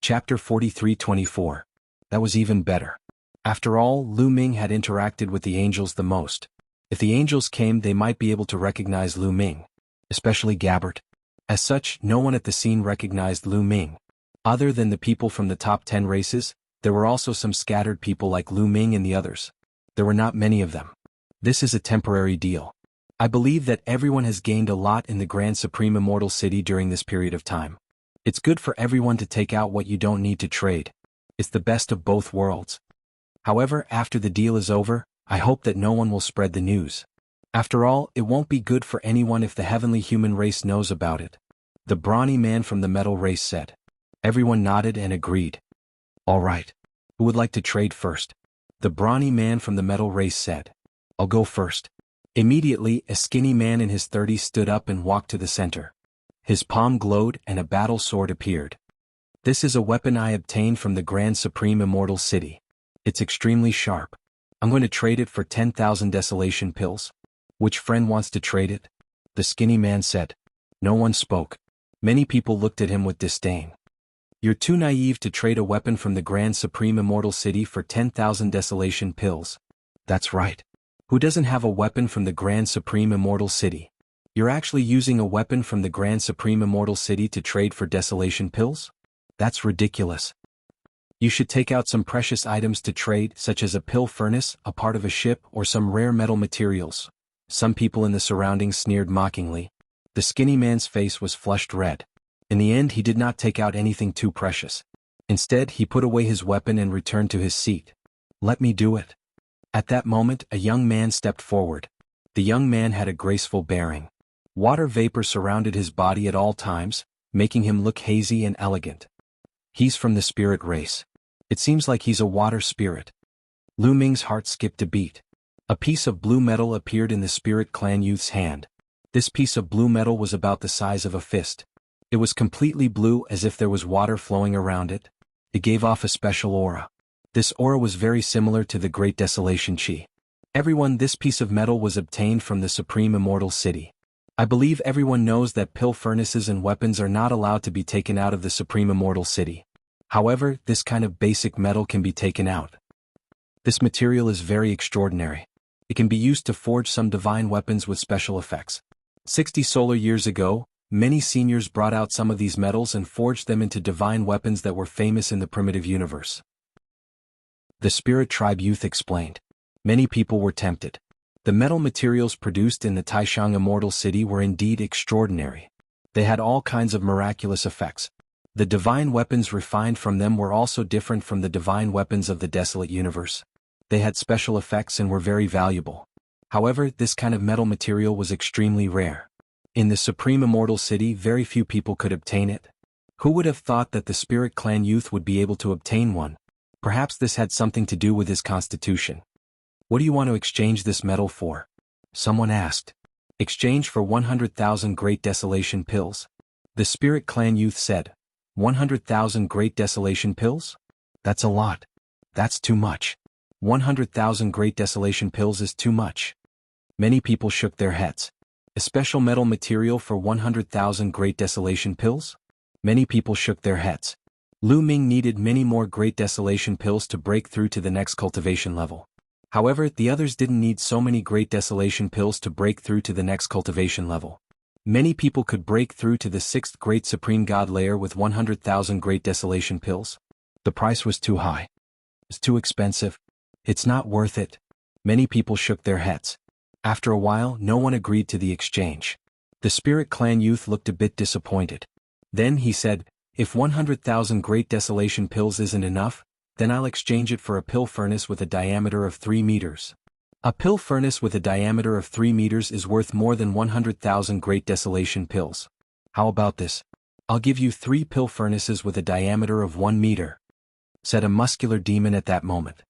Chapter 43-24. That was even better. After all, Lu Ming had interacted with the angels the most. If the angels came, they might be able to recognize Lu Ming, especially Gabbert. As such, no one at the scene recognized Lu Ming. Other than the people from the top 10 races, there were also some scattered people like Lu Ming and the others. There were not many of them. This is a temporary deal. I believe that everyone has gained a lot in the Grand Supreme Immortal City during this period of time. It's good for everyone to take out what you don't need to trade. It's the best of both worlds. However, after the deal is over, I hope that no one will spread the news. After all, it won't be good for anyone if the heavenly human race knows about it. The brawny man from the metal race said. Everyone nodded and agreed. All right. Who would like to trade first? The brawny man from the metal race said. I'll go first. Immediately, a skinny man in his 30s stood up and walked to the center. His palm glowed and a battle sword appeared. This is a weapon I obtained from the Grand Supreme Immortal City. It's extremely sharp. I'm going to trade it for 10,000 desolation pills. Which friend wants to trade it? The skinny man said. No one spoke. Many people looked at him with disdain. You're too naive to trade a weapon from the Grand Supreme Immortal City for 10,000 desolation pills. That's right. Who doesn't have a weapon from the Grand Supreme Immortal City? You're actually using a weapon from the Grand Supreme Immortal City to trade for desolation pills? That's ridiculous. You should take out some precious items to trade, such as a pill furnace, a part of a ship, or some rare metal materials. Some people in the surroundings sneered mockingly. The skinny man's face was flushed red. In the end, he did not take out anything too precious. Instead, he put away his weapon and returned to his seat. Let me do it. At that moment, a young man stepped forward. The young man had a graceful bearing. Water vapor surrounded his body at all times, making him look hazy and elegant. He's from the spirit race. It seems like he's a water spirit. Lu Ming's heart skipped a beat. A piece of blue metal appeared in the spirit clan youth's hand. This piece of blue metal was about the size of a fist. It was completely blue, as if there was water flowing around it. It gave off a special aura. This aura was very similar to the Great Desolation Chi. Everyone, this piece of metal was obtained from the Supreme Immortal City. I believe everyone knows that pill furnaces and weapons are not allowed to be taken out of the Supreme Immortal City. However, this kind of basic metal can be taken out. This material is very extraordinary. It can be used to forge some divine weapons with special effects. 60 solar years ago, many seniors brought out some of these metals and forged them into divine weapons that were famous in the primitive universe. The Spirit Tribe youth explained. Many people were tempted. The metal materials produced in the Taishang Immortal City were indeed extraordinary. They had all kinds of miraculous effects. The divine weapons refined from them were also different from the divine weapons of the desolate universe. They had special effects and were very valuable. However, this kind of metal material was extremely rare. In the Supreme Immortal City, very few people could obtain it. Who would have thought that the Spirit Clan youth would be able to obtain one? Perhaps this had something to do with his constitution. What do you want to exchange this metal for? Someone asked. Exchange for 100,000 Great Desolation Pills. The Spirit Clan youth said. 100,000 Great Desolation Pills? That's a lot. That's too much. 100,000 Great Desolation Pills is too much. Many people shook their heads. A special metal material for 100,000 Great Desolation Pills? Many people shook their heads. Lu Ming needed many more Great Desolation Pills to break through to the next cultivation level. However, the others didn't need so many Great Desolation Pills to break through to the next cultivation level. Many people could break through to the 6th Great Supreme God layer with 100,000 Great Desolation Pills. The price was too high. It's too expensive. It's not worth it. Many people shook their heads. After a while, no one agreed to the exchange. The Spirit Clan youth looked a bit disappointed. Then he said, if 100,000 Great Desolation Pills isn't enough, then I'll exchange it for a pill furnace with a diameter of 3 meters. A pill furnace with a diameter of 3 meters is worth more than 100,000 Great Desolation Pills. How about this? I'll give you 3 pill furnaces with a diameter of 1 meter, said a muscular demon at that moment.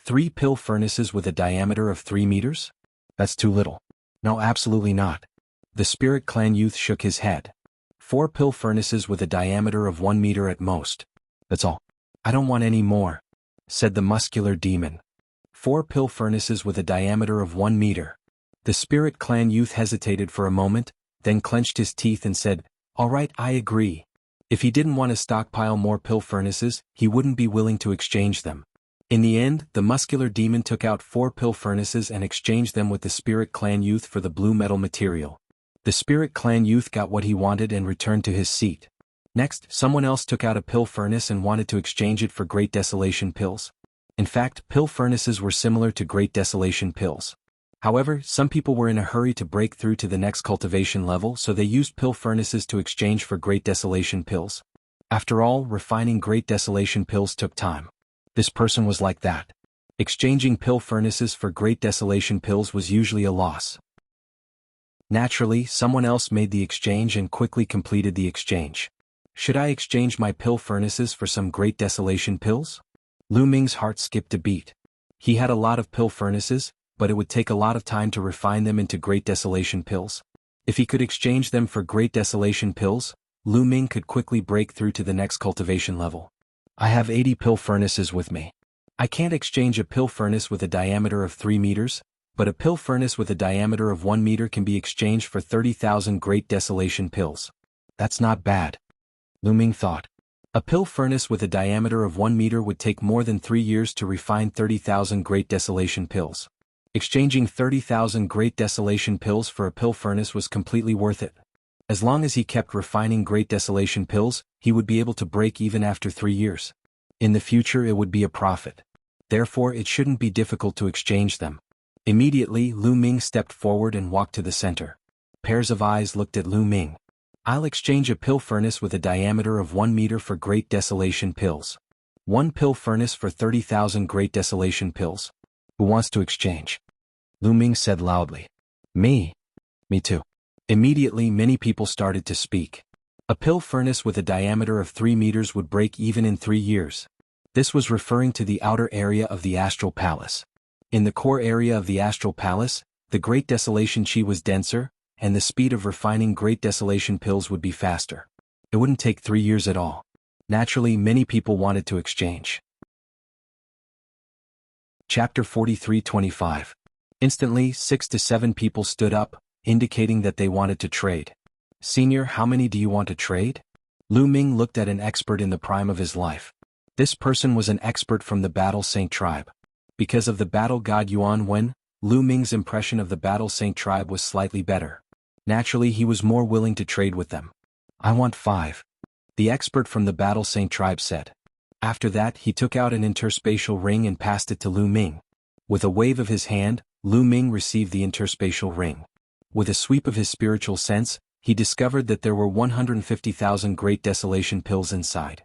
3 pill furnaces with a diameter of 3 meters? That's too little. No, absolutely not. The Spirit Clan youth shook his head. 4 pill furnaces with a diameter of 1 meter at most. That's all. I don't want any more, said the muscular demon. 4 pill furnaces with a diameter of 1 meter. The Spirit Clan youth hesitated for a moment, then clenched his teeth and said, all right, I agree. If he didn't want to stockpile more pill furnaces, he wouldn't be willing to exchange them. In the end, the muscular demon took out 4 pill furnaces and exchanged them with the Spirit Clan youth for the blue metal material. The Spirit Clan youth got what he wanted and returned to his seat. Next, someone else took out a pill furnace and wanted to exchange it for Great Desolation pills. In fact, pill furnaces were similar to Great Desolation pills. However, some people were in a hurry to break through to the next cultivation level, so they used pill furnaces to exchange for Great Desolation pills. After all, refining Great Desolation pills took time. This person was like that. Exchanging pill furnaces for Great Desolation pills was usually a loss. Naturally, someone else made the exchange and quickly completed the exchange. Should I exchange my pill furnaces for some Great Desolation pills? Lu Ming's heart skipped a beat. He had a lot of pill furnaces, but it would take a lot of time to refine them into Great Desolation pills. If he could exchange them for Great Desolation pills, Lu Ming could quickly break through to the next cultivation level. I have 80 pill furnaces with me. I can't exchange a pill furnace with a diameter of 3 meters, but a pill furnace with a diameter of 1 meter can be exchanged for 30,000 Great Desolation pills. That's not bad, Lu Ming thought. A pill furnace with a diameter of 1 meter would take more than 3 years to refine 30,000 Great Desolation pills. Exchanging 30,000 Great Desolation pills for a pill furnace was completely worth it. As long as he kept refining Great Desolation pills, he would be able to break even after 3 years. In the future it would be a profit. Therefore it shouldn't be difficult to exchange them. Immediately, Lu Ming stepped forward and walked to the center. Pairs of eyes looked at Lu Ming. I'll exchange a pill furnace with a diameter of 1 meter for Great Desolation pills. 1 pill furnace for 30,000 Great Desolation pills. Who wants to exchange? Lu Ming said loudly. Me. Me too. Immediately many people started to speak. A pill furnace with a diameter of 3 meters would break even in 3 years. This was referring to the outer area of the Astral Palace. In the core area of the Astral Palace, the Great Desolation Chi was denser, and the speed of refining Great Desolation pills would be faster. It wouldn't take 3 years at all. Naturally, many people wanted to exchange. Chapter 43:25. Instantly, 6 to 7 people stood up, indicating that they wanted to trade. Senior, how many do you want to trade? Lu Ming looked at an expert in the prime of his life. This person was an expert from the Battle Saint tribe. Because of the battle god Yuan Wen, Lu Ming's impression of the Battle Saint tribe was slightly better. Naturally, he was more willing to trade with them. I want 5. The expert from the Battle Saint tribe said. After that, he took out an interspatial ring and passed it to Lu Ming. With a wave of his hand, Lu Ming received the interspatial ring. With a sweep of his spiritual sense, he discovered that there were 150,000 Great Desolation pills inside.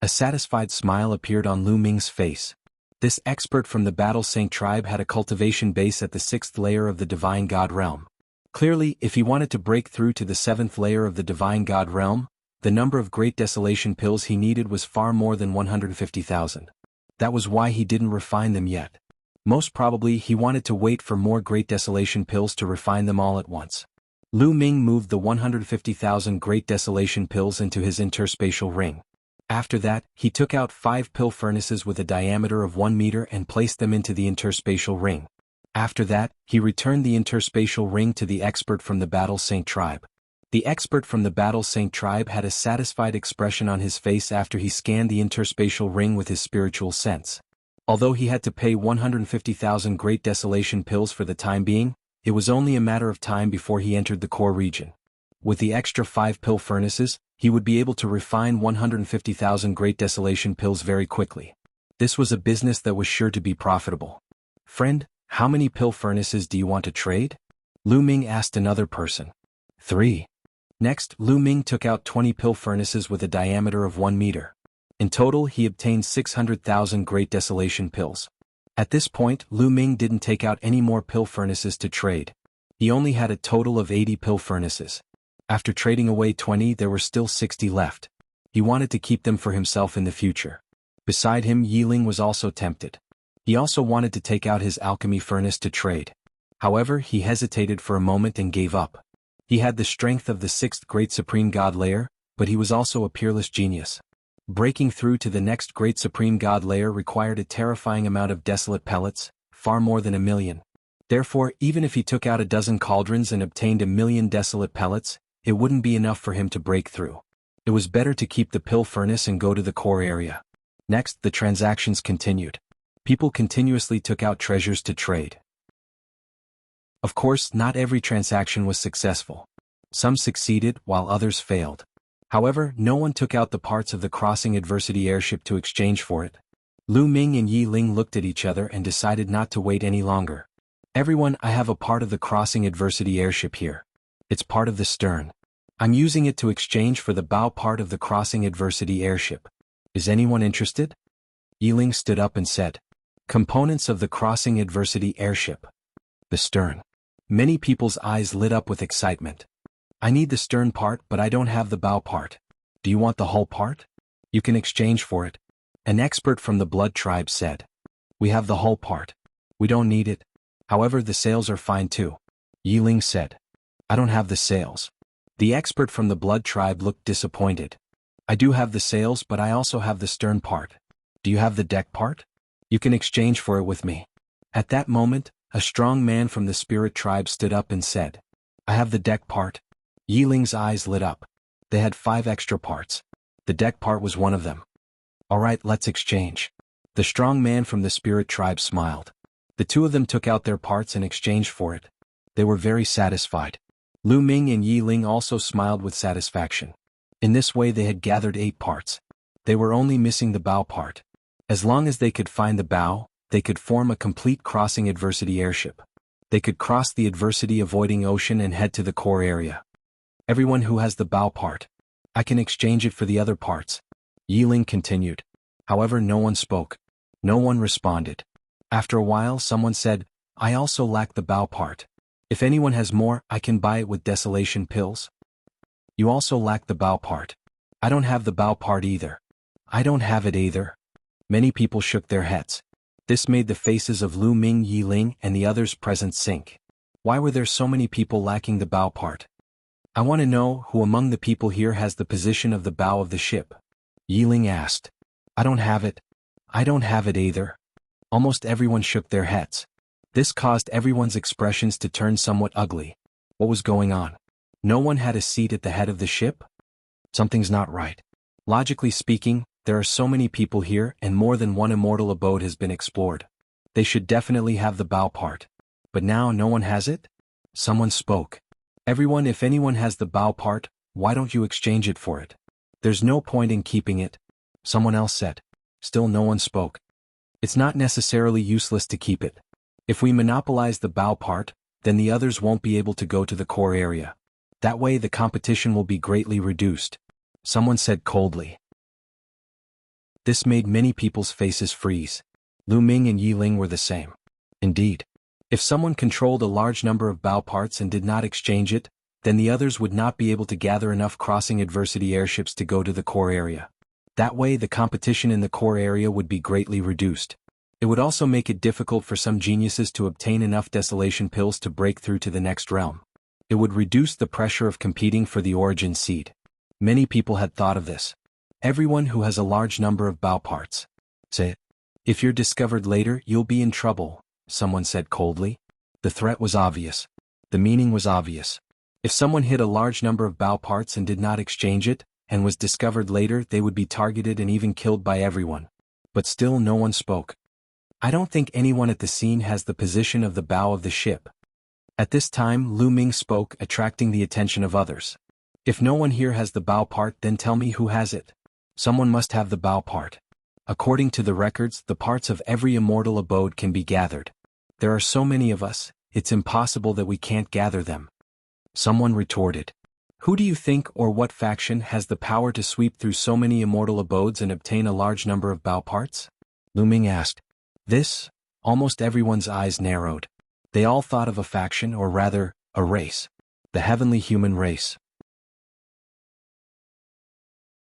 A satisfied smile appeared on Lu Ming's face. This expert from the Battle Saint tribe had a cultivation base at the 6th layer of the Divine God realm. Clearly, if he wanted to break through to the 7th layer of the Divine God realm, the number of Great Desolation pills he needed was far more than 150,000. That was why he didn't refine them yet. Most probably he wanted to wait for more Great Desolation pills to refine them all at once. Lu Ming moved the 150,000 Great Desolation pills into his interspatial ring. After that, he took out 5 pill furnaces with a diameter of 1 meter and placed them into the interspatial ring. After that, he returned the interspatial ring to the expert from the Battle Saint tribe. The expert from the Battle Saint tribe had a satisfied expression on his face after he scanned the interspatial ring with his spiritual sense. Although he had to pay 150,000 Great Desolation pills for the time being, it was only a matter of time before he entered the core region. With the extra 5 pill furnaces, he would be able to refine 150,000 Great Desolation pills very quickly. This was a business that was sure to be profitable. Friend, how many pill furnaces do you want to trade? Lu Ming asked another person. 3. Next, Lu Ming took out 20 pill furnaces with a diameter of 1 meter. In total, he obtained 600,000 Great Desolation pills. At this point, Lu Ming didn't take out any more pill furnaces to trade. He only had a total of 80 pill furnaces. After trading away 20, there were still 60 left. He wanted to keep them for himself in the future. Beside him, Yiling was also tempted. He also wanted to take out his alchemy furnace to trade. However, he hesitated for a moment and gave up. He had the strength of the 6th Great Supreme God layer, but he was also a peerless genius. Breaking through to the next Great Supreme God layer required a terrifying amount of desolate pellets, far more than 1,000,000. Therefore, even if he took out a dozen cauldrons and obtained 1,000,000 desolate pellets, it wouldn't be enough for him to break through. It was better to keep the pill furnace and go to the core area. Next, the transactions continued. People continuously took out treasures to trade. Of course, not every transaction was successful. Some succeeded, while others failed. However, no one took out the parts of the crossing adversity airship to exchange for it. Lu Ming and Yi Ling looked at each other and decided not to wait any longer. Everyone, I have a part of the crossing adversity airship here. It's part of the stern. I'm using it to exchange for the bow part of the crossing adversity airship. Is anyone interested? Yi Ling stood up and said, "Components of the crossing adversity airship. The stern." Many people's eyes lit up with excitement. I need the stern part, but I don't have the bow part. Do you want the whole part? You can exchange for it. An expert from the Blood Tribe said. We have the whole part. We don't need it. However, the sails are fine too. Yi Ling said. I don't have the sails. The expert from the Blood Tribe looked disappointed. I do have the sails, but I also have the stern part. Do you have the deck part? You can exchange for it with me. At that moment, a strong man from the Spirit Tribe stood up and said, I have the deck part. Yi Ling's eyes lit up. They had 5 extra parts. The deck part was one of them. All right, let's exchange. The strong man from the Spirit Tribe smiled. The two of them took out their parts and exchanged for it. They were very satisfied. Lu Ming and Yi Ling also smiled with satisfaction. In this way they had gathered 8 parts. They were only missing the bow part. As long as they could find the bow, they could form a complete crossing adversity airship. They could cross the adversity-avoiding ocean and head to the core area. Everyone who has the bow part. I can exchange it for the other parts. Yi Ling continued. However, no one spoke. No one responded. After a while, someone said, I also lack the bow part. If anyone has more, I can buy it with desolation pills. You also lack the bow part. I don't have the bow part either. I don't have it either. Many people shook their heads. This made the faces of Lu Ming, Yi Ling, and the others present sink. Why were there so many people lacking the bow part? I want to know who among the people here has the position of the bow of the ship. Yi Ling asked. I don't have it. I don't have it either. Almost everyone shook their heads. This caused everyone's expressions to turn somewhat ugly. What was going on? No one had a seat at the head of the ship? Something's not right. Logically speaking, there are so many people here and more than one immortal abode has been explored. They should definitely have the bow part. But now no one has it? Someone spoke. Everyone, if anyone has the bow part, why don't you exchange it for it? There's no point in keeping it. Someone else said. Still no one spoke. It's not necessarily useless to keep it. If we monopolize the bow part, then the others won't be able to go to the core area. That way the competition will be greatly reduced. Someone said coldly. This made many people's faces freeze. Lu Ming and Yi Ling were the same. Indeed. If someone controlled a large number of bow parts and did not exchange it, then the others would not be able to gather enough crossing adversity airships to go to the core area. That way the competition in the core area would be greatly reduced. It would also make it difficult for some geniuses to obtain enough desolation pills to break through to the next realm. It would reduce the pressure of competing for the origin seed. Many people had thought of this. Everyone who has a large number of bow parts. Say, if you're discovered later, you'll be in trouble, someone said coldly. The threat was obvious. The meaning was obvious. If someone hid a large number of bow parts and did not exchange it, and was discovered later, they would be targeted and even killed by everyone. But still no one spoke. I don't think anyone at the scene has the position of the bow of the ship. At this time Lu Ming spoke, attracting the attention of others. If no one here has the bow part, then tell me who has it. Someone must have the bow part. According to the records, the parts of every immortal abode can be gathered. There are so many of us, it's impossible that we can't gather them. Someone retorted. Who do you think or what faction has the power to sweep through so many immortal abodes and obtain a large number of bow parts? Lu Ming asked. This, almost everyone's eyes narrowed. They all thought of a faction, or rather, a race. The heavenly human race.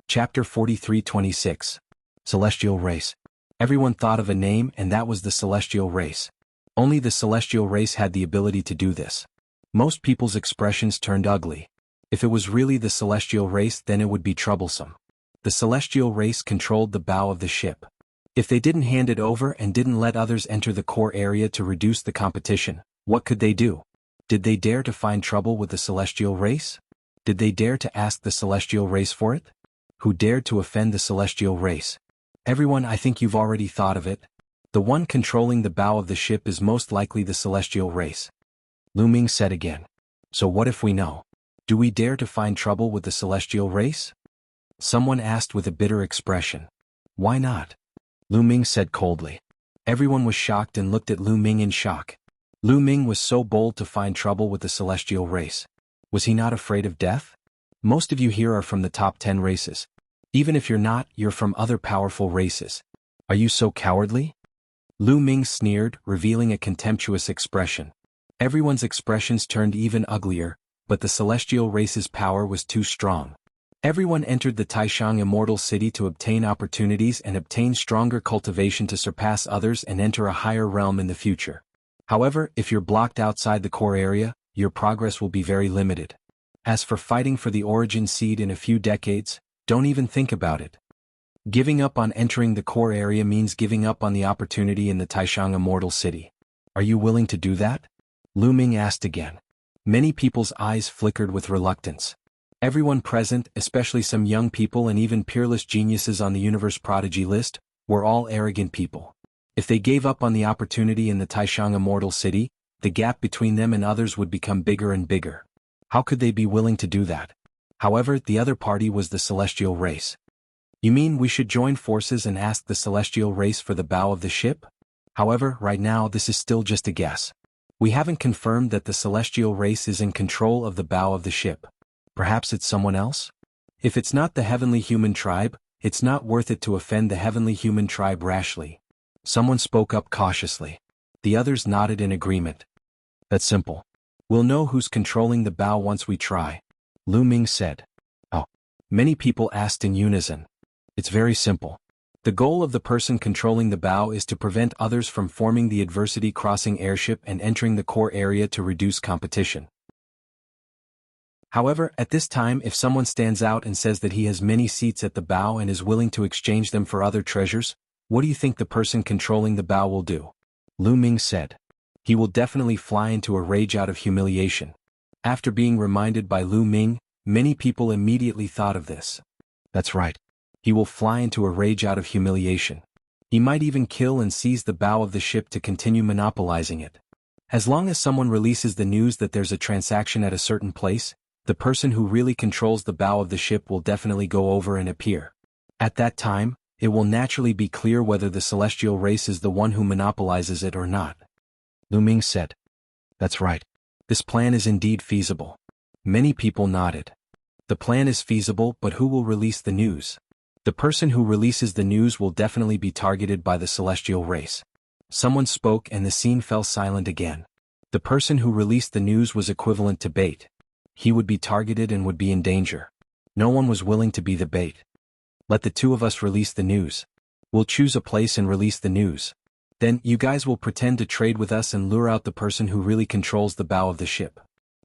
Chapter 43-26. Celestial Race. Everyone thought of a name, and that was the Celestial Race. Only the Celestial Race had the ability to do this. Most people's expressions turned ugly. If it was really the Celestial Race, then it would be troublesome. The Celestial Race controlled the bow of the ship. If they didn't hand it over and didn't let others enter the core area to reduce the competition, what could they do? Did they dare to find trouble with the Celestial Race? Did they dare to ask the Celestial Race for it? Who dared to offend the celestial race? Everyone, I think you've already thought of it. The one controlling the bow of the ship is most likely the celestial race. Lu Ming said again. So what if we know? Do we dare to find trouble with the celestial race? Someone asked with a bitter expression. Why not? Lu Ming said coldly. Everyone was shocked and looked at Lu Ming in shock. Lu Ming was so bold to find trouble with the celestial race. Was he not afraid of death? Most of you here are from the top 10 races. Even if you're not, you're from other powerful races. Are you so cowardly? Lu Ming sneered, revealing a contemptuous expression. Everyone's expressions turned even uglier, but the celestial race's power was too strong. Everyone entered the Taishang Immortal City to obtain opportunities and obtain stronger cultivation to surpass others and enter a higher realm in the future. However, if you're blocked outside the core area, your progress will be very limited. As for fighting for the origin seed in a few decades, don't even think about it. Giving up on entering the core area means giving up on the opportunity in the Taishang Immortal City. Are you willing to do that? Lu Ming asked again. Many people's eyes flickered with reluctance. Everyone present, especially some young people and even peerless geniuses on the universe prodigy list, were all arrogant people. If they gave up on the opportunity in the Taishang Immortal City, the gap between them and others would become bigger and bigger. How could they be willing to do that? However, the other party was the celestial race. You mean we should join forces and ask the celestial race for the bow of the ship? However, right now this is still just a guess. We haven't confirmed that the celestial race is in control of the bow of the ship. Perhaps it's someone else? If it's not the heavenly human tribe, it's not worth it to offend the heavenly human tribe rashly. Someone spoke up cautiously. The others nodded in agreement. That's simple. We'll know who's controlling the bow once we try. Lu Ming said. Oh. Many people asked in unison. It's very simple. The goal of the person controlling the bow is to prevent others from forming the adversity crossing airship and entering the core area to reduce competition. However, at this time, if someone stands out and says that he has many seats at the bow and is willing to exchange them for other treasures, what do you think the person controlling the bow will do? Lu Ming said. He will definitely fly into a rage out of humiliation. After being reminded by Lu Ming, many people immediately thought of this. That's right. He will fly into a rage out of humiliation. He might even kill and seize the bow of the ship to continue monopolizing it. As long as someone releases the news that there's a transaction at a certain place, the person who really controls the bow of the ship will definitely go over and appear. At that time, it will naturally be clear whether the celestial race is the one who monopolizes it or not. Lu Ming said. That's right. This plan is indeed feasible. Many people nodded. The plan is feasible, but who will release the news? The person who releases the news will definitely be targeted by the celestial race. Someone spoke and the scene fell silent again. The person who released the news was equivalent to bait. He would be targeted and would be in danger. No one was willing to be the bait. Let the two of us release the news. We'll choose a place and release the news. Then, you guys will pretend to trade with us and lure out the person who really controls the bow of the ship.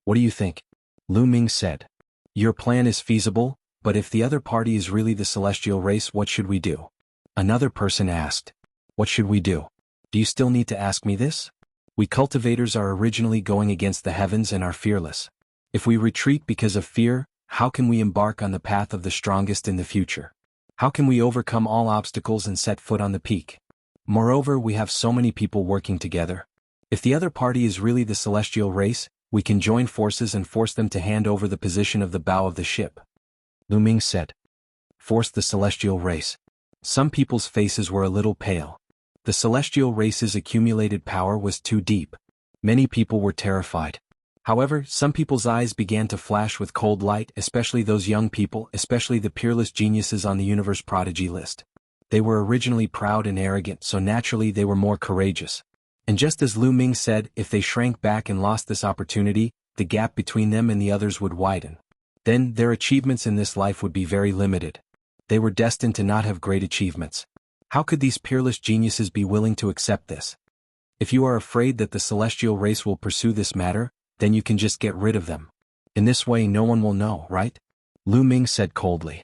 What do you think? Lu Ming said. Your plan is feasible, but if the other party is really the celestial race, what should we do? Another person asked. What should we do? Do you still need to ask me this? We cultivators are originally going against the heavens and are fearless. If we retreat because of fear, how can we embark on the path of the strongest in the future? How can we overcome all obstacles and set foot on the peak? Moreover, we have so many people working together. If the other party is really the celestial race, we can join forces and force them to hand over the position of the bow of the ship. Lu Ming said. Force the celestial race. Some people's faces were a little pale. The celestial race's accumulated power was too deep. Many people were terrified. However, some people's eyes began to flash with cold light, especially those young people, especially the peerless geniuses on the universe prodigy list. They were originally proud and arrogant, so naturally they were more courageous. And just as Lu Ming said, if they shrank back and lost this opportunity, the gap between them and the others would widen. Then, their achievements in this life would be very limited. They were destined to not have great achievements. How could these peerless geniuses be willing to accept this? If you are afraid that the celestial race will pursue this matter, then you can just get rid of them. In this way no one will know, right? Lu Ming said coldly.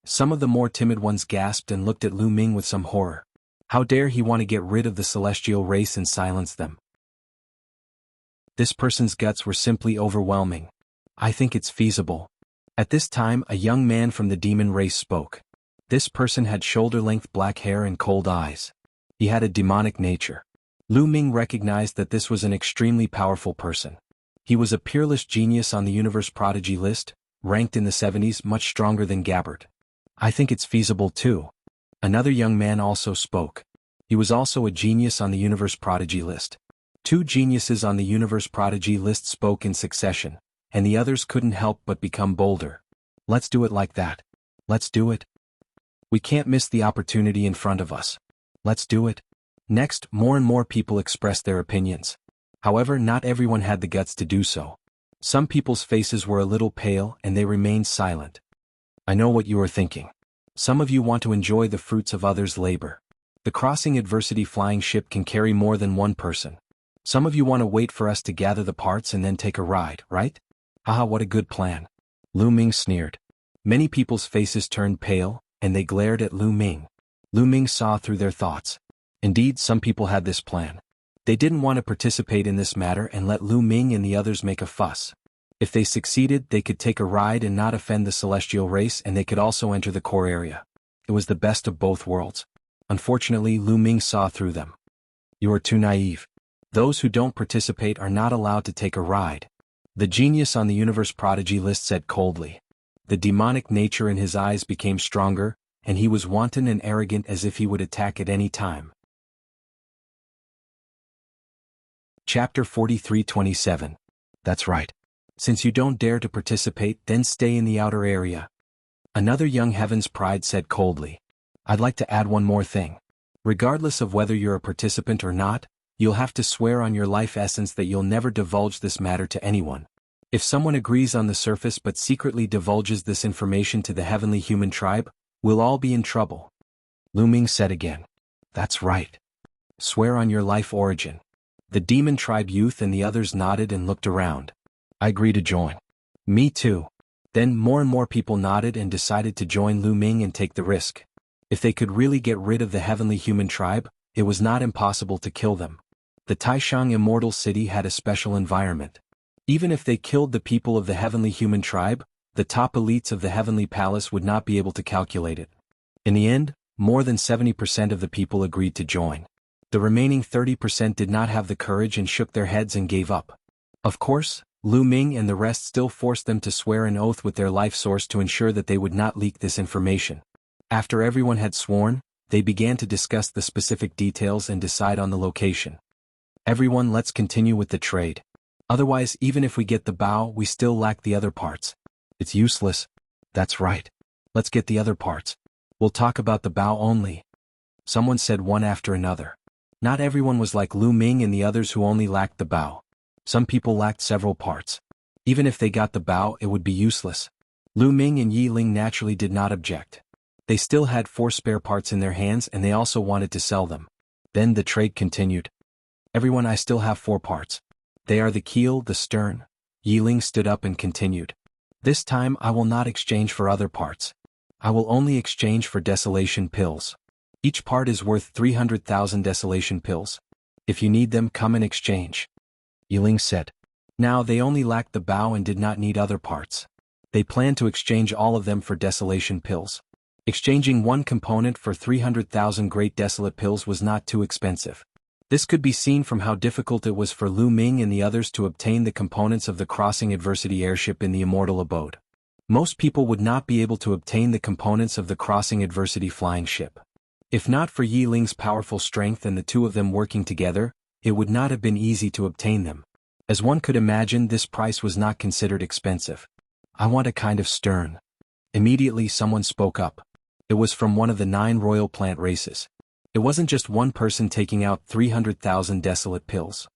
Some of the more timid ones gasped and looked at Lu Ming with some horror. How dare he want to get rid of the celestial race and silence them? This person's guts were simply overwhelming. I think it's feasible. At this time, a young man from the demon race spoke. This person had shoulder-length black hair and cold eyes. He had a demonic nature. Lu Ming recognized that this was an extremely powerful person. He was a peerless genius on the universe prodigy list, ranked in the 70s, much stronger than Gabbard. I think it's feasible too. Another young man also spoke. He was also a genius on the universe prodigy list. Two geniuses on the universe prodigy list spoke in succession, and the others couldn't help but become bolder. Let's do it like that. Let's do it. We can't miss the opportunity in front of us. Let's do it. Next, more and more people expressed their opinions. However, not everyone had the guts to do so. Some people's faces were a little pale and they remained silent. I know what you are thinking. Some of you want to enjoy the fruits of others' labor. The crossing adversity flying ship can carry more than one person. Some of you want to wait for us to gather the parts and then take a ride, right? Haha, what a good plan. Lu Ming sneered. Many people's faces turned pale, and they glared at Lu Ming. Lu Ming saw through their thoughts. Indeed, some people had this plan. They didn't want to participate in this matter and let Lu Ming and the others make a fuss. If they succeeded, they could take a ride and not offend the celestial race, and they could also enter the core area. It was the best of both worlds. Unfortunately, Lu Ming saw through them. You are too naive. Those who don't participate are not allowed to take a ride. The genius on the universe prodigy list said coldly. The demonic nature in his eyes became stronger, and he was wanton and arrogant as if he would attack at any time. Chapter 43:27. That's right. Since you don't dare to participate, then stay in the outer area. Another young Heaven's Pride said coldly. I'd like to add one more thing. Regardless of whether you're a participant or not, you'll have to swear on your life essence that you'll never divulge this matter to anyone. If someone agrees on the surface but secretly divulges this information to the heavenly human tribe, we'll all be in trouble. Lu Ming said again. That's right. Swear on your life origin. The demon tribe youth and the others nodded and looked around. I agree to join. Me too. Then more and more people nodded and decided to join Lu Ming and take the risk. If they could really get rid of the heavenly human tribe, it was not impossible to kill them. The Taishang Immortal City had a special environment. Even if they killed the people of the heavenly human tribe, the top elites of the heavenly palace would not be able to calculate it. In the end, more than 70% of the people agreed to join. The remaining 30% did not have the courage and shook their heads and gave up. Of course, Lu Ming and the rest still forced them to swear an oath with their life source to ensure that they would not leak this information. After everyone had sworn, they began to discuss the specific details and decide on the location. Everyone, let's continue with the trade. Otherwise, even if we get the bow, we still lack the other parts. It's useless. That's right. Let's get the other parts. We'll talk about the bow only. Someone said one after another. Not everyone was like Lu Ming and the others who only lacked the bow. Some people lacked several parts. Even if they got the bow, it would be useless. Lu Ming and Yi Ling naturally did not object. They still had 4 spare parts in their hands and they also wanted to sell them. Then the trade continued. Everyone, I still have 4 parts. They are the keel, the stern. Yi Ling stood up and continued. This time I will not exchange for other parts. I will only exchange for desolation pills. Each part is worth 300,000 desolation pills. If you need them, come and exchange. Yi Ling said. Now they only lacked the bow and did not need other parts. They planned to exchange all of them for desolation pills. Exchanging one component for 300,000 great desolate pills was not too expensive. This could be seen from how difficult it was for Lu Ming and the others to obtain the components of the crossing adversity airship in the immortal abode. Most people would not be able to obtain the components of the crossing adversity flying ship. If not for Yi Ling's powerful strength and the two of them working together, it would not have been easy to obtain them. As one could imagine, this price was not considered expensive. I want a kind of stern. Immediately someone spoke up. It was from one of the 9 royal plant races. It wasn't just one person taking out 300,000 desolate pills.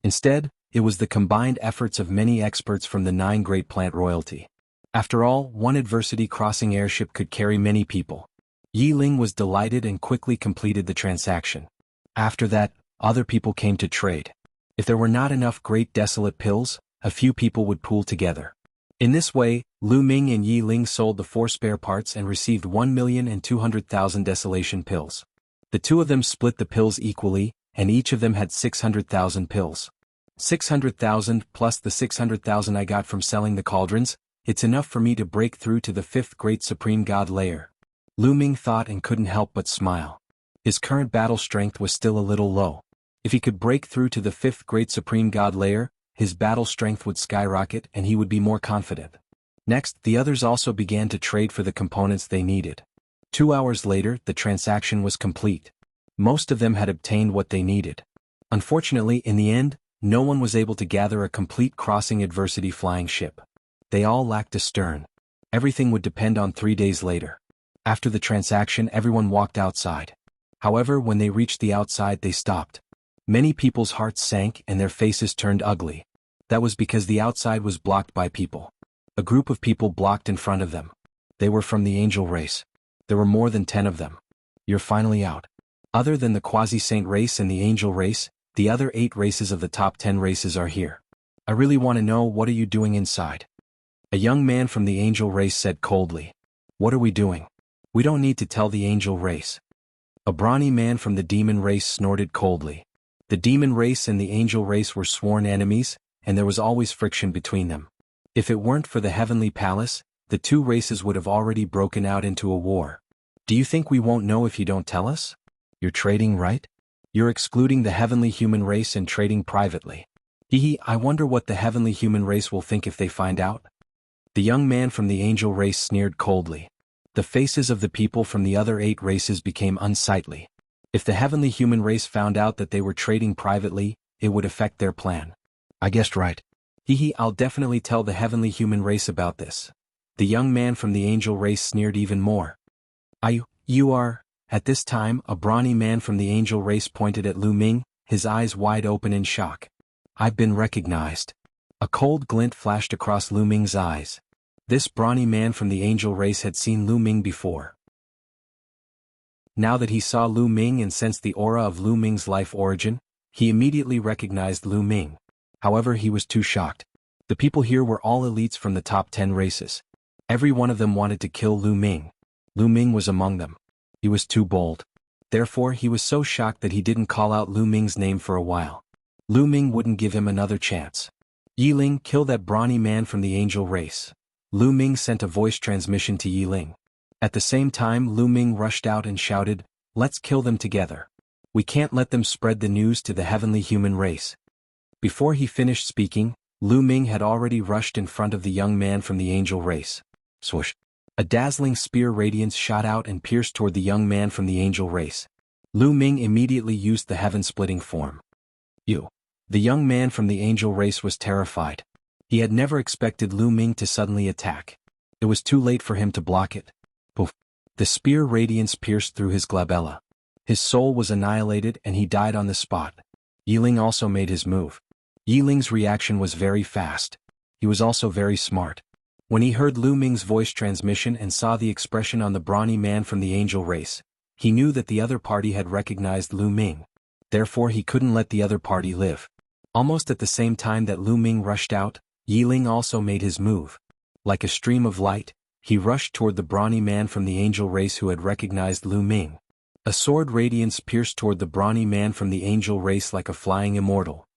Instead, it was the combined efforts of many experts from the 9 great plant royalty. After all, one adversity crossing airship could carry many people. Yi Ling was delighted and quickly completed the transaction. After that, other people came to trade. If there were not enough great desolate pills, a few people would pool together. In this way, Lu Ming and Yi Ling sold the 4 spare parts and received 1,200,000 desolation pills. The two of them split the pills equally, and each of them had 600,000 pills. 600,000 plus the 600,000 I got from selling the cauldrons, it's enough for me to break through to the 5th great supreme god layer. Lu Ming thought and couldn't help but smile. His current battle strength was still a little low. If he could break through to the 5th great supreme god layer, his battle strength would skyrocket and he would be more confident. Next, the others also began to trade for the components they needed. 2 hours later, the transaction was complete. Most of them had obtained what they needed. Unfortunately, in the end, no one was able to gather a complete crossing adversity flying ship. They all lacked a stern. Everything would depend on 3 days later. After the transaction, everyone walked outside. However, when they reached the outside, they stopped. Many people's hearts sank and their faces turned ugly. That was because the outside was blocked by people. A group of people blocked in front of them. They were from the angel race. There were more than 10 of them. You're finally out. Other than the quasi-saint race and the angel race, the other 8 races of the top 10 races are here. I really want to know, what are you doing inside? A young man from the angel race said coldly. What are we doing? We don't need to tell the angel race. A brawny man from the demon race snorted coldly. The demon race and the angel race were sworn enemies, and there was always friction between them. If it weren't for the heavenly palace, the 2 races would have already broken out into a war. Do you think we won't know if you don't tell us? You're trading, right? You're excluding the heavenly human race and trading privately. Hehe, I wonder what the heavenly human race will think if they find out. The young man from the angel race sneered coldly. The faces of the people from the other 8 races became unsightly. If the heavenly human race found out that they were trading privately, it would affect their plan. I guessed right. Hehe, I'll definitely tell the heavenly human race about this. The young man from the angel race sneered even more. You are... At this time, a brawny man from the angel race pointed at Lu Ming, his eyes wide open in shock. I've been recognized. A cold glint flashed across Lu Ming's eyes. This brawny man from the angel race had seen Lu Ming before. Now that he saw Lu Ming and sensed the aura of Lu Ming's life origin, he immediately recognized Lu Ming. However, he was too shocked. The people here were all elites from the top 10 races. Every one of them wanted to kill Lu Ming. Lu Ming was among them. He was too bold. Therefore, he was so shocked that he didn't call out Lu Ming's name for a while. Lu Ming wouldn't give him another chance. Yiling, kill that brawny man from the angel race. Lu Ming sent a voice transmission to Yiling. At the same time, Lu Ming rushed out and shouted, let's kill them together. We can't let them spread the news to the heavenly human race. Before he finished speaking, Lu Ming had already rushed in front of the young man from the angel race. Swoosh. A dazzling spear radiance shot out and pierced toward the young man from the angel race. Lu Ming immediately used the heaven-splitting form. The young man from the angel race was terrified. He had never expected Lu Ming to suddenly attack. It was too late for him to block it. Poof. The spear radiance pierced through his glabella. His soul was annihilated and he died on the spot. Yiling also made his move. Yiling's reaction was very fast. He was also very smart. When he heard Lu Ming's voice transmission and saw the expression on the brawny man from the angel race, he knew that the other party had recognized Lu Ming. Therefore he couldn't let the other party live. Almost at the same time that Lu Ming rushed out, Yiling also made his move. Like a stream of light, he rushed toward the brawny man from the angel race who had recognized Lu Ming. A sword radiance pierced toward the brawny man from the angel race like a flying immortal.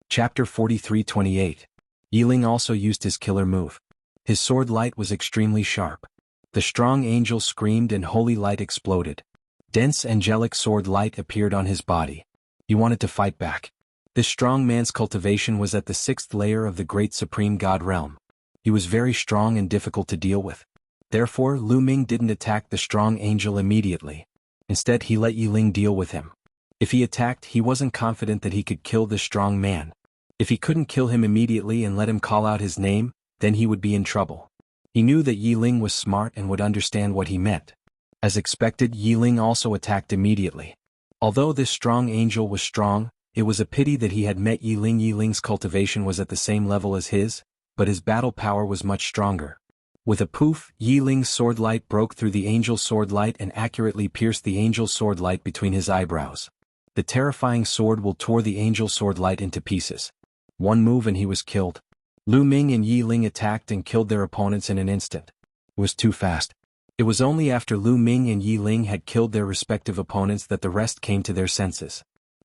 Chapter 43-28. Yiling also used his killer move. His sword light was extremely sharp. The strong angel screamed and holy light exploded. Dense angelic sword light appeared on his body. He wanted to fight back. This strong man's cultivation was at the 6th layer of the great supreme god realm. He was very strong and difficult to deal with. Therefore, Lu Ming didn't attack the strong angel immediately. Instead, he let Yiling deal with him. If he attacked, he wasn't confident that he could kill this strong man. If he couldn't kill him immediately and let him call out his name, then he would be in trouble. He knew that Yiling was smart and would understand what he meant. As expected, Yiling also attacked immediately. Although this strong angel was strong, it was a pity that he had met Yiling. Yiling's cultivation was at the same level as his, but his battle power was much stronger. With a poof, Yiling's sword light broke through the angel's sword light and accurately pierced the angel's sword light between his eyebrows. The terrifying sword will tore the angel's sword light into pieces. One move and he was killed. Lu Ming and Yiling attacked and killed their opponents in an instant. It was too fast. It was only after Lu Ming and Yiling had killed their respective opponents that the rest came to their senses.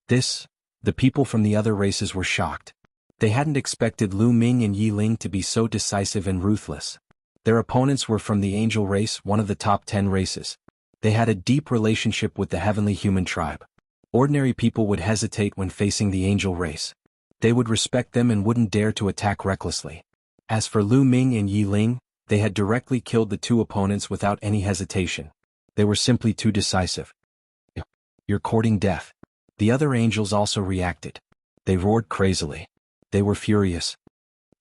The people from the other races were shocked. They hadn't expected Lu Ming and Yi Ling to be so decisive and ruthless. Their opponents were from the angel race, one of the top 10 races. They had a deep relationship with the heavenly human tribe. Ordinary people would hesitate when facing the angel race. They would respect them and wouldn't dare to attack recklessly. As for Lu Ming and Yi Ling, they had directly killed the two opponents without any hesitation. They were simply too decisive. "You're courting death." The other angels also reacted. They roared crazily. They were furious.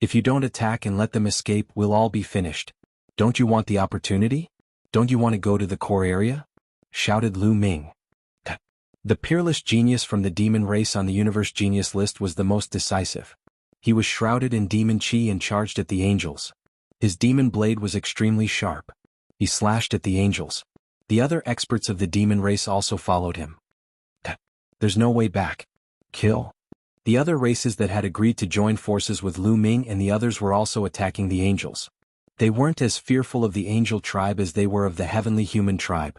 "If you don't attack and let them escape, we'll all be finished. Don't you want the opportunity? Don't you want to go to the core area?" shouted Lu Ming. The peerless genius from the demon race on the universe genius list was the most decisive. He was shrouded in demon chi and charged at the angels. His demon blade was extremely sharp. He slashed at the angels. The other experts of the demon race also followed him. There's no way back. Kill. The other races that had agreed to join forces with Lu Ming and the others were also attacking the angels. They weren't as fearful of the angel tribe as they were of the heavenly human tribe.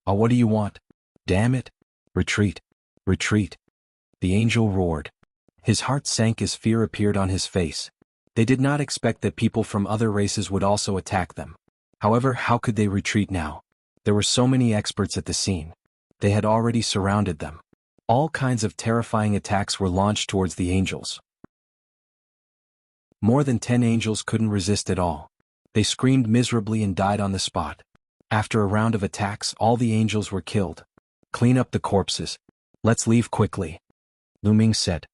"Oh, what do you want? Damn it! Retreat! Retreat!" The angel roared. His heart sank as fear appeared on his face. They did not expect that people from other races would also attack them. However, how could they retreat now? There were so many experts at the scene. They had already surrounded them. All kinds of terrifying attacks were launched towards the angels. More than 10 angels couldn't resist at all. They screamed miserably and died on the spot. After a round of attacks, all the angels were killed. "Clean up the corpses. Let's leave quickly," Lu Ming said.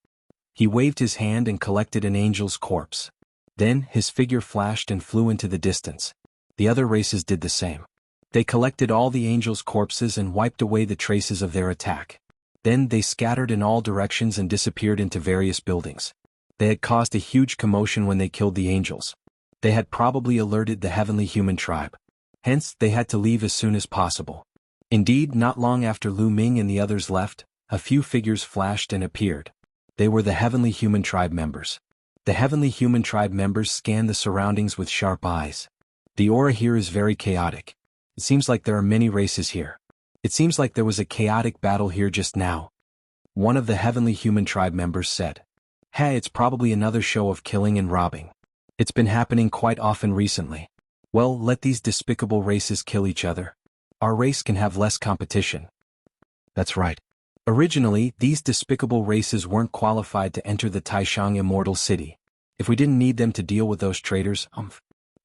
He waved his hand and collected an angel's corpse. Then, his figure flashed and flew into the distance. The other races did the same. They collected all the angels' corpses and wiped away the traces of their attack. Then they scattered in all directions and disappeared into various buildings. They had caused a huge commotion when they killed the angels. They had probably alerted the heavenly human tribe. Hence, they had to leave as soon as possible. Indeed, not long after Lu Ming and the others left, a few figures flashed and appeared. They were the heavenly human tribe members. The heavenly human tribe members scanned the surroundings with sharp eyes. "The aura here is very chaotic. It seems like there are many races here. It seems like there was a chaotic battle here just now," one of the heavenly human tribe members said. "Hey, it's probably another show of killing and robbing. It's been happening quite often recently. Well, let these despicable races kill each other. Our race can have less competition." That's right. Originally, these despicable races weren't qualified to enter the Taishang Immortal City. If we didn't need them to deal with those traitors,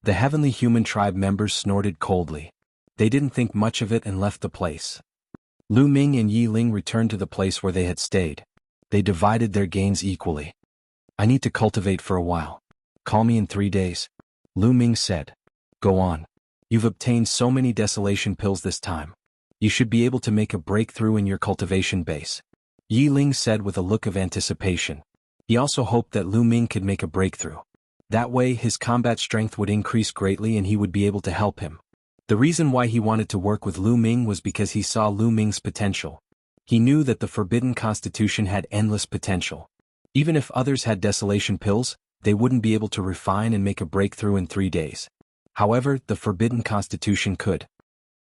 The heavenly human tribe members snorted coldly. They didn't think much of it and left the place. Lu Ming and Yi Ling returned to the place where they had stayed. They divided their gains equally. "I need to cultivate for a while. Call me in 3 days," Lu Ming said. "Go on. You've obtained so many desolation pills this time. You should be able to make a breakthrough in your cultivation base," Yi Ling said with a look of anticipation. He also hoped that Lu Ming could make a breakthrough. That way, his combat strength would increase greatly and he would be able to help him. The reason why he wanted to work with Lu Ming was because he saw Lu Ming's potential. He knew that the Forbidden Constitution had endless potential. Even if others had desolation pills, they wouldn't be able to refine and make a breakthrough in 3 days. However, the Forbidden Constitution could.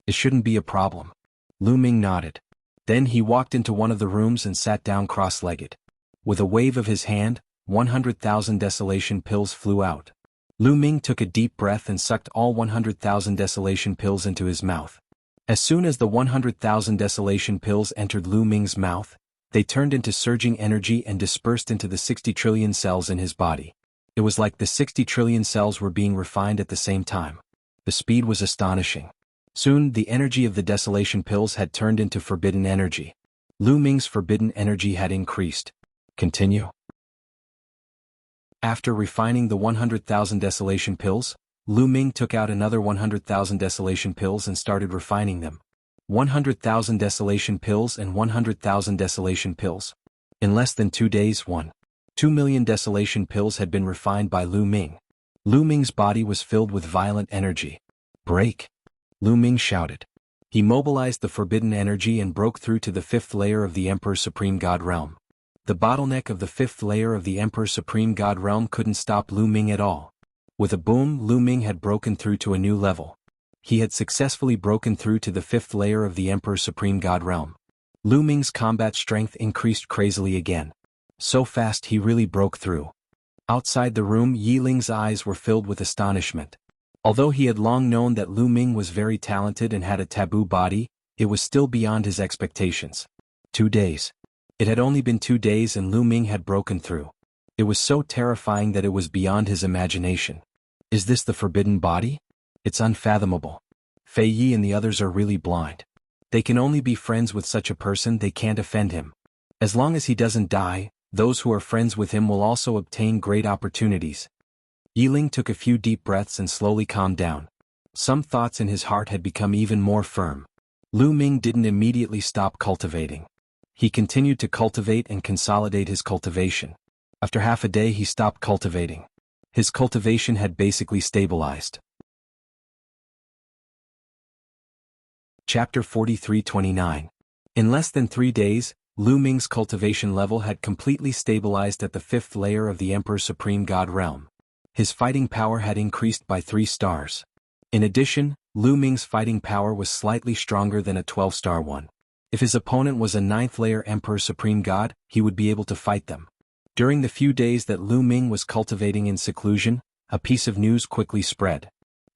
It shouldn't be a problem. Lu Ming nodded. Then he walked into one of the rooms and sat down cross-legged. With a wave of his hand, 100,000 desolation pills flew out. Lu Ming took a deep breath and sucked all 100,000 desolation pills into his mouth. As soon as the 100,000 desolation pills entered Lu Ming's mouth, they turned into surging energy and dispersed into the 60 trillion cells in his body. It was like the 60 trillion cells were being refined at the same time. The speed was astonishing. Soon, the energy of the desolation pills had turned into forbidden energy. Lu Ming's forbidden energy had increased. Continue. After refining the 100,000 desolation pills, Lu Ming took out another 100,000 desolation pills and started refining them. 100,000 desolation pills and 100,000 desolation pills. In less than 2 days, 2 million desolation pills had been refined by Lu Ming. Lu Ming's body was filled with violent energy. "Break!" Lu Ming shouted. He mobilized the forbidden energy and broke through to the 5th layer of the Emperor Supreme God realm. The bottleneck of the 5th layer of the Emperor Supreme God realm couldn't stop Lu Ming at all. With a boom, Lu Ming had broken through to a new level. He had successfully broken through to the 5th layer of the Emperor Supreme God realm. Lu Ming's combat strength increased crazily again. So fast he really broke through. Outside the room, Yi Ling's eyes were filled with astonishment. Although he had long known that Lu Ming was very talented and had a taboo body, it was still beyond his expectations. 2 days. It had only been 2 days and Lu Ming had broken through. It was so terrifying that it was beyond his imagination. Is this the forbidden body? It's unfathomable. Fei Yi and the others are really blind. They can only be friends with such a person, they can't offend him. As long as he doesn't die, those who are friends with him will also obtain great opportunities. Yi Ling took a few deep breaths and slowly calmed down. Some thoughts in his heart had become even more firm. Lu Ming didn't immediately stop cultivating. He continued to cultivate and consolidate his cultivation. After half a day he stopped cultivating. His cultivation had basically stabilized. Chapter 43-29. In less than 3 days, Lu Ming's cultivation level had completely stabilized at the 5th layer of the Emperor's Supreme God realm. His fighting power had increased by 3 stars. In addition, Lu Ming's fighting power was slightly stronger than a 12-star one. If his opponent was a 9th layer Emperor Supreme God, he would be able to fight them. During the few days that Lu Ming was cultivating in seclusion, a piece of news quickly spread.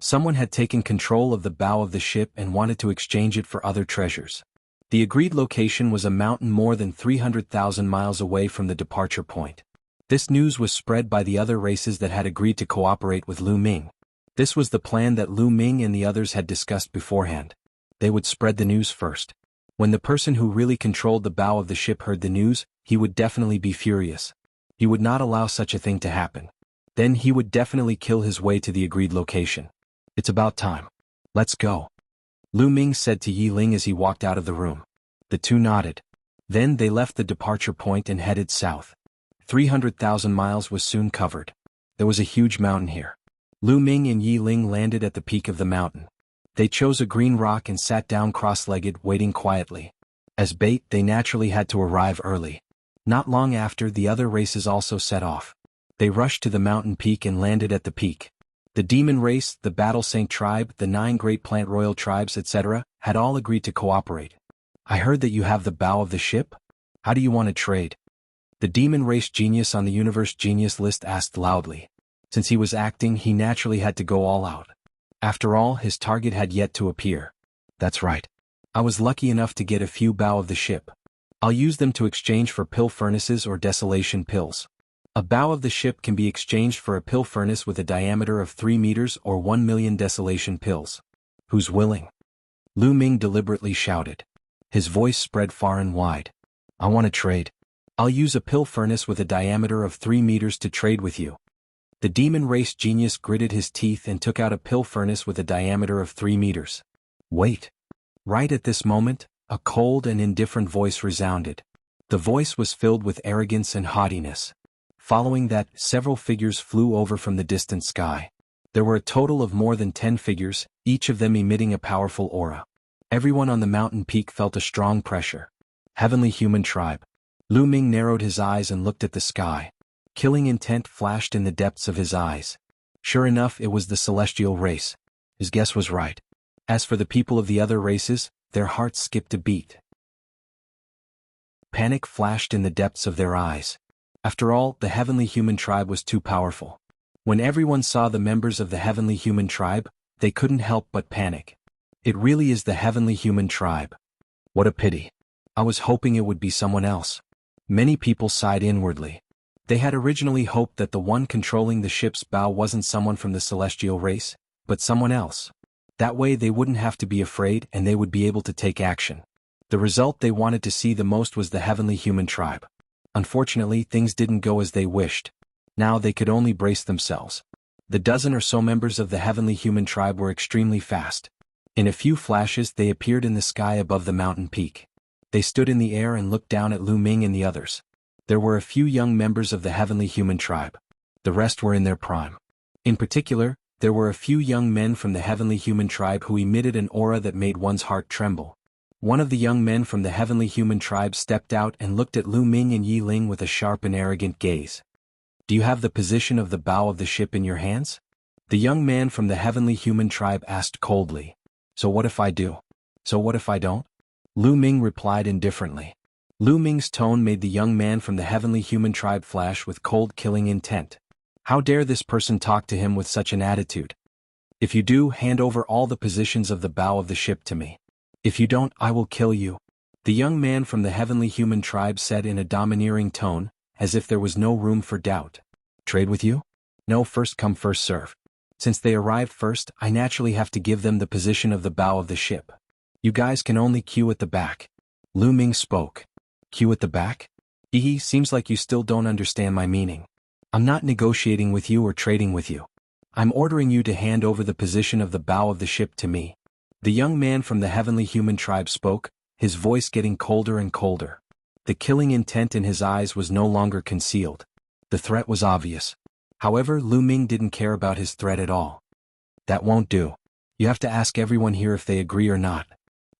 Someone had taken control of the bow of the ship and wanted to exchange it for other treasures. The agreed location was a mountain more than 300,000 miles away from the departure point. This news was spread by the other races that had agreed to cooperate with Lu Ming. This was the plan that Lu Ming and the others had discussed beforehand. They would spread the news first. When the person who really controlled the bow of the ship heard the news, he would definitely be furious. He would not allow such a thing to happen. Then he would definitely kill his way to the agreed location. It's about time. Let's go. Lu Ming said to Yi Ling as he walked out of the room. The two nodded. Then they left the departure point and headed south. 300,000 miles was soon covered. There was a huge mountain here. Lu Ming and Yi Ling landed at the peak of the mountain. They chose a green rock and sat down cross-legged, waiting quietly. As bait, they naturally had to arrive early. Not long after, the other races also set off. They rushed to the mountain peak and landed at the peak. The Demon Race, the Battle Saint Tribe, the 9 Great Plant Royal Tribes, etc., had all agreed to cooperate. I heard that you have the bow of the ship? How do you want to trade? The Demon Race Genius on the Universe Genius list asked loudly. Since he was acting, he naturally had to go all out. After all, his target had yet to appear. That's right. I was lucky enough to get a few bow of the ship. I'll use them to exchange for pill furnaces or desolation pills. A bow of the ship can be exchanged for a pill furnace with a diameter of 3 meters or 1 million desolation pills. Who's willing? Lu Ming deliberately shouted. His voice spread far and wide. I want to trade. I'll use a pill furnace with a diameter of 3 meters to trade with you. The Demon Race Genius gritted his teeth and took out a pill furnace with a diameter of 3 meters. Wait. Right at this moment, a cold and indifferent voice resounded. The voice was filled with arrogance and haughtiness. Following that, several figures flew over from the distant sky. There were a total of more than 10 figures, each of them emitting a powerful aura. Everyone on the mountain peak felt a strong pressure. Heavenly Human Tribe. Lu Ming narrowed his eyes and looked at the sky. Killing intent flashed in the depths of his eyes. Sure enough, it was the celestial race. His guess was right. As for the people of the other races, their hearts skipped a beat. Panic flashed in the depths of their eyes. After all, the Heavenly Human Tribe was too powerful. When everyone saw the members of the Heavenly Human Tribe, they couldn't help but panic. It really is the Heavenly Human Tribe. What a pity. I was hoping it would be someone else. Many people sighed inwardly. They had originally hoped that the one controlling the ship's bow wasn't someone from the celestial race, but someone else. That way they wouldn't have to be afraid and they would be able to take action. The result they wanted to see the most was the Heavenly Human Tribe. Unfortunately, things didn't go as they wished. Now they could only brace themselves. The dozen or so members of the Heavenly Human Tribe were extremely fast. In a few flashes they appeared in the sky above the mountain peak. They stood in the air and looked down at Lu Ming and the others. There were a few young members of the Heavenly Human Tribe. The rest were in their prime. In particular, there were a few young men from the Heavenly Human Tribe who emitted an aura that made one's heart tremble. One of the young men from the Heavenly Human Tribe stepped out and looked at Lu Ming and Yi Ling with a sharp and arrogant gaze. Do you have the position of the bow of the ship in your hands? The young man from the Heavenly Human Tribe asked coldly. So what if I do? So what if I don't? Lu Ming replied indifferently. Lu Ming's tone made the young man from the heavenly human tribe flash with cold killing intent. How dare this person talk to him with such an attitude? If you do, hand over all the positions of the bow of the ship to me. If you don't, I will kill you. The young man from the heavenly human tribe said in a domineering tone, as if there was no room for doubt. Trade with you? No, first come first serve. Since they arrived first, I naturally have to give them the position of the bow of the ship. You guys can only queue at the back. Lu Ming spoke. Queue at the back? Seems like you still don't understand my meaning. I'm not negotiating with you or trading with you. I'm ordering you to hand over the position of the bow of the ship to me. The young man from the heavenly human tribe spoke, his voice getting colder and colder. The killing intent in his eyes was no longer concealed. The threat was obvious. However, Lu Ming didn't care about his threat at all. That won't do. You have to ask everyone here if they agree or not.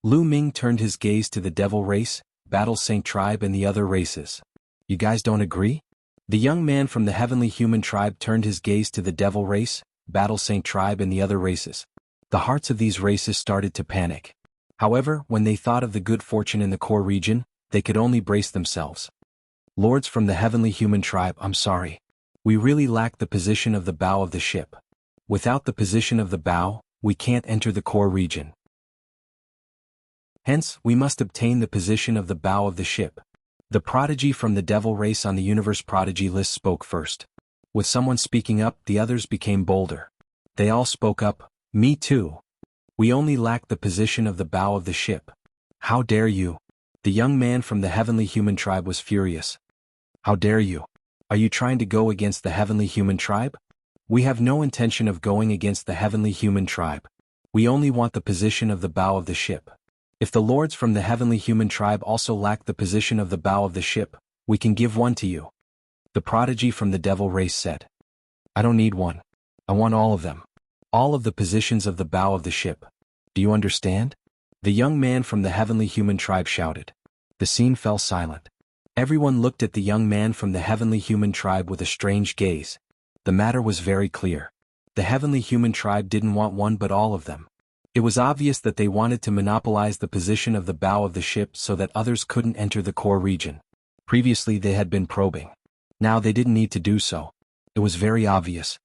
Lu Ming turned his gaze to the Devil race, Battle Saint tribe and the other races. You guys don't agree? The young man from the heavenly human tribe turned his gaze to the Devil race, Battle Saint tribe and the other races. The hearts of these races started to panic. However, when they thought of the good fortune in the core region, they could only brace themselves. Lords from the heavenly human tribe, I'm sorry. We really lack the position of the bow of the ship. Without the position of the bow, we can't enter the core region. Hence, we must obtain the position of the bow of the ship. The prodigy from the Devil race on the universe prodigy list spoke first. With someone speaking up, the others became bolder. They all spoke up, me too. We only lack the position of the bow of the ship. How dare you? The young man from the heavenly human tribe was furious. How dare you? Are you trying to go against the heavenly human tribe? We have no intention of going against the heavenly human tribe. We only want the position of the bow of the ship. If the lords from the heavenly human tribe also lack the position of the bow of the ship, we can give one to you. The prodigy from the Devil race said. I don't need one. I want all of them. All of the positions of the bow of the ship. Do you understand? The young man from the heavenly human tribe shouted. The scene fell silent. Everyone looked at the young man from the heavenly human tribe with a strange gaze. The matter was very clear. The heavenly human tribe didn't want one but all of them. It was obvious that they wanted to monopolize the position of the bow of the ship so that others couldn't enter the core region. Previously they had been probing. Now they didn't need to do so. It was very obvious.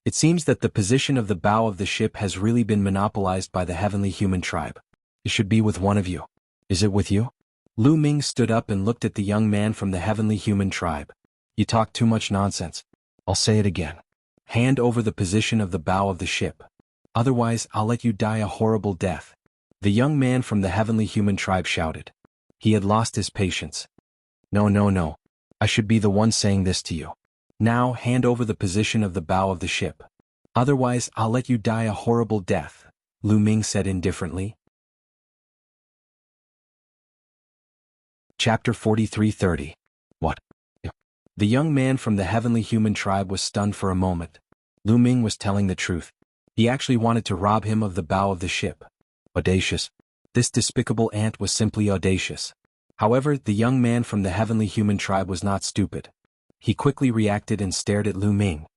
It seems that the position of the bow of the ship has really been monopolized by the heavenly human tribe. It should be with one of you. Is it with you? Lu Ming stood up and looked at the young man from the heavenly human tribe. You talk too much nonsense. I'll say it again. Hand over the position of the bow of the ship. Otherwise, I'll let you die a horrible death. The young man from the heavenly human tribe shouted. He had lost his patience. No. I should be the one saying this to you. Now, hand over the position of the bow of the ship. Otherwise, I'll let you die a horrible death, Lu Ming said indifferently. Chapter 43:30. What? The young man from the heavenly human tribe was stunned for a moment. Lu Ming was telling the truth. He actually wanted to rob him of the bow of the ship. Audacious. This despicable ant was simply audacious. However, the young man from the heavenly human tribe was not stupid. He quickly reacted and stared at Lu Ming.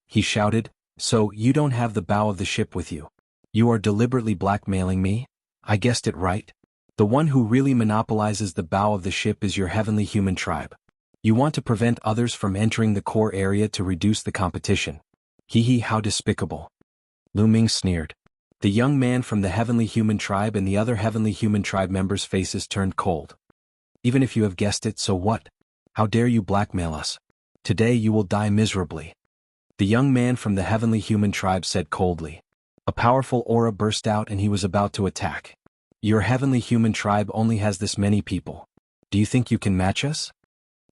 He shouted, So, you don't have the bow of the ship with you. You are deliberately blackmailing me? I guessed it right. The one who really monopolizes the bow of the ship is your heavenly human tribe. You want to prevent others from entering the core area to reduce the competition. How despicable. Lu Ming sneered. The young man from the heavenly human tribe and the other heavenly human tribe members' faces turned cold. Even if you have guessed it, so what? How dare you blackmail us? Today you will die miserably. The young man from the heavenly human tribe said coldly. A powerful aura burst out and he was about to attack. Your heavenly human tribe only has this many people. Do you think you can match us?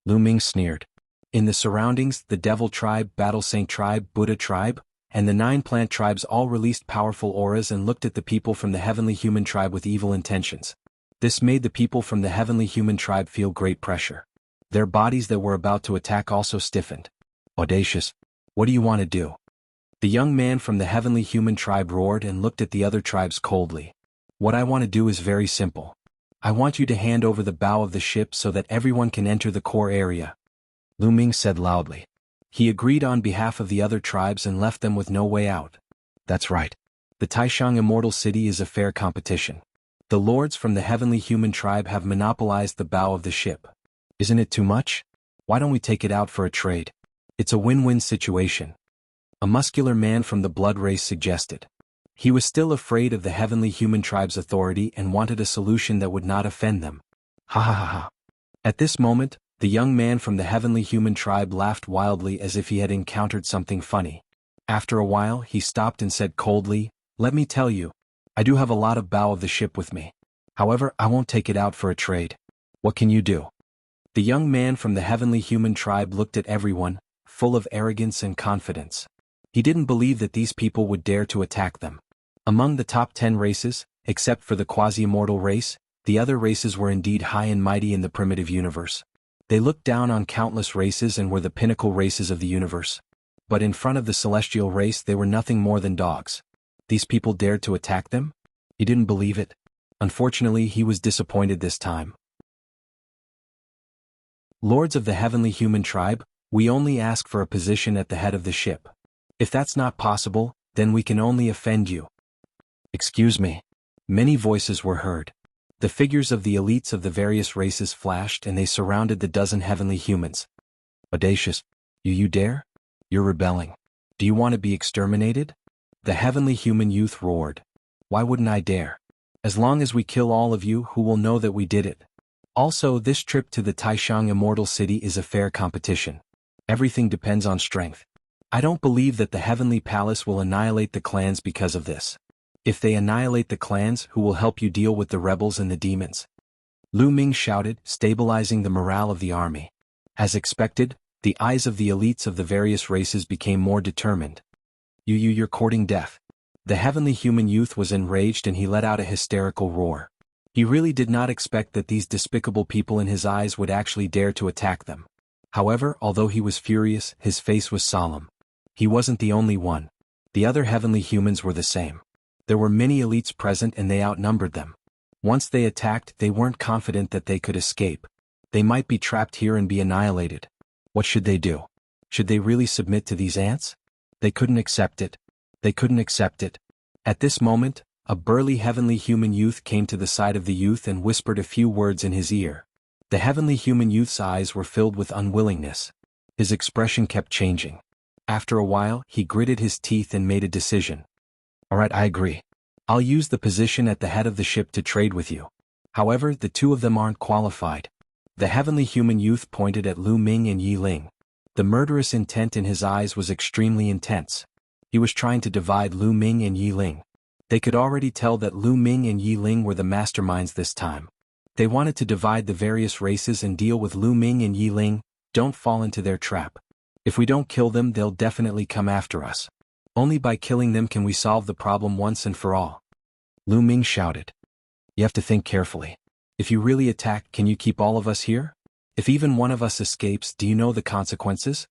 Lu Ming sneered. In the surroundings, the Devil tribe, Battle Saint tribe, Buddha tribe, and the 9 plant tribes all released powerful auras and looked at the people from the heavenly human tribe with evil intentions. This made the people from the heavenly human tribe feel great pressure. Their bodies that were about to attack also stiffened. Audacious. What do you want to do? The young man from the heavenly human tribe roared and looked at the other tribes coldly. What I want to do is very simple. I want you to hand over the bow of the ship so that everyone can enter the core area. Lu Ming said loudly. He agreed on behalf of the other tribes and left them with no way out. That's right. The Taishang Immortal City is a fair competition. The lords from the heavenly human tribe have monopolized the bow of the ship. Isn't it too much? Why don't we take it out for a trade? It's a win-win situation. A muscular man from the blood race suggested. He was still afraid of the heavenly human tribe's authority and wanted a solution that would not offend them. Ha ha ha ha. At this moment, the young man from the heavenly human tribe laughed wildly as if he had encountered something funny. After a while, he stopped and said coldly, "Let me tell you, I do have a lot of bow of the ship with me. However, I won't take it out for a trade. What can you do?" The young man from the heavenly human tribe looked at everyone, full of arrogance and confidence. He didn't believe that these people would dare to attack them. Among the top 10 races, except for the quasi-immortal race, the other races were indeed high and mighty in the primitive universe. They looked down on countless races and were the pinnacle races of the universe. But in front of the celestial race they were nothing more than dogs. These people dared to attack them? He didn't believe it. Unfortunately, he was disappointed this time. Lords of the heavenly human tribe, we only ask for a position at the head of the ship. If that's not possible, then we can only offend you. Excuse me. Many voices were heard. The figures of the elites of the various races flashed and they surrounded the dozen heavenly humans. Audacious. You dare? You're rebelling. Do you want to be exterminated? The heavenly human youth roared. Why wouldn't I dare? As long as we kill all of you, who will know that we did it? Also, this trip to the Taishang Immortal City is a fair competition. Everything depends on strength. I don't believe that the heavenly palace will annihilate the clans because of this. If they annihilate the clans, who will help you deal with the rebels and the demons? Lu Ming shouted, stabilizing the morale of the army. As expected, the eyes of the elites of the various races became more determined. You're courting death. The heavenly human youth was enraged and he let out a hysterical roar. He really did not expect that these despicable people in his eyes would actually dare to attack them. However, although he was furious, his face was solemn. He wasn't the only one. The other heavenly humans were the same. There were many elites present and they outnumbered them. Once they attacked, they weren't confident that they could escape. They might be trapped here and be annihilated. What should they do? Should they really submit to these ants? They couldn't accept it. They couldn't accept it. At this moment, a burly heavenly human youth came to the side of the youth and whispered a few words in his ear. The heavenly human youth's eyes were filled with unwillingness. His expression kept changing. After a while, he gritted his teeth and made a decision. Alright, I agree. I'll use the position at the head of the ship to trade with you. However, the two of them aren't qualified. The heavenly human youth pointed at Lu Ming and Yi Ling. The murderous intent in his eyes was extremely intense. He was trying to divide Lu Ming and Yi Ling. They could already tell that Lu Ming and Yi Ling were the masterminds this time. They wanted to divide the various races and deal with Lu Ming and Yi Ling. Don't fall into their trap. If we don't kill them, they'll definitely come after us. Only by killing them can we solve the problem once and for all. Lu Ming shouted. You have to think carefully. If you really attack, can you keep all of us here? If even one of us escapes, do you know the consequences?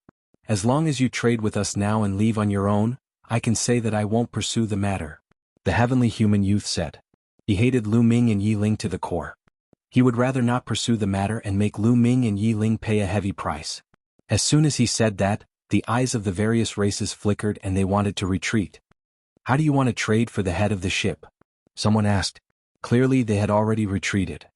As long as you trade with us now and leave on your own, I can say that I won't pursue the matter. The heavenly human youth said. He hated Lu Ming and Yi Ling to the core. He would rather not pursue the matter and make Lu Ming and Yi Ling pay a heavy price. As soon as he said that, the eyes of the various races flickered and they wanted to retreat. How do you want to trade for the head of the ship? Someone asked. Clearly they had already retreated.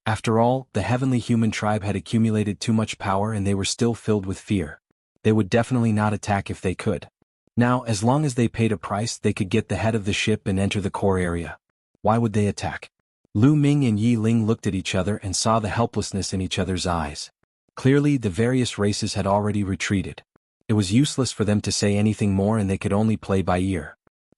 After all, the heavenly human tribe had accumulated too much power and they were still filled with fear. They would definitely not attack if they could. Now, as long as they paid a price, they could get the head of the ship and enter the core area. Why would they attack? Lu Ming and Yi Ling looked at each other and saw the helplessness in each other's eyes. Clearly, the various races had already retreated. It was useless for them to say anything more and they could only play by ear.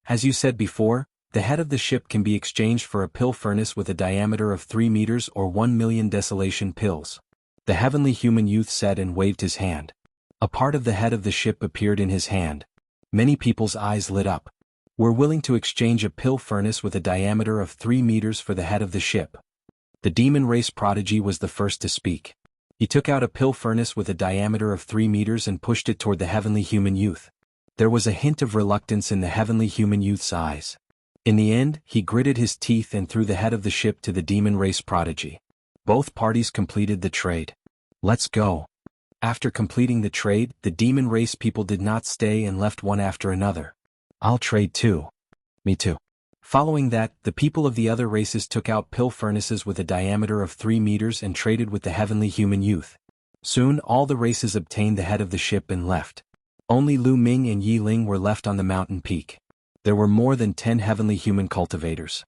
As you said before, the head of the ship can be exchanged for a pill furnace with a diameter of 3 meters or 1 million desolation pills. The heavenly human youth said and waved his hand. A part of the head of the ship appeared in his hand. Many people's eyes lit up. We're willing to exchange a pill furnace with a diameter of 3 meters for the head of the ship. The demon race prodigy was the first to speak. He took out a pill furnace with a diameter of 3 meters and pushed it toward the heavenly human youth. There was a hint of reluctance in the heavenly human youth's eyes. In the end, he gritted his teeth and threw the head of the ship to the demon race prodigy. Both parties completed the trade. Let's go. After completing the trade, the demon race people did not stay and left one after another. I'll trade too. Me too. Following that, the people of the other races took out pill furnaces with a diameter of 3 meters and traded with the heavenly human youth. Soon all the races obtained the head of the ship and left. Only Lu Ming and Yi Ling were left on the mountain peak. There were more than 10 heavenly human cultivators.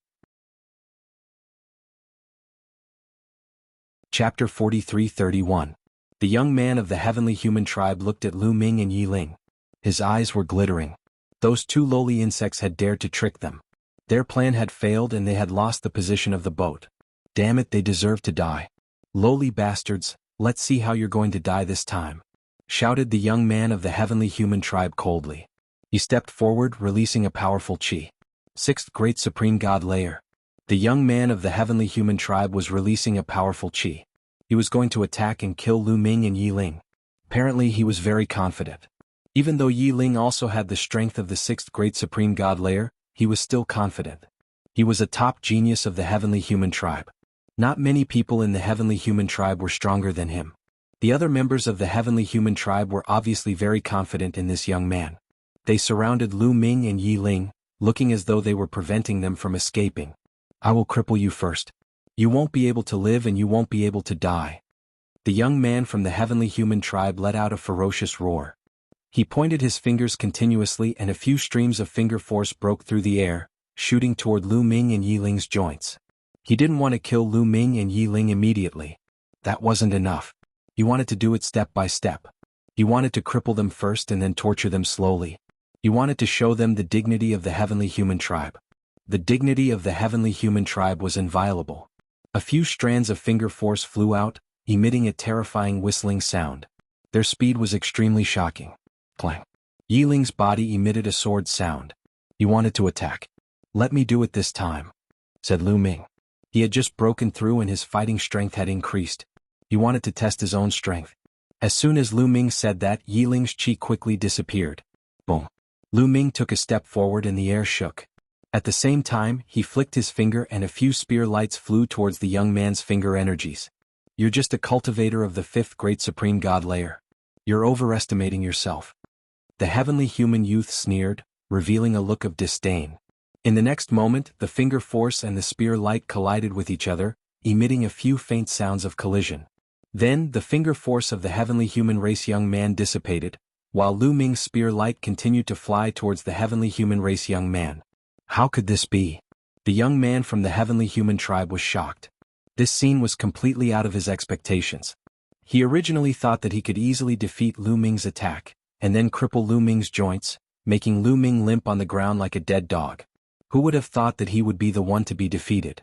Chapter 43-31. The young man of the heavenly human tribe looked at Lu Ming and Yi Ling. His eyes were glittering. Those two lowly insects had dared to trick them. Their plan had failed and they had lost the position of the boat. Damn it, they deserved to die. Lowly bastards, let's see how you're going to die this time, shouted the young man of the heavenly human tribe coldly. He stepped forward, releasing a powerful chi. Sixth Great Supreme God Layer. The young man of the heavenly human tribe was releasing a powerful chi. He was going to attack and kill Lu Ming and Yi Ling. Apparently he was very confident. Even though Yi Ling also had the strength of the Sixth Great Supreme God Layer, he was still confident. He was a top genius of the heavenly human tribe. Not many people in the heavenly human tribe were stronger than him. The other members of the heavenly human tribe were obviously very confident in this young man. They surrounded Lu Ming and Yi Ling, looking as though they were preventing them from escaping. I will cripple you first. You won't be able to live and you won't be able to die. The young man from the heavenly human tribe let out a ferocious roar. He pointed his fingers continuously and a few streams of finger force broke through the air, shooting toward Lu Ming and Yi Ling's joints. He didn't want to kill Lu Ming and Yi Ling immediately. That wasn't enough. He wanted to do it step by step. He wanted to cripple them first and then torture them slowly. He wanted to show them the dignity of the heavenly human tribe. The dignity of the heavenly human tribe was inviolable. A few strands of finger force flew out, emitting a terrifying whistling sound. Their speed was extremely shocking. Clang. Yi Ling's body emitted a sword sound. He wanted to attack. Let me do it this time, said Lu Ming. He had just broken through and his fighting strength had increased. He wanted to test his own strength. As soon as Lu Ming said that, Yi Ling's chi quickly disappeared. Boom. Lu Ming took a step forward and the air shook. At the same time, he flicked his finger and a few spear lights flew towards the young man's finger energies. You're just a cultivator of the fifth great supreme god layer. You're overestimating yourself. The heavenly human youth sneered, revealing a look of disdain. In the next moment, the finger force and the spear light collided with each other, emitting a few faint sounds of collision. Then, the finger force of the heavenly human race young man dissipated, while Lu Ming's spear light continued to fly towards the heavenly human race young man. How could this be? The young man from the heavenly human tribe was shocked. This scene was completely out of his expectations. He originally thought that he could easily defeat Lu Ming's attack, and then cripple Lu Ming's joints, making Lu Ming limp on the ground like a dead dog. Who would have thought that he would be the one to be defeated?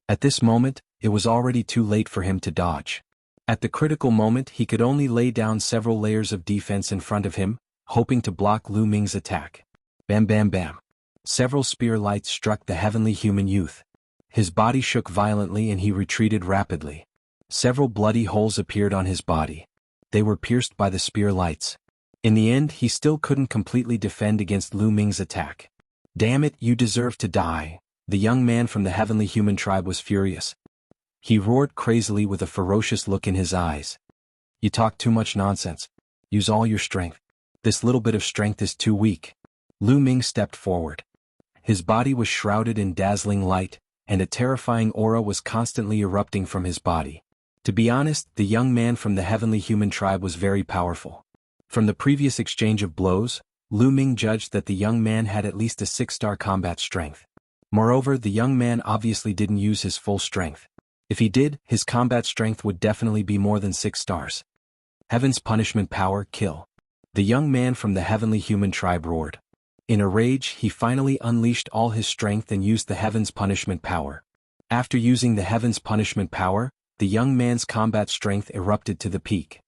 At this moment, it was already too late for him to dodge. At the critical moment, he could only lay down several layers of defense in front of him, hoping to block Lu Ming's attack. Bam bam bam. Several spear lights struck the heavenly human youth. His body shook violently and he retreated rapidly. Several bloody holes appeared on his body. They were pierced by the spear lights. In the end, he still couldn't completely defend against Lu Ming's attack. Damn it, you deserve to die. The young man from the heavenly human tribe was furious. He roared crazily with a ferocious look in his eyes. You talk too much nonsense. Use all your strength. This little bit of strength is too weak. Lu Ming stepped forward. His body was shrouded in dazzling light, and a terrifying aura was constantly erupting from his body. To be honest, the young man from the heavenly human tribe was very powerful. From the previous exchange of blows, Lu Ming judged that the young man had at least a 6-star combat strength. Moreover, the young man obviously didn't use his full strength. If he did, his combat strength would definitely be more than 6 stars. Heaven's punishment power, kill. The young man from the heavenly human tribe roared. In a rage, he finally unleashed all his strength and used the heaven's punishment power. After using the heaven's punishment power, the young man's combat strength erupted to the peak.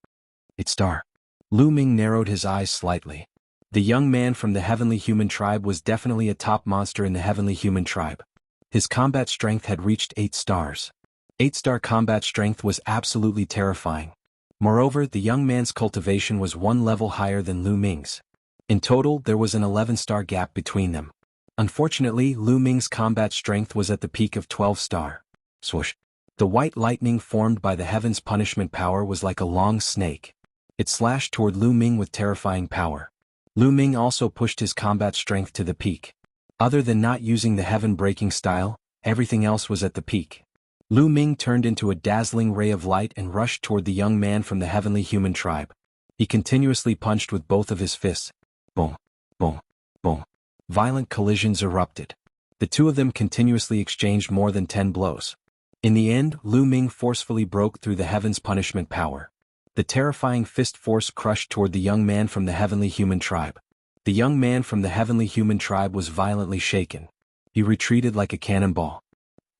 8-star. Lu Ming narrowed his eyes slightly. The young man from the heavenly human tribe was definitely a top monster in the heavenly human tribe. His combat strength had reached 8 stars. 8-star combat strength was absolutely terrifying. Moreover, the young man's cultivation was 1 level higher than Lu Ming's. In total, there was an 11-star gap between them. Unfortunately, Lu Ming's combat strength was at the peak of 12-star. Swoosh. The white lightning formed by the heaven's punishment power was like a long snake. It slashed toward Lu Ming with terrifying power. Lu Ming also pushed his combat strength to the peak. Other than not using the heaven-breaking style, everything else was at the peak. Lu Ming turned into a dazzling ray of light and rushed toward the young man from the heavenly human tribe. He continuously punched with both of his fists. Boom, boom, boom. Violent collisions erupted. The two of them continuously exchanged more than 10 blows. In the end, Lu Ming forcefully broke through the heaven's punishment power. The terrifying fist force crushed toward the young man from the heavenly human tribe. The young man from the heavenly human tribe was violently shaken. He retreated like a cannonball.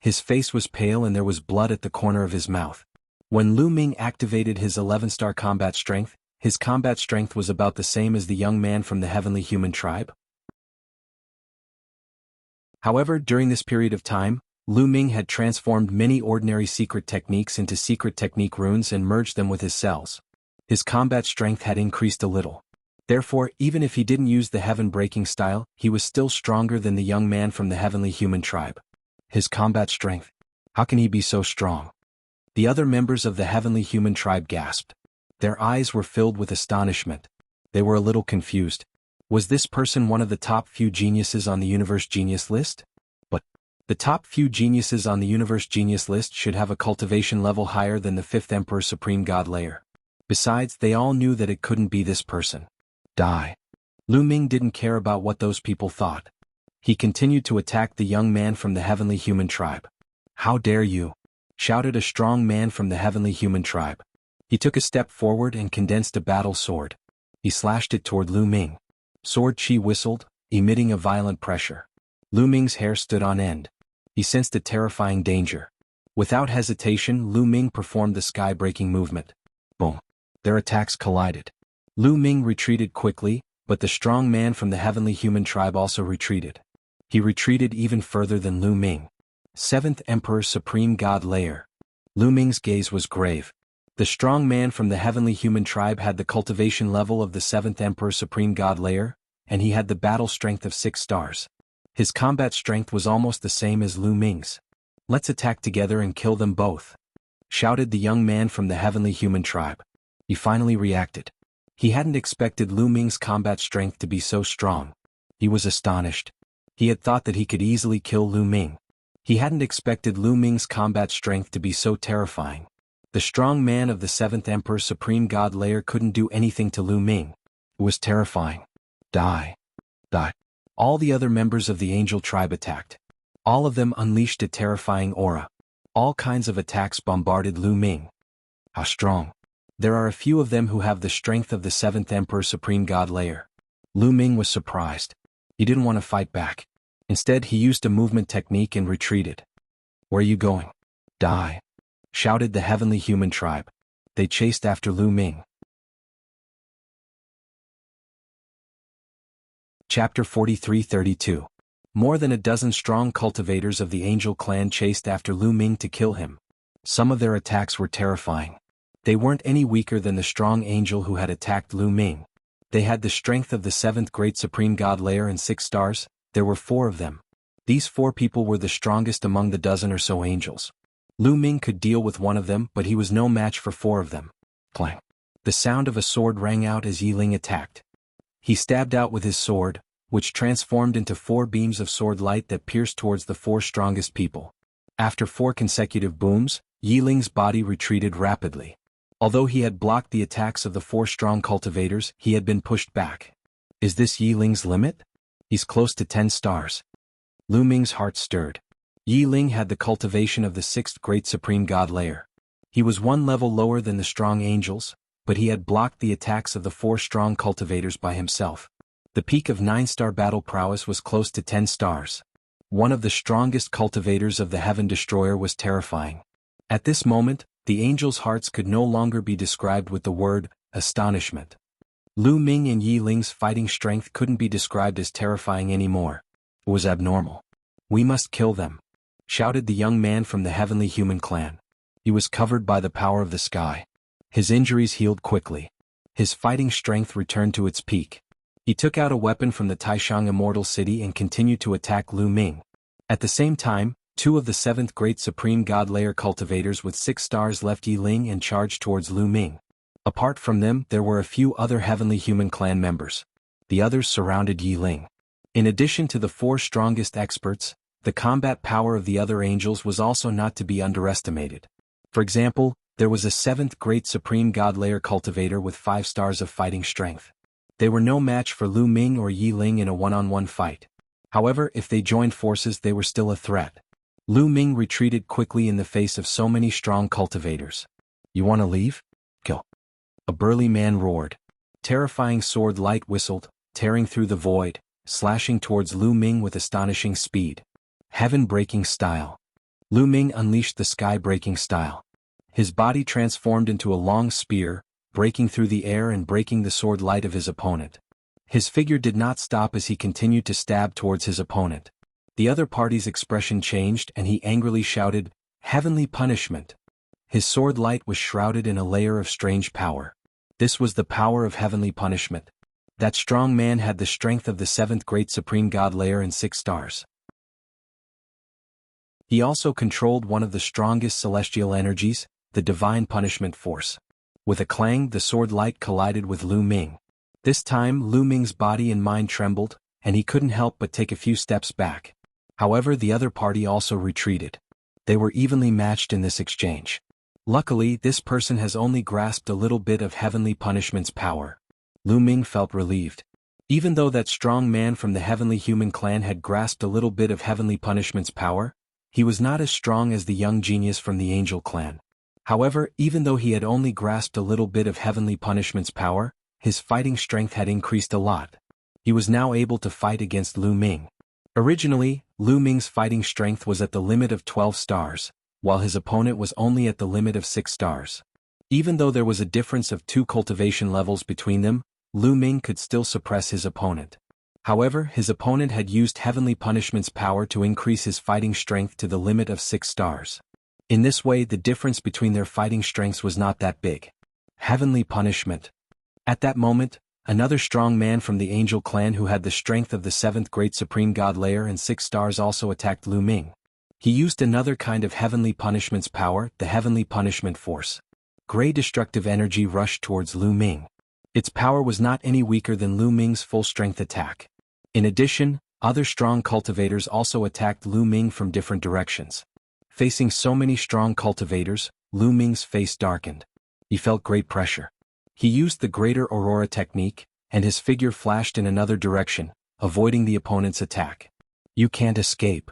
His face was pale and there was blood at the corner of his mouth. When Lu Ming activated his 11-star combat strength, his combat strength was about the same as the young man from the heavenly human tribe. However, during this period of time, Lu Ming had transformed many ordinary secret techniques into secret technique runes and merged them with his cells. His combat strength had increased a little. Therefore, even if he didn't use the heaven-breaking style, he was still stronger than the young man from the heavenly human tribe. His combat strength? How can he be so strong? The other members of the heavenly human tribe gasped. Their eyes were filled with astonishment. They were a little confused. Was this person one of the top few geniuses on the universe genius list? But the top few geniuses on the universe genius list should have a cultivation level higher than the 5th Emperor Supreme God layer. Besides, they all knew that it couldn't be this person. Die. Lu Ming didn't care about what those people thought. He continued to attack the young man from the heavenly human tribe. How dare you? Shouted a strong man from the heavenly human tribe. He took a step forward and condensed a battle sword. He slashed it toward Lu Ming. Sword chi whistled, emitting a violent pressure. Lu Ming's hair stood on end. He sensed a terrifying danger. Without hesitation, Lu Ming performed the sky-breaking movement. Boom. Their attacks collided. Lu Ming retreated quickly, but the strong man from the heavenly human tribe also retreated. He retreated even further than Lu Ming. 7th Emperor Supreme God layer. Lu Ming's gaze was grave. The strong man from the heavenly human tribe had the cultivation level of the 7th Emperor Supreme God layer, and he had the battle strength of 6 stars. His combat strength was almost the same as Lu Ming's. Let's attack together and kill them both, shouted the young man from the heavenly human tribe. He finally reacted. He hadn't expected Lu Ming's combat strength to be so strong. He was astonished. He had thought that he could easily kill Lu Ming. He hadn't expected Lu Ming's combat strength to be so terrifying. The strong man of the 7th Emperor Supreme God layer couldn't do anything to Lu Ming. It was terrifying. Die. Die. All the other members of the angel tribe attacked. All of them unleashed a terrifying aura. All kinds of attacks bombarded Lu Ming. How strong. There are a few of them who have the strength of the 7th Emperor Supreme God layer. Lu Ming was surprised. He didn't want to fight back. Instead, he used a movement technique and retreated. Where are you going? Die. Shouted the heavenly human tribe. They chased after Lu Ming. Chapter 43-32. More than a dozen strong cultivators of the angel clan chased after Lu Ming to kill him. Some of their attacks were terrifying. They weren't any weaker than the strong angel who had attacked Lu Ming. They had the strength of the 7th Great Supreme God layer and 6 stars. There were 4 of them. These 4 people were the strongest among the dozen or so angels. Lu Ming could deal with one of them, but he was no match for 4 of them. Clang. The sound of a sword rang out as Yi Ling attacked. He stabbed out with his sword, which transformed into 4 beams of sword light that pierced towards the 4 strongest people. After 4 consecutive booms, Yi Ling's body retreated rapidly. Although he had blocked the attacks of the 4 strong cultivators, he had been pushed back. Is this Yi Ling's limit? He's close to 10 stars. Lu Ming's heart stirred. Yi Ling had the cultivation of the 6th Great Supreme God layer. He was 1 level lower than the strong angels, but he had blocked the attacks of the 4 strong cultivators by himself. The peak of 9-star battle prowess was close to 10 stars. One of the strongest cultivators of the Heaven Destroyer was terrifying. At this moment, the angels' hearts could no longer be described with the word astonishment. Lu Ming and Yi Ling's fighting strength couldn't be described as terrifying anymore. It was abnormal. We must kill them, shouted the young man from the heavenly human clan. He was covered by the power of the sky. His injuries healed quickly. His fighting strength returned to its peak. He took out a weapon from the Taishang Immortal City and continued to attack Lu Ming. At the same time, 2 of the 7th Great Supreme God layer cultivators with 6 stars left Yi Ling and charged towards Lu Ming. Apart from them, there were a few other heavenly human clan members. The others surrounded Yi Ling. In addition to the 4 strongest experts, the combat power of the other angels was also not to be underestimated. For example, there was a 7th great supreme god layer cultivator with 5 stars of fighting strength. They were no match for Lu Ming or Yi Ling in a one-on-one fight. However, if they joined forces they were still a threat. Lu Ming retreated quickly in the face of so many strong cultivators. "You want to leave? Kill." A burly man roared. Terrifying sword light whistled, tearing through the void, slashing towards Lu Ming with astonishing speed. Heaven-breaking style. Lu Ming unleashed the sky-breaking style. His body transformed into a long spear, breaking through the air and breaking the sword light of his opponent. His figure did not stop as he continued to stab towards his opponent. The other party's expression changed and he angrily shouted, "Heavenly punishment!" His sword light was shrouded in a layer of strange power. This was the power of heavenly punishment. That strong man had the strength of the 7th great supreme god layer and 6 stars. He also controlled one of the strongest celestial energies, the divine punishment force. With a clang, the sword light collided with Lu Ming. This time Lu Ming's body and mind trembled, and he couldn't help but take a few steps back. However, the other party also retreated. They were evenly matched in this exchange. Luckily, this person has only grasped a little bit of heavenly punishment's power. Lu Ming felt relieved. Even though that strong man from the heavenly human clan had grasped a little bit of heavenly punishment's power, he was not as strong as the young genius from the angel clan. However, even though he had only grasped a little bit of heavenly punishment's power, his fighting strength had increased a lot. He was now able to fight against Lu Ming. Originally, Lu Ming's fighting strength was at the limit of 12 stars, while his opponent was only at the limit of 6 stars. Even though there was a difference of 2 cultivation levels between them, Lu Ming could still suppress his opponent. However, his opponent had used heavenly punishment's power to increase his fighting strength to the limit of 6 stars. In this way, the difference between their fighting strengths was not that big. Heavenly punishment. At that moment, another strong man from the angel clan who had the strength of the 7th great supreme god layer and 6 stars also attacked Lu Ming. He used another kind of heavenly punishment's power, the heavenly punishment force. Gray destructive energy rushed towards Lu Ming. Its power was not any weaker than Lu Ming's full-strength attack. In addition, other strong cultivators also attacked Lu Ming from different directions. Facing so many strong cultivators, Lu Ming's face darkened. He felt great pressure. He used the Greater Aurora technique, and his figure flashed in another direction, avoiding the opponent's attack. "You can't escape.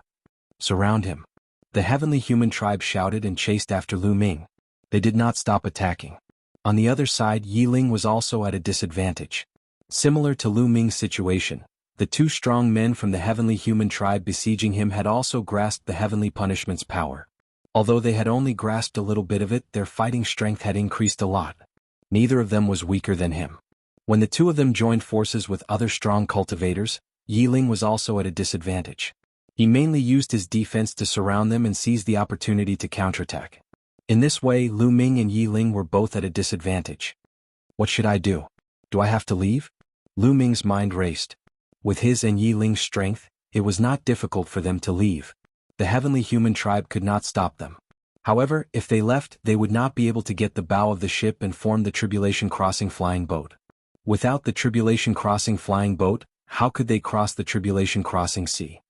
Surround him." The heavenly human tribe shouted and chased after Lu Ming. They did not stop attacking. On the other side, Yi Ling was also at a disadvantage. Similar to Lu Ming's situation, the 2 strong men from the heavenly human tribe besieging him had also grasped the heavenly punishment's power. Although they had only grasped a little bit of it, their fighting strength had increased a lot. Neither of them was weaker than him. When the 2 of them joined forces with other strong cultivators, Yi Ling was also at a disadvantage. He mainly used his defense to surround them and seize the opportunity to counterattack. In this way, Lu Ming and Yi Ling were both at a disadvantage. What should I do? Do I have to leave? Lu Ming's mind raced. With his and Yi Ling's strength, it was not difficult for them to leave. The heavenly human tribe could not stop them. However, if they left, they would not be able to get the bow of the ship and form the Tribulation Crossing flying boat. Without the Tribulation Crossing flying boat, how could they cross the Tribulation Crossing sea?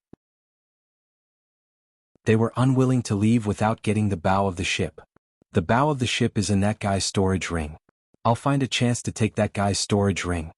They were unwilling to leave without getting the bow of the ship. The bow of the ship is in that guy's storage ring. I'll find a chance to take that guy's storage ring.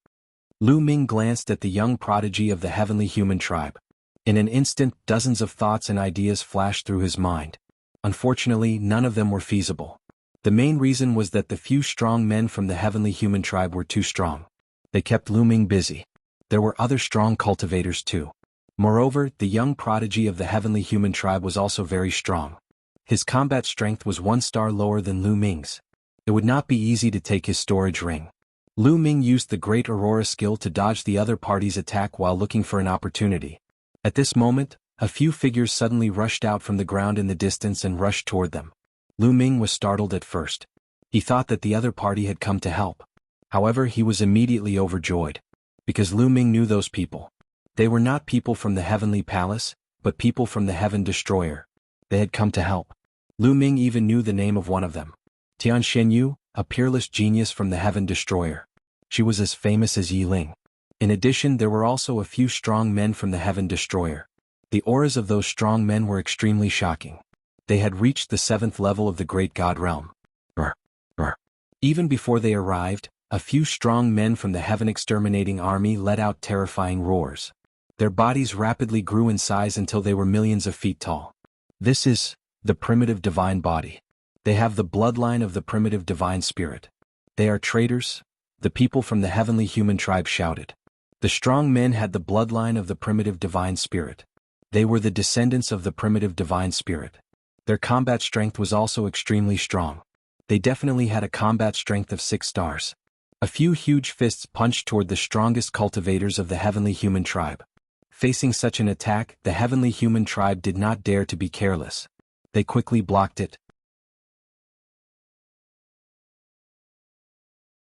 Lu Ming glanced at the young prodigy of the heavenly human tribe. In an instant, dozens of thoughts and ideas flashed through his mind. Unfortunately, none of them were feasible. The main reason was that the few strong men from the heavenly human tribe were too strong. They kept Lu Ming busy. There were other strong cultivators too. Moreover, the young prodigy of the heavenly human tribe was also very strong. His combat strength was 1 star lower than Lu Ming's. It would not be easy to take his storage ring. Lu Ming used the Great Aurora skill to dodge the other party's attack while looking for an opportunity. At this moment, a few figures suddenly rushed out from the ground in the distance and rushed toward them. Lu Ming was startled at first. He thought that the other party had come to help. However, he was immediately overjoyed. Because Lu Ming knew those people. They were not people from the Heavenly Palace, but people from the Heaven Destroyer. They had come to help. Lu Ming even knew the name of one of them. Tian Shenyu, a peerless genius from the Heaven Destroyer. She was as famous as Yi Ling. In addition, there were also a few strong men from the Heaven Destroyer. The auras of those strong men were extremely shocking. They had reached the 7th level of the Great God Realm. Brr, brr. Even before they arrived, a few strong men from the Heaven Exterminating Army let out terrifying roars. Their bodies rapidly grew in size until they were millions of feet tall. This is the primitive divine body. They have the bloodline of the primitive divine spirit. They are traitors, the people from the heavenly human tribe shouted. The strong men had the bloodline of the primitive divine spirit. They were the descendants of the primitive divine spirit. Their combat strength was also extremely strong. They definitely had a combat strength of 6 stars. A few huge fists punched toward the strongest cultivators of the heavenly human tribe. Facing such an attack, the heavenly human tribe did not dare to be careless. They quickly blocked it.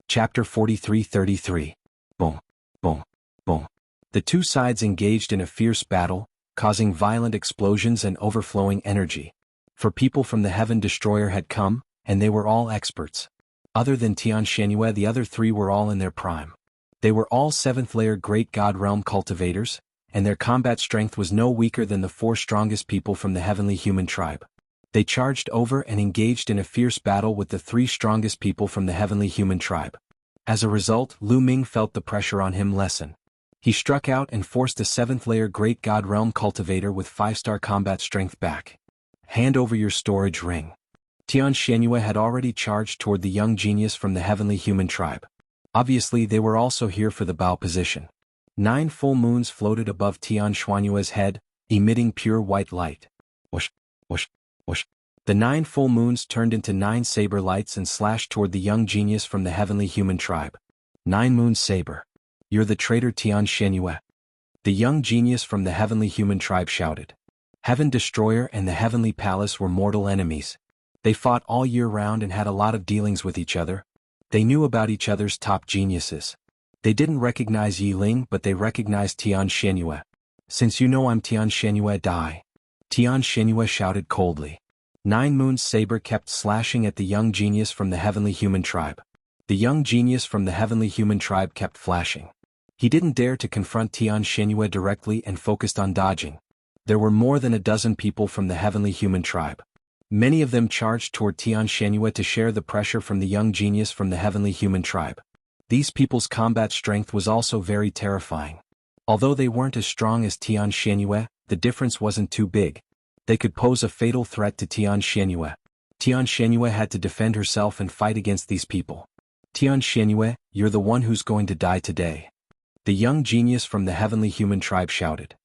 Chapter 43-33. Boom, boom, boom. The two sides engaged in a fierce battle, causing violent explosions and overflowing energy. For people from the Heaven Destroyer had come, and they were all experts. Other than Tian Shenhue, the other 3 were all in their prime. They were all 7th-layer Great God Realm cultivators, and their combat strength was no weaker than the 4 strongest people from the heavenly human tribe. They charged over and engaged in a fierce battle with the 3 strongest people from the heavenly human tribe. As a result, Lu Ming felt the pressure on him lessen. He struck out and forced a 7th-layer Great God Realm cultivator with 5-star combat strength back. Hand over your storage ring. Tian Shenhue had already charged toward the young genius from the heavenly human tribe. Obviously, they were also here for the bow position. 9 full moons floated above Tian Shenhue's head, emitting pure white light. Whoosh, whoosh, whoosh. The 9 full moons turned into 9 saber lights and slashed toward the young genius from the heavenly human tribe. 9 moon saber. You're the traitor Tian Shenhue. The young genius from the heavenly human tribe shouted. Heaven Destroyer and the Heavenly Palace were mortal enemies. They fought all year round and had a lot of dealings with each other. They knew about each other's top geniuses. They didn't recognize Yi Ling, but they recognized Tian Shenhue. Since you know I'm Tian Shenhue, die. Tian Shenhue shouted coldly. 9 Moon's saber kept slashing at the young genius from the heavenly human tribe. The young genius from the heavenly human tribe kept flashing. He didn't dare to confront Tian Shenhue directly and focused on dodging. There were more than a dozen people from the heavenly human tribe. Many of them charged toward Tian Shenhue to share the pressure from the young genius from the heavenly human tribe. These people's combat strength was also very terrifying. Although they weren't as strong as Tian Shenhue, the difference wasn't too big. They could pose a fatal threat to Tian Shenhue. Tian Shenhue had to defend herself and fight against these people. Tian Shenhue, you're the one who's going to die today. The young genius from the heavenly human tribe shouted.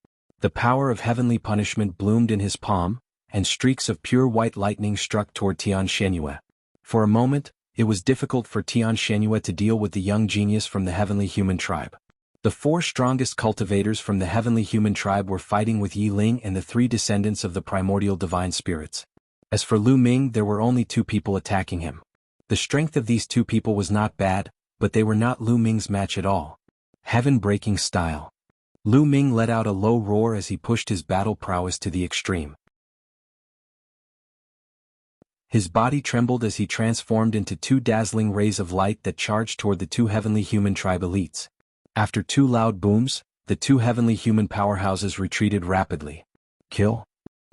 The power of heavenly punishment bloomed in his palm, and streaks of pure white lightning struck toward Tian Shenhue. For a moment, it was difficult for Tian Shenhue to deal with the young genius from the heavenly human tribe. The 4 strongest cultivators from the heavenly human tribe were fighting with Yi Ling and the 3 descendants of the primordial divine spirits. As for Lu Ming, there were only 2 people attacking him. The strength of these 2 people was not bad, but they were not Lu Ming's match at all. Heaven-breaking style. Lu Ming let out a low roar as he pushed his battle prowess to the extreme. His body trembled as he transformed into 2 dazzling rays of light that charged toward the 2 heavenly human tribe elites. After 2 loud booms, the 2 heavenly human powerhouses retreated rapidly. Kill?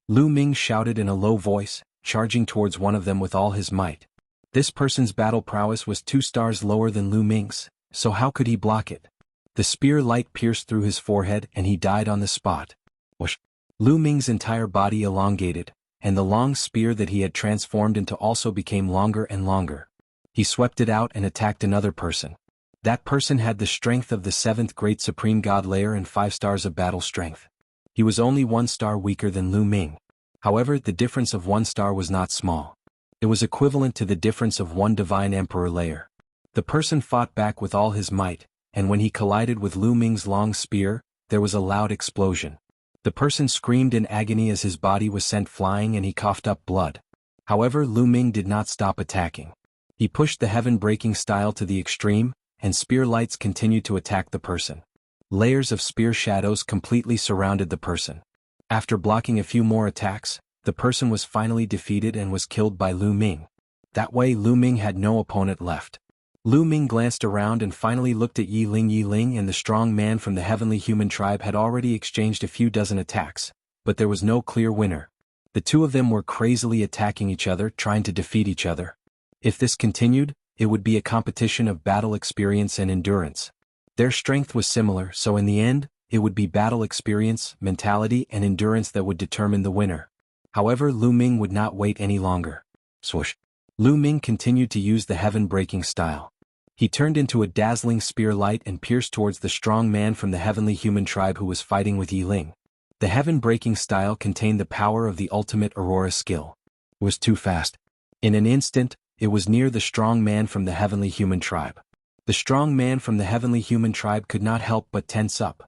Lu Ming shouted in a low voice, charging towards one of them with all his might. This person's battle prowess was 2 stars lower than Lu Ming's, so how could he block it? The spear light pierced through his forehead and he died on the spot. Whoosh! Lu Ming's entire body elongated, and the long spear that he had transformed into also became longer and longer. He swept it out and attacked another person. That person had the strength of the 7th Great Supreme God Layer and 5 stars of battle strength. He was only 1 star weaker than Lu Ming. However, the difference of 1 star was not small. It was equivalent to the difference of 1 Divine Emperor Layer. The person fought back with all his might, and when he collided with Lu Ming's long spear, there was a loud explosion. The person screamed in agony as his body was sent flying and he coughed up blood. However, Lu Ming did not stop attacking. He pushed the heaven-breaking style to the extreme, and spear lights continued to attack the person. Layers of spear shadows completely surrounded the person. After blocking a few more attacks, the person was finally defeated and was killed by Lu Ming. That way Lu Ming had no opponent left. Lu Ming glanced around and finally looked at Yi Ling. Yi Ling and the strong man from the heavenly human tribe had already exchanged a few dozen attacks, but there was no clear winner. The two of them were crazily attacking each other, trying to defeat each other. If this continued, it would be a competition of battle experience and endurance. Their strength was similar, so in the end, it would be battle experience, mentality, and endurance that would determine the winner. However, Lu Ming would not wait any longer. Swoosh! Lu Ming continued to use the heaven-breaking style. He turned into a dazzling spear light and pierced towards the strong man from the heavenly human tribe who was fighting with Yi Ling. The heaven-breaking style contained the power of the ultimate Aurora skill. It was too fast. In an instant, it was near the strong man from the heavenly human tribe. The strong man from the heavenly human tribe could not help but tense up.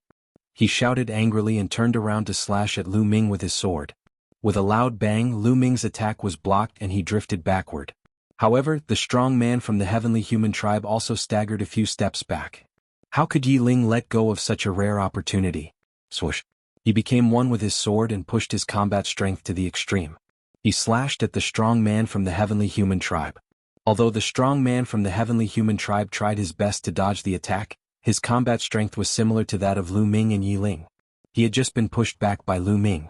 He shouted angrily and turned around to slash at Lu Ming with his sword. With a loud bang, Lu Ming's attack was blocked and he drifted backward. However, the strong man from the heavenly human tribe also staggered a few steps back. How could Yi Ling let go of such a rare opportunity? Swoosh! He became one with his sword and pushed his combat strength to the extreme. He slashed at the strong man from the heavenly human tribe. Although the strong man from the heavenly human tribe tried his best to dodge the attack, his combat strength was similar to that of Lu Ming and Yi Ling. He had just been pushed back by Lu Ming.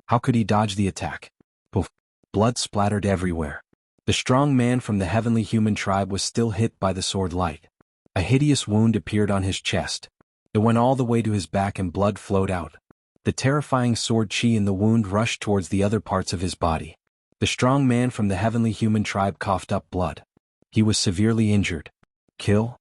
How could he dodge the attack? Poof! Blood splattered everywhere. The strong man from the heavenly human tribe was still hit by the sword light. A hideous wound appeared on his chest. It went all the way to his back and blood flowed out. The terrifying sword chi in the wound rushed towards the other parts of his body. The strong man from the heavenly human tribe coughed up blood. He was severely injured. Kill?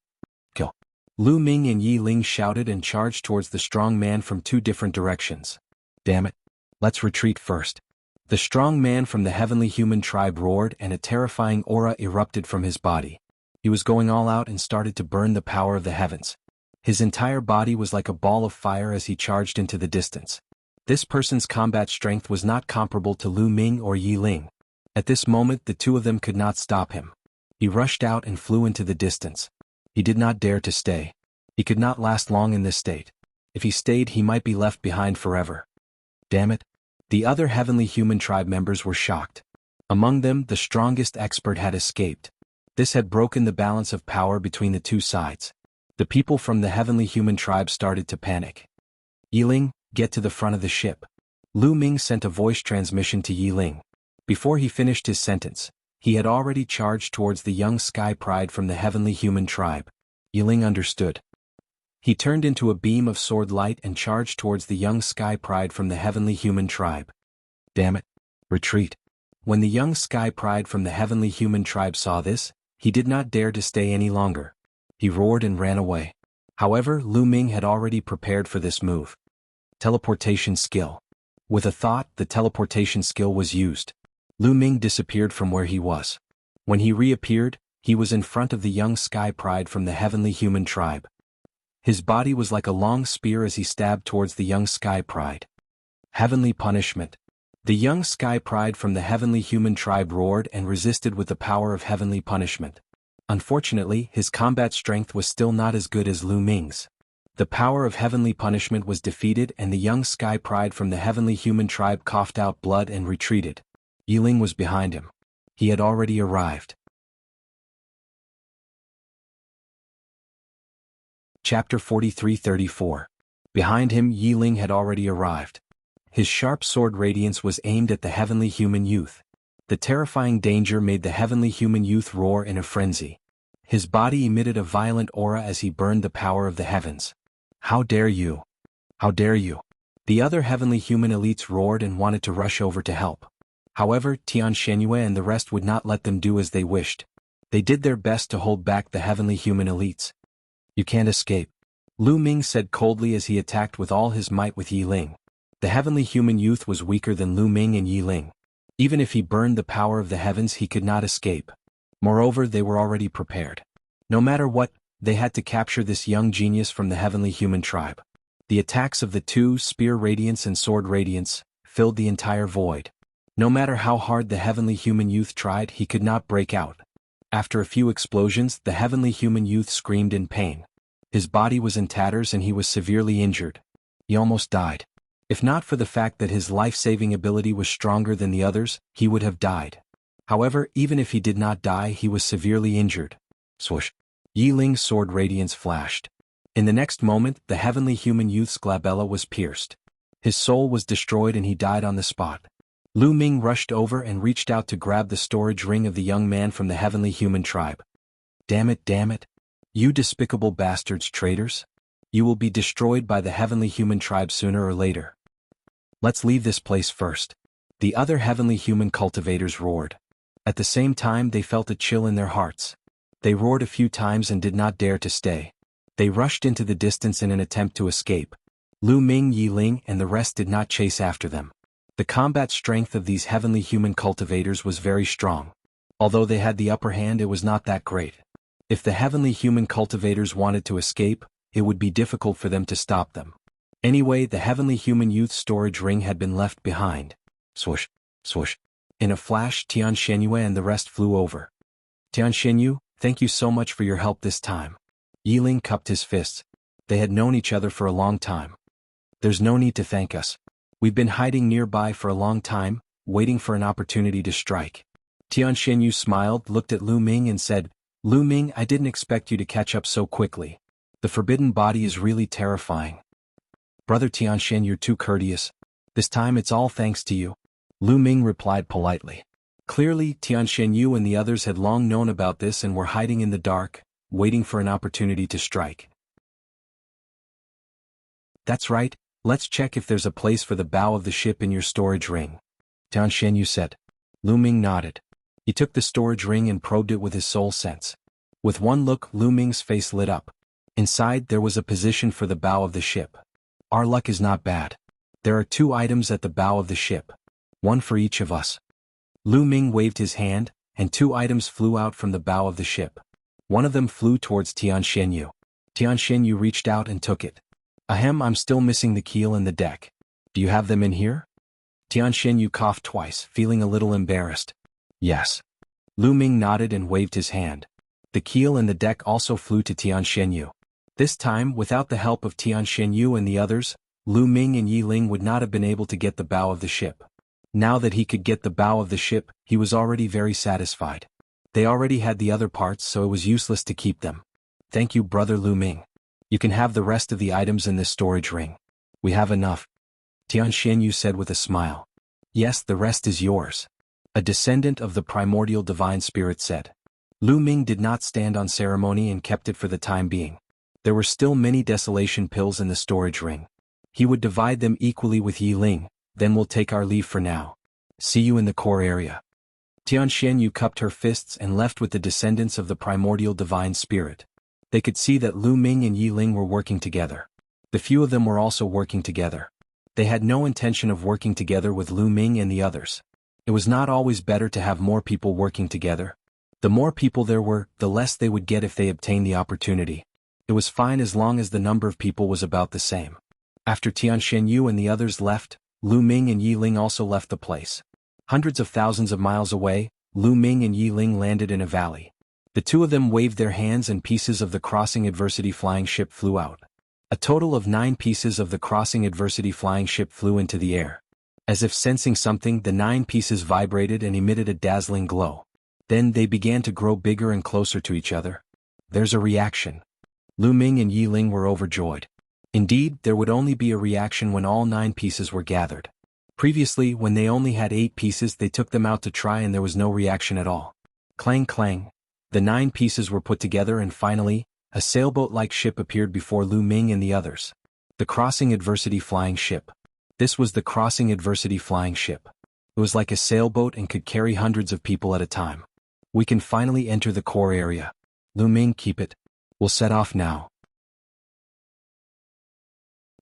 Kill. Lu Ming and Yi Ling shouted and charged towards the strong man from two different directions. Damn it. Let's retreat first. The strong man from the heavenly human tribe roared and a terrifying aura erupted from his body. He was going all out and started to burn the power of the heavens. His entire body was like a ball of fire as he charged into the distance. This person's combat strength was not comparable to Lu Ming or Yi Ling. At this moment the two of them could not stop him. He rushed out and flew into the distance. He did not dare to stay. He could not last long in this state. If he stayed, he might be left behind forever. Damn it. The other heavenly human tribe members were shocked. Among them, the strongest expert had escaped. This had broken the balance of power between the two sides. The people from the heavenly human tribe started to panic. Yi Ling, get to the front of the ship. Lu Ming sent a voice transmission to Yi Ling. Before he finished his sentence, he had already charged towards the young sky pride from the heavenly human tribe. Yi Ling understood. He turned into a beam of sword light and charged towards the young sky pride from the heavenly human tribe. Damn it. Retreat. When the young sky pride from the heavenly human tribe saw this, he did not dare to stay any longer. He roared and ran away. However, Lu Ming had already prepared for this move. Teleportation skill. With a thought, the teleportation skill was used. Lu Ming disappeared from where he was. When he reappeared, he was in front of the young sky pride from the heavenly human tribe. His body was like a long spear as he stabbed towards the young sky pride. Heavenly punishment. The young sky pride from the heavenly human tribe roared and resisted with the power of heavenly punishment. Unfortunately, his combat strength was still not as good as Lu Ming's. The power of heavenly punishment was defeated and the young sky pride from the heavenly human tribe coughed out blood and retreated. Yi Ling was behind him. He had already arrived. Chapter 43-34. Behind him, Yi Ling had already arrived. His sharp sword radiance was aimed at the heavenly human youth. The terrifying danger made the heavenly human youth roar in a frenzy. His body emitted a violent aura as he burned the power of the heavens. How dare you? How dare you? The other heavenly human elites roared and wanted to rush over to help. However, Tian Shenyue and the rest would not let them do as they wished. They did their best to hold back the heavenly human elites. You can't escape, Lu Ming said coldly as he attacked with all his might with Yi Ling. The heavenly human youth was weaker than Lu Ming and Yi Ling. Even if he burned the power of the heavens, he could not escape. Moreover, they were already prepared. No matter what, they had to capture this young genius from the heavenly human tribe. The attacks of the two, spear radiance and sword radiance, filled the entire void. No matter how hard the heavenly human youth tried, he could not break out. After a few explosions, the heavenly human youth screamed in pain. His body was in tatters and he was severely injured. He almost died. If not for the fact that his life-saving ability was stronger than the others, he would have died. However, even if he did not die, he was severely injured. Swoosh. Yi Ling's sword radiance flashed. In the next moment, the heavenly human youth's glabella was pierced. His soul was destroyed and he died on the spot. Lu Ming rushed over and reached out to grab the storage ring of the young man from the heavenly human tribe. Damn it. You despicable bastards, traitors. You will be destroyed by the heavenly human tribe sooner or later. Let's leave this place first. The other heavenly human cultivators roared. At the same time, they felt a chill in their hearts. They roared a few times and did not dare to stay. They rushed into the distance in an attempt to escape. Lu Ming, Yi Ling, and the rest did not chase after them. The combat strength of these heavenly human cultivators was very strong. Although they had the upper hand, it was not that great. If the heavenly human cultivators wanted to escape, it would be difficult for them to stop them. Anyway, the heavenly human youth storage ring had been left behind. Swoosh, swoosh. In a flash, Tian Shenyu and the rest flew over. Tian Shenyu, thank you so much for your help this time. Yi Ling cupped his fists. They had known each other for a long time. There's no need to thank us. We've been hiding nearby for a long time, waiting for an opportunity to strike. Tian Shenyu smiled, looked at Lu Ming and said, Lu Ming, I didn't expect you to catch up so quickly. The forbidden body is really terrifying. Brother Tian Shen, you're too courteous. This time it's all thanks to you. Lu Ming replied politely. Clearly, Tian Shenyu and the others had long known about this and were hiding in the dark, waiting for an opportunity to strike. That's right, let's check if there's a place for the bow of the ship in your storage ring. Tian Shenyu said. Lu Ming nodded. He took the storage ring and probed it with his soul sense. With one look, Lu Ming's face lit up. Inside, there was a position for the bow of the ship. Our luck is not bad. There are 2 items at the bow of the ship. One for each of us. Lu Ming waved his hand, and 2 items flew out from the bow of the ship. One of them flew towards Tian Shenyu. Tian Shenyu reached out and took it. Ahem, I'm still missing the keel and the deck. Do you have them in here? Tian Shenyu coughed twice, feeling a little embarrassed. Yes. Lu Ming nodded and waved his hand. The keel and the deck also flew to Tian Shenyu. This time, without the help of Tian Shenyu and the others, Lu Ming and Yi Ling would not have been able to get the bow of the ship. Now that he could get the bow of the ship, he was already very satisfied. They already had the other parts, so it was useless to keep them. Thank you, brother Lu Ming. You can have the rest of the items in this storage ring. We have enough. Tian Shenyu said with a smile. Yes, the rest is yours. A descendant of the primordial divine spirit said. Lu Ming did not stand on ceremony and kept it for the time being. There were still many desolation pills in the storage ring. He would divide them equally with Yi Ling, then we'll take our leave for now. See you in the core area. Tian Shenyu cupped her fists and left with the descendants of the primordial divine spirit. They could see that Lu Ming and Yi Ling were working together. The few of them were also working together. They had no intention of working together with Lu Ming and the others. It was not always better to have more people working together. The more people there were, the less they would get if they obtained the opportunity. It was fine as long as the number of people was about the same. After Tian Shenyu and the others left, Lu Ming and Yi Ling also left the place. Hundreds of thousands of miles away, Lu Ming and Yi Ling landed in a valley. The 2 of them waved their hands and pieces of the Crossing Adversity flying ship flew out. A total of 9 pieces of the Crossing Adversity flying ship flew into the air. As if sensing something, the 9 pieces vibrated and emitted a dazzling glow. Then they began to grow bigger and closer to each other. There's a reaction. Lu Ming and Yi Ling were overjoyed. Indeed, there would only be a reaction when all 9 pieces were gathered. Previously, when they only had 8 pieces, they took them out to try and there was no reaction at all. Clang clang. The 9 pieces were put together and finally, a sailboat-like ship appeared before Lu Ming and the others. The Crossing Adversity flying ship. This was the Crossing Adversity flying ship. It was like a sailboat and could carry hundreds of people at a time. We can finally enter the core area. Lu Ming, keep it. We'll set off now.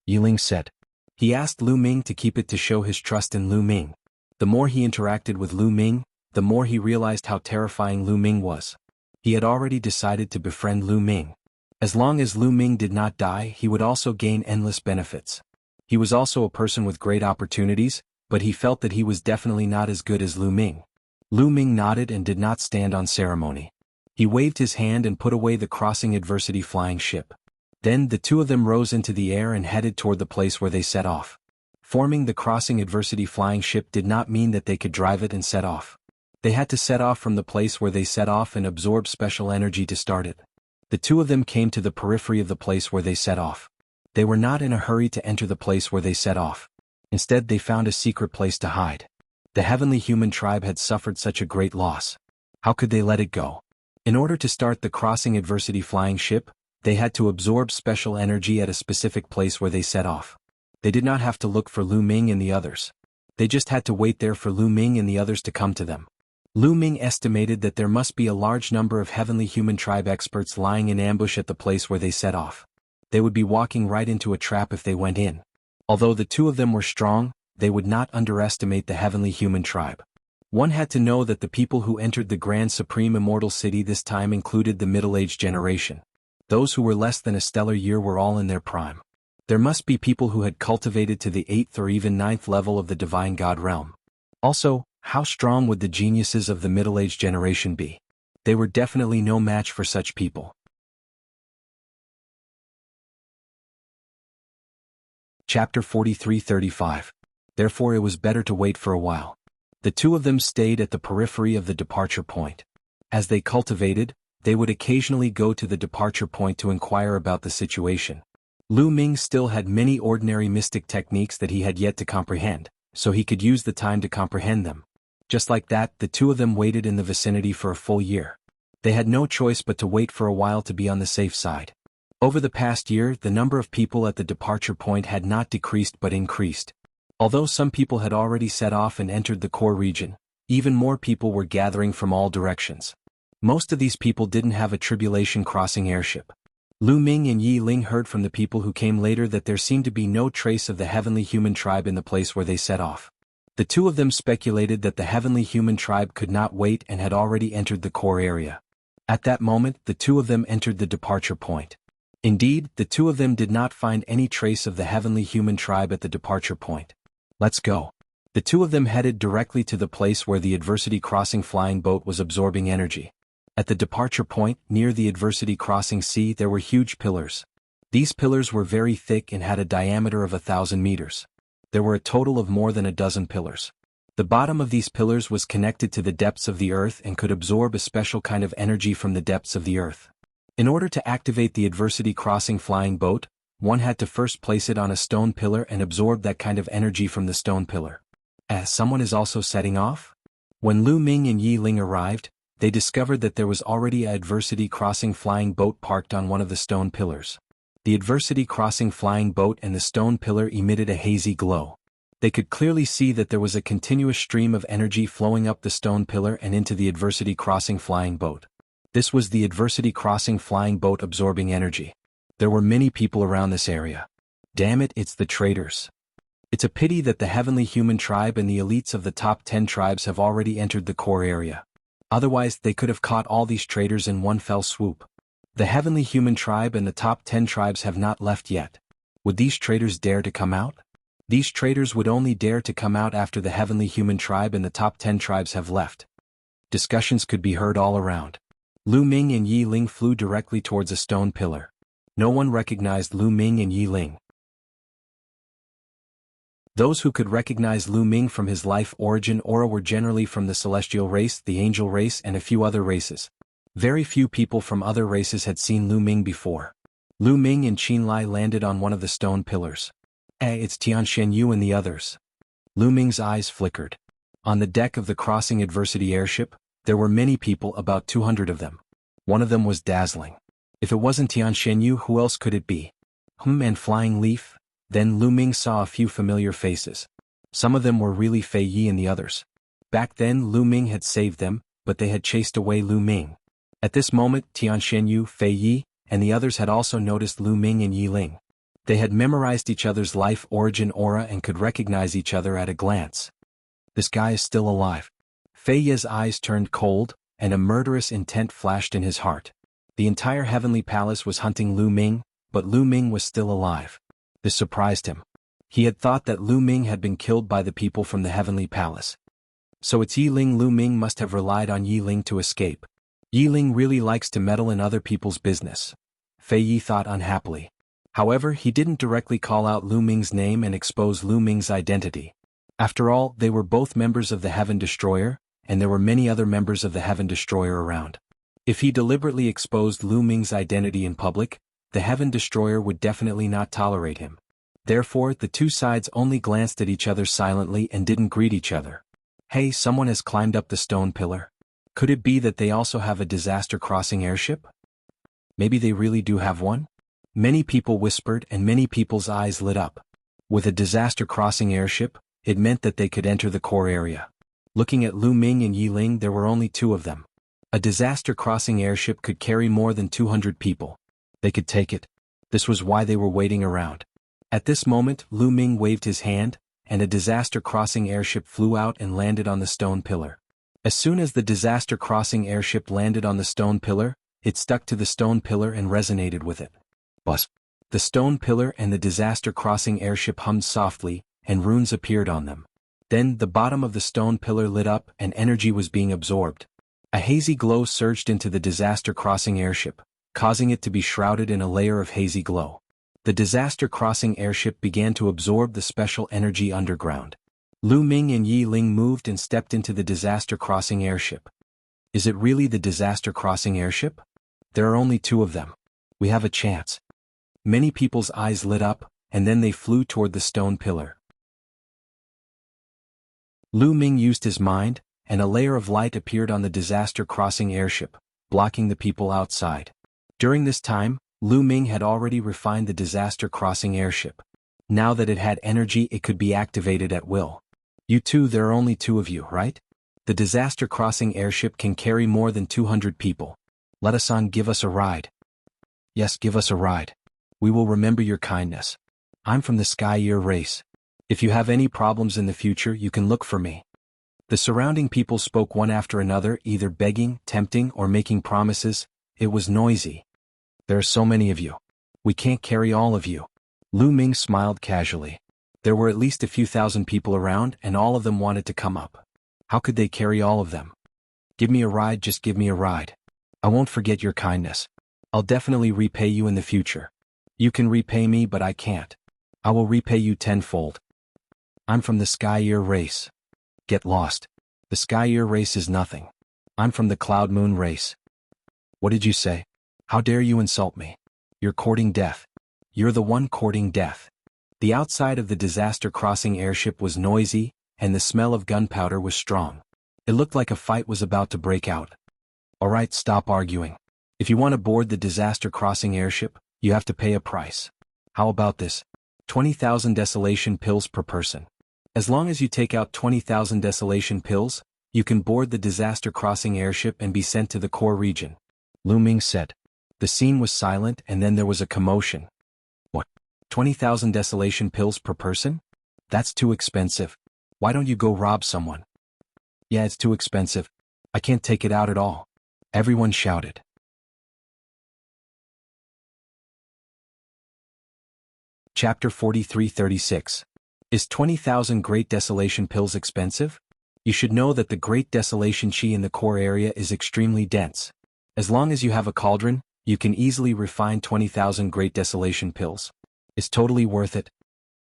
Yi Ling said. He asked Lu Ming to keep it to show his trust in Lu Ming. The more he interacted with Lu Ming, the more he realized how terrifying Lu Ming was. He had already decided to befriend Lu Ming. As long as Lu Ming did not die, he would also gain endless benefits. He was also a person with great opportunities, but he felt that he was definitely not as good as Lu Ming. Lu Ming nodded and did not stand on ceremony. He waved his hand and put away the Crossing Adversity flying ship. Then the 2 of them rose into the air and headed toward the place where they set off. Forming the Crossing Adversity flying ship did not mean that they could drive it and set off. They had to set off from the place where they set off and absorb special energy to start it. The two of them came to the periphery of the place where they set off. They were not in a hurry to enter the place where they set off. Instead, they found a secret place to hide. The heavenly human tribe had suffered such a great loss. How could they let it go? In order to start the crossing adversity flying ship, they had to absorb special energy at a specific place where they set off. They did not have to look for Lu Ming and the others. They just had to wait there for Lu Ming and the others to come to them. Lu Ming estimated that there must be a large number of heavenly human tribe experts lying in ambush at the place where they set off. They would be walking right into a trap if they went in. Although the two of them were strong, they would not underestimate the heavenly human tribe. One had to know that the people who entered the Grand Supreme Immortal City this time included the middle-aged generation. Those who were less than a stellar year were all in their prime. There must be people who had cultivated to the 8th or even 9th level of the divine god realm. Also, how strong would the geniuses of the middle-aged generation be? They were definitely no match for such people. Chapter 43-35. Therefore it was better to wait for a while. The two of them stayed at the periphery of the departure point. As they cultivated, they would occasionally go to the departure point to inquire about the situation. Lu Ming still had many ordinary mystic techniques that he had yet to comprehend, so he could use the time to comprehend them. Just like that, the two of them waited in the vicinity for a full year. They had no choice but to wait for a while to be on the safe side. Over the past year, the number of people at the departure point had not decreased but increased. Although some people had already set off and entered the core region, even more people were gathering from all directions. Most of these people didn't have a tribulation crossing airship. Lu Ming and Yi Ling heard from the people who came later that there seemed to be no trace of the heavenly human tribe in the place where they set off. The two of them speculated that the heavenly human tribe could not wait and had already entered the core area. At that moment, the two of them entered the departure point. Indeed, the two of them did not find any trace of the heavenly human tribe at the departure point. Let's go. The two of them headed directly to the place where the adversity crossing flying boat was absorbing energy. At the departure point, near the adversity crossing sea, there were huge pillars. These pillars were very thick and had a diameter of 1,000 meters. There were a total of more than a dozen pillars. The bottom of these pillars was connected to the depths of the earth and could absorb a special kind of energy from the depths of the earth. In order to activate the adversity crossing flying boat, one had to first place it on a stone pillar and absorb that kind of energy from the stone pillar. As someone is also setting off? When Lu Ming and Yi Ling arrived, they discovered that there was already an adversity crossing flying boat parked on one of the stone pillars. The adversity crossing flying boat and the stone pillar emitted a hazy glow. They could clearly see that there was a continuous stream of energy flowing up the stone pillar and into the adversity crossing flying boat. This was the adversity crossing flying boat absorbing energy. There were many people around this area. Damn it, it's the traitors. It's a pity that the heavenly human tribe and the elites of the top 10 tribes have already entered the core area. Otherwise, they could have caught all these traitors in one fell swoop. The heavenly human tribe and the top 10 tribes have not left yet. Would these traitors dare to come out? These traitors would only dare to come out after the heavenly human tribe and the top 10 tribes have left. Discussions could be heard all around. Lu Ming and Yi Ling flew directly towards a stone pillar. No one recognized Lu Ming and Yi Ling. Those who could recognize Lu Ming from his life origin aura were generally from the celestial race, the angel race, and a few other races. Very few people from other races had seen Lu Ming before. Lu Ming and Qin Lai landed on one of the stone pillars. It's Tian Shenyu and the others. Lu Ming's eyes flickered. On the deck of the crossing adversity airship, there were many people, about 200 of them. One of them was dazzling. If it wasn't Tian Shenyu, who else could it be? And Flying Leaf? Then Lu Ming saw a few familiar faces. Some of them were really Fei Yi and the others. Back then Lu Ming had saved them, but they had chased away Lu Ming. At this moment Tian Shenyu, Fei Yi, and the others had also noticed Lu Ming and Yi Ling. They had memorized each other's life origin aura and could recognize each other at a glance. This guy is still alive. Fei Yi's eyes turned cold, and a murderous intent flashed in his heart. The entire heavenly palace was hunting Lu Ming, but Lu Ming was still alive. This surprised him. He had thought that Lu Ming had been killed by the people from the heavenly palace. So it's Yi Ling. Lu Ming must have relied on Yi Ling to escape. Yi Ling really likes to meddle in other people's business. Fei Yi thought unhappily. However, he didn't directly call out Lu Ming's name and expose Lu Ming's identity. After all, they were both members of the Heaven Destroyer, and there were many other members of the Heaven Destroyer around. If he deliberately exposed Lu Ming's identity in public, the Heaven Destroyer would definitely not tolerate him. Therefore, the two sides only glanced at each other silently and didn't greet each other. Hey, someone has climbed up the stone pillar. Could it be that they also have a disaster crossing airship? Maybe they really do have one? Many people whispered and many people's eyes lit up. With a disaster crossing airship, it meant that they could enter the core area. Looking at Lu Ming and Yi Ling, there were only two of them. A disaster crossing airship could carry more than 200 people. They could take it. This was why they were waiting around. At this moment, Lu Ming waved his hand, and a disaster crossing airship flew out and landed on the stone pillar. As soon as the disaster crossing airship landed on the stone pillar, it stuck to the stone pillar and resonated with it. Buzz. The stone pillar and the disaster crossing airship hummed softly, and runes appeared on them. Then the bottom of the stone pillar lit up and energy was being absorbed. A hazy glow surged into the disaster crossing airship, causing it to be shrouded in a layer of hazy glow. The disaster crossing airship began to absorb the special energy underground. Lu Ming and Yi Ling moved and stepped into the disaster crossing airship. Is it really the disaster crossing airship? There are only two of them. We have a chance. Many people's eyes lit up, and then they flew toward the stone pillar. Lu Ming used his mind, and a layer of light appeared on the disaster crossing airship, blocking the people outside. During this time, Lu Ming had already refined the disaster crossing airship. Now that it had energy, it could be activated at will. You two, there are only two of you, right? The disaster crossing airship can carry more than 200 people. Let us on, give us a ride. Yes, give us a ride. We will remember your kindness. I'm from the Sky Year race. If you have any problems in the future, you can look for me. The surrounding people spoke one after another, either begging, tempting, or making promises. It was noisy. There are so many of you. We can't carry all of you. Lu Ming smiled casually. There were at least a few thousand people around, and all of them wanted to come up. How could they carry all of them? Give me a ride, just give me a ride. I won't forget your kindness. I'll definitely repay you in the future. You can repay me, but I can't. I will repay you tenfold. I'm from the Sky Year race. Get lost. The Sky Year race is nothing. I'm from the Cloud Moon race. What did you say? How dare you insult me? You're courting death. You're the one courting death. The outside of the disaster crossing airship was noisy, and the smell of gunpowder was strong. It looked like a fight was about to break out. Alright, stop arguing. If you want to board the disaster crossing airship, you have to pay a price. How about this? 20,000 desolation pills per person. As long as you take out 20,000 desolation pills, you can board the disaster crossing airship and be sent to the core region. Lu Ming said. The scene was silent, and then there was a commotion. What? 20,000 desolation pills per person? That's too expensive. Why don't you go rob someone? Yeah, it's too expensive. I can't take it out at all. Everyone shouted. Chapter 43-36. Is 20,000 Great Desolation Pills expensive? You should know that the Great Desolation Chi in the core area is extremely dense. As long as you have a cauldron, you can easily refine 20,000 Great Desolation Pills. It's totally worth it.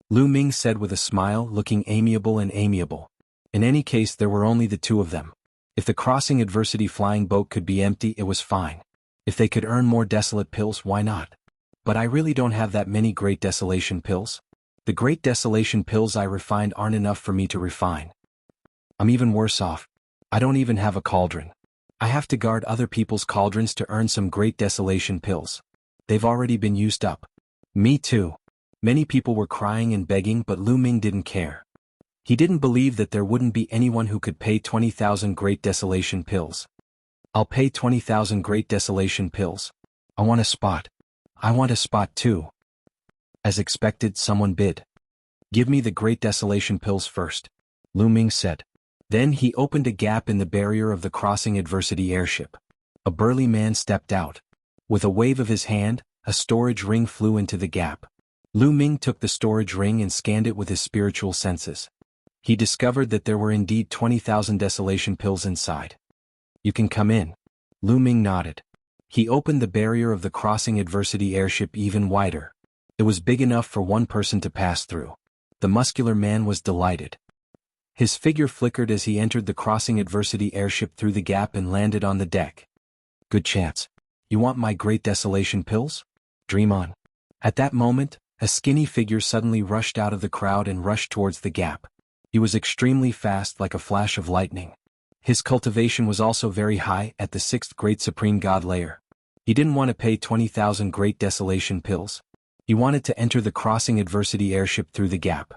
Lu Ming said with a smile, looking amiable and amiable. In any case, there were only the two of them. If the crossing adversity flying boat could be empty, it was fine. If they could earn more desolate pills, why not? But I really don't have that many Great Desolation Pills. The Great Desolation Pills I refined aren't enough for me to refine. I'm even worse off. I don't even have a cauldron. I have to guard other people's cauldrons to earn some Great Desolation Pills. They've already been used up. Me too. Many people were crying and begging, but Lu Ming didn't care. He didn't believe that there wouldn't be anyone who could pay 20,000 Great Desolation Pills. I'll pay 20,000 Great Desolation Pills. I want a spot. I want a spot too. As expected, someone bid. Give me the Great Desolation Pills first, Lu Ming said. Then he opened a gap in the barrier of the crossing adversity airship. A burly man stepped out. With a wave of his hand, a storage ring flew into the gap. Lu Ming took the storage ring and scanned it with his spiritual senses. He discovered that there were indeed 20,000 desolation pills inside. You can come in. Lu Ming nodded. He opened the barrier of the crossing adversity airship even wider. It was big enough for one person to pass through. The muscular man was delighted. His figure flickered as he entered the crossing adversity airship through the gap and landed on the deck. Good chance. You want my great desolation pills? Dream on. At that moment, a skinny figure suddenly rushed out of the crowd and rushed towards the gap. He was extremely fast, like a flash of lightning. His cultivation was also very high, at the 6th Great Supreme God layer. He didn't want to pay 20,000 Great Desolation pills. He wanted to enter the crossing adversity airship through the gap.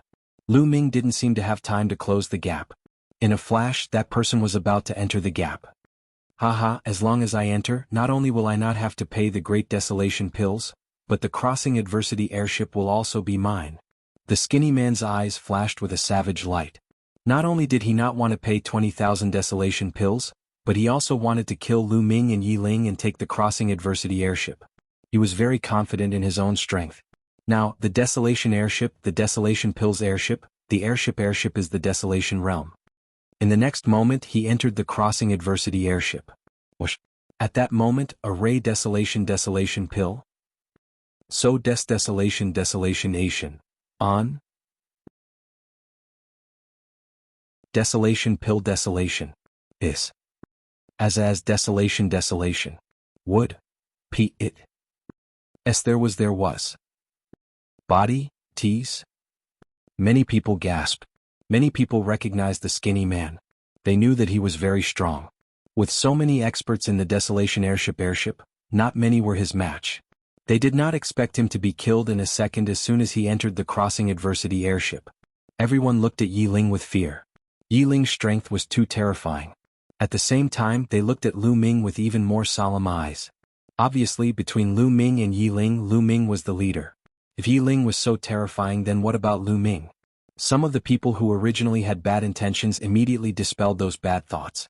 Lu Ming didn't seem to have time to close the gap. In a flash, that person was about to enter the gap. Haha, as long as I enter, not only will I not have to pay the Great Desolation pills, but the crossing adversity airship will also be mine. The skinny man's eyes flashed with a savage light. Not only did he not want to pay 20,000 desolation pills, but he also wanted to kill Lu Ming and Yi Ling and take the crossing adversity airship. He was very confident in his own strength. Now, the desolation airship, the desolation pills airship, the airship is the desolation realm. In the next moment he entered the crossing adversity airship. Whoosh. At that moment, a ray desolation pill. So desolation nation. On. Desolation pill desolation. Is. As desolation. Would. P it. As there was. Body, tease. Many people gasped. Many people recognized the skinny man. They knew that he was very strong. With so many experts in the desolation airship, not many were his match. They did not expect him to be killed in a second as soon as he entered the crossing adversity airship. Everyone looked at Yi Ling with fear. Yi Ling's strength was too terrifying. At the same time, they looked at Lu Ming with even more solemn eyes. Obviously, between Lu Ming and Yi Ling, Lu Ming was the leader. If Yi Ling was so terrifying, then what about Lu Ming? Some of the people who originally had bad intentions immediately dispelled those bad thoughts.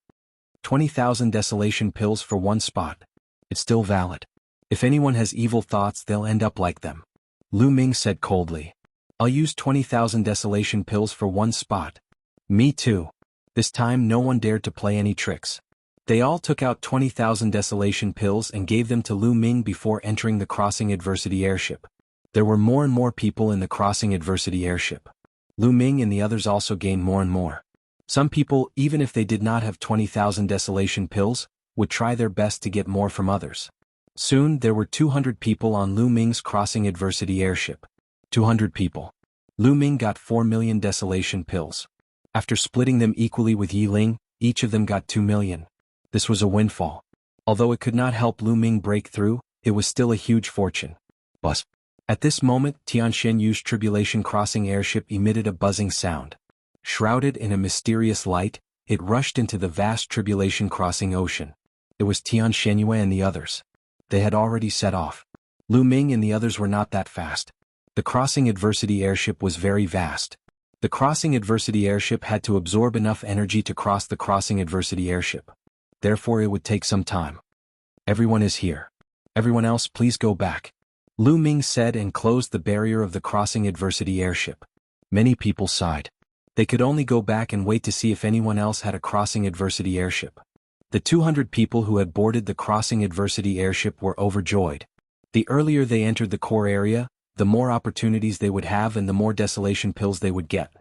20,000 desolation pills for one spot. It's still valid. If anyone has evil thoughts, they'll end up like them. Lu Ming said coldly. I'll use 20,000 desolation pills for one spot. Me too. This time no one dared to play any tricks. They all took out 20,000 desolation pills and gave them to Lu Ming before entering the crossing adversity airship. There were more and more people in the crossing adversity airship. Lu Ming and the others also gained more and more. Some people, even if they did not have 20,000 desolation pills, would try their best to get more from others. Soon there were 200 people on Lu Ming's crossing adversity airship. 200 people. Lu Ming got 4 million desolation pills. After splitting them equally with Yi Ling, each of them got 2 million. This was a windfall. Although it could not help Lu Ming break through, it was still a huge fortune. Buzz. At this moment, Tianxian Yu's tribulation crossing airship emitted a buzzing sound. Shrouded in a mysterious light, it rushed into the vast tribulation crossing ocean. It was Tianxian Yu and the others. They had already set off. Lu Ming and the others were not that fast. The crossing adversity airship was very vast. The crossing adversity airship had to absorb enough energy to cross the crossing adversity airship. Therefore it would take some time. Everyone is here. Everyone else, please go back. Lu Ming said and closed the barrier of the crossing adversity airship. Many people sighed. They could only go back and wait to see if anyone else had a crossing adversity airship. The 200 people who had boarded the crossing adversity airship were overjoyed. The earlier they entered the core area, the more opportunities they would have and the more desolation pills they would get.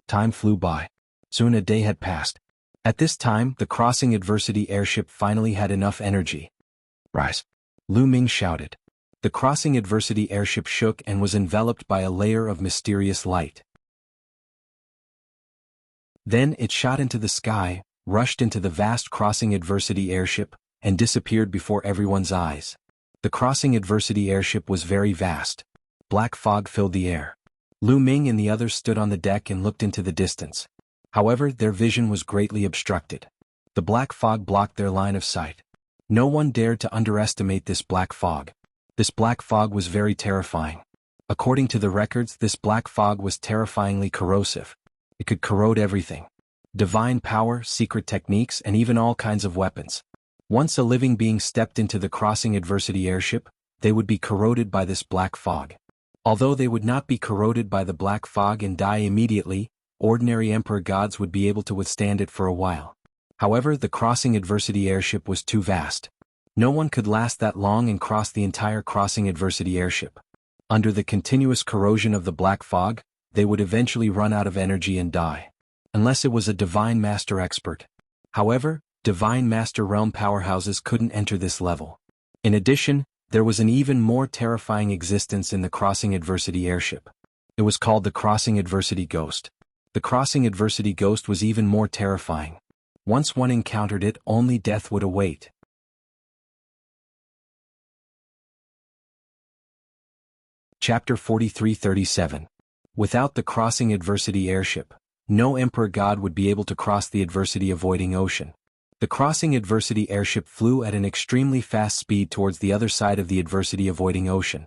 Time flew by. Soon a day had passed. At this time, the crossing adversity airship finally had enough energy. Rise! Lu Ming shouted. The crossing adversity airship shook and was enveloped by a layer of mysterious light. Then it shot into the sky, rushed into the vast crossing adversity airship, and disappeared before everyone's eyes. The crossing adversity airship was very vast. Black fog filled the air. Lu Ming and the others stood on the deck and looked into the distance. However, their vision was greatly obstructed. The black fog blocked their line of sight. No one dared to underestimate this black fog. This black fog was very terrifying. According to the records, this black fog was terrifyingly corrosive. It could corrode everything. Divine power, secret techniques, and even all kinds of weapons. Once a living being stepped into the crossing adversity airship, they would be corroded by this black fog. Although they would not be corroded by the black fog and die immediately, ordinary emperor gods would be able to withstand it for a while. However, the crossing adversity airship was too vast. No one could last that long and cross the entire crossing adversity airship. Under the continuous corrosion of the black fog, they would eventually run out of energy and die. unless it was a Divine Master expert. However, Divine Master realm powerhouses couldn't enter this level. In addition, there was an even more terrifying existence in the Crossing Adversity airship. It was called the Crossing Adversity Ghost. The Crossing Adversity Ghost was even more terrifying. Once one encountered it, only death would await. Chapter 43-37. Without the Crossing Adversity airship, no Emperor God would be able to cross the adversity-avoiding ocean. The Crossing Adversity airship flew at an extremely fast speed towards the other side of the adversity-avoiding ocean.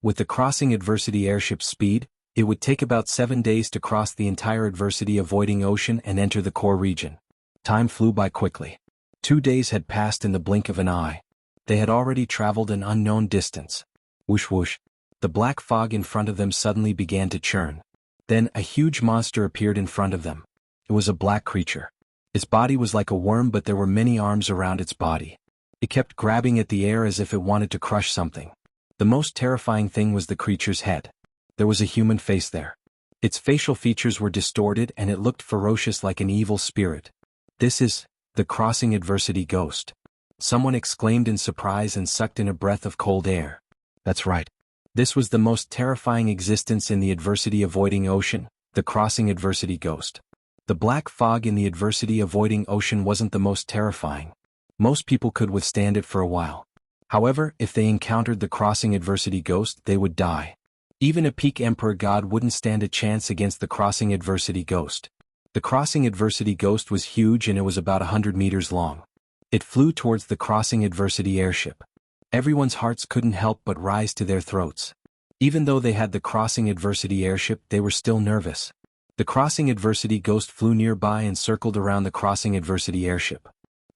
With the Crossing Adversity airship's speed, it would take about 7 days to cross the entire adversity-avoiding ocean and enter the core region. Time flew by quickly. 2 days had passed in the blink of an eye. They had already traveled an unknown distance. Whoosh whoosh. The black fog in front of them suddenly began to churn. Then a huge monster appeared in front of them. It was a black creature. Its body was like a worm, but there were many arms around its body. It kept grabbing at the air as if it wanted to crush something. The most terrifying thing was the creature's head. There was a human face there. Its facial features were distorted and it looked ferocious like an evil spirit. "This is the Crossing Adversity Ghost," someone exclaimed in surprise and sucked in a breath of cold air. That's right. This was the most terrifying existence in the adversity-avoiding ocean, the Crossing Adversity Ghost. The black fog in the adversity-avoiding ocean wasn't the most terrifying. Most people could withstand it for a while. However, if they encountered the Crossing Adversity Ghost, they would die. Even a peak Emperor God wouldn't stand a chance against the Crossing Adversity Ghost. The Crossing Adversity Ghost was huge and it was about 100 meters long. It flew towards the Crossing Adversity airship. Everyone's hearts couldn't help but rise to their throats. Even though they had the Crossing Adversity airship, they were still nervous. The Crossing Adversity Ghost flew nearby and circled around the Crossing Adversity airship.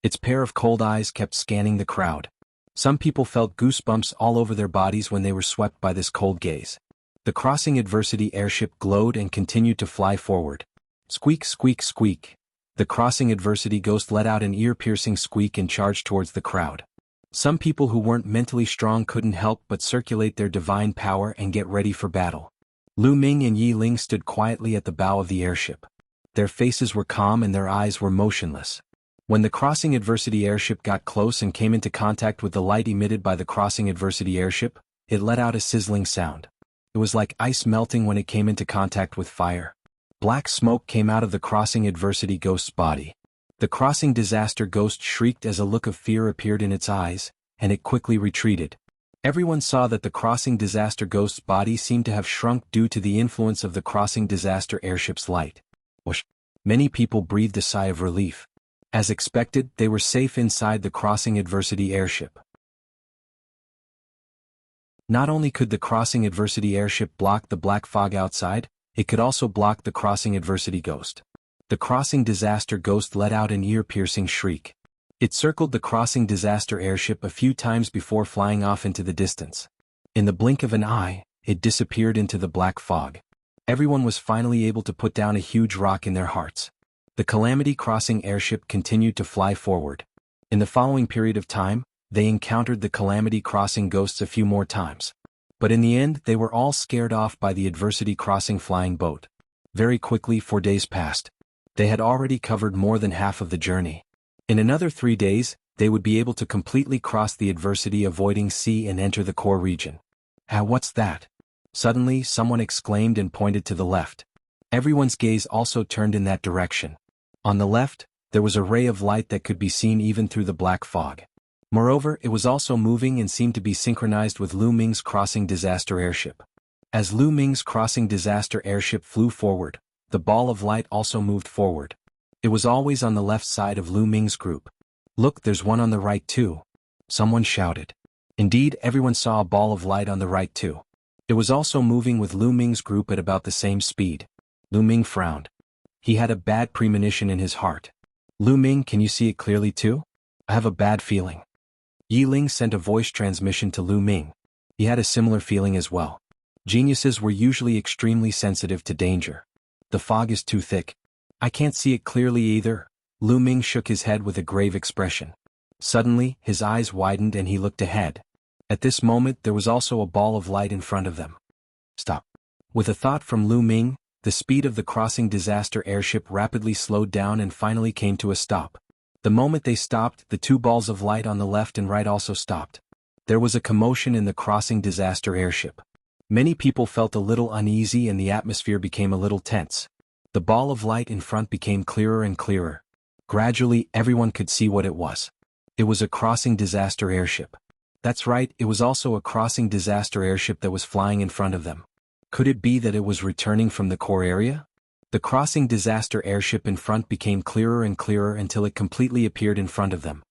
Its pair of cold eyes kept scanning the crowd. Some people felt goosebumps all over their bodies when they were swept by this cold gaze. The Crossing Adversity airship glowed and continued to fly forward. Squeak, squeak, squeak. The Crossing Adversity Ghost let out an ear-piercing squeak and charged towards the crowd. Some people who weren't mentally strong couldn't help but circulate their divine power and get ready for battle. Lu Ming and Yi Ling stood quietly at the bow of the airship. Their faces were calm and their eyes were motionless. When the Crossing Adversity airship got close and came into contact with the light emitted by the Crossing Adversity airship, it let out a sizzling sound. It was like ice melting when it came into contact with fire. Black smoke came out of the Crossing Adversity Ghost's body. The Crossing Disaster Ghost shrieked as a look of fear appeared in its eyes, and it quickly retreated. Everyone saw that the Crossing Disaster Ghost's body seemed to have shrunk due to the influence of the Crossing Disaster airship's light. Whoosh! Many people breathed a sigh of relief. As expected, they were safe inside the Crossing Adversity airship. Not only could the Crossing Adversity airship block the black fog outside, it could also block the Crossing Adversity Ghost. The Crossing Disaster Ghost let out an ear-piercing shriek. It circled the Crossing Disaster airship a few times before flying off into the distance. In the blink of an eye, it disappeared into the black fog. Everyone was finally able to put down a huge rock in their hearts. The Calamity Crossing airship continued to fly forward. In the following period of time, they encountered the Calamity Crossing ghosts a few more times. But in the end, they were all scared off by the Adversity Crossing flying boat. Very quickly, 4 days passed. They had already covered more than half of the journey. In another 3 days, they would be able to completely cross the adversity-avoiding sea and enter the core region. What's that? Suddenly, someone exclaimed and pointed to the left. Everyone's gaze also turned in that direction. On the left, there was a ray of light that could be seen even through the black fog. Moreover, it was also moving and seemed to be synchronized with Lu Ming's Crossing Disaster airship. As Lu Ming's Crossing Disaster airship flew forward, the ball of light also moved forward. It was always on the left side of Lu Ming's group. "Look, there's one on the right too," someone shouted. Indeed, everyone saw a ball of light on the right too. It was also moving with Lu Ming's group at about the same speed. Lu Ming frowned. He had a bad premonition in his heart. "Lu Ming, can you see it clearly too? I have a bad feeling." Yi Ling sent a voice transmission to Lu Ming. He had a similar feeling as well. Geniuses were usually extremely sensitive to danger. "The fog is too thick. I can't see it clearly either." Lu Ming shook his head with a grave expression. Suddenly, his eyes widened and he looked ahead. At this moment, there was also a ball of light in front of them. "Stop." With a thought from Lu Ming, The speed of the crossing disaster airship rapidly slowed down and finally came to a stop. The moment they stopped, the two balls of light on the left and right also stopped. There was a commotion in the crossing disaster airship. Many people felt a little uneasy and the atmosphere became a little tense. The ball of light in front became clearer and clearer. Gradually, everyone could see what it was. It was a crossing disaster airship. That's right, it was also a crossing disaster airship that was flying in front of them. Could it be that it was returning from the core area? The crossing disaster airship in front became clearer and clearer until it completely appeared in front of them.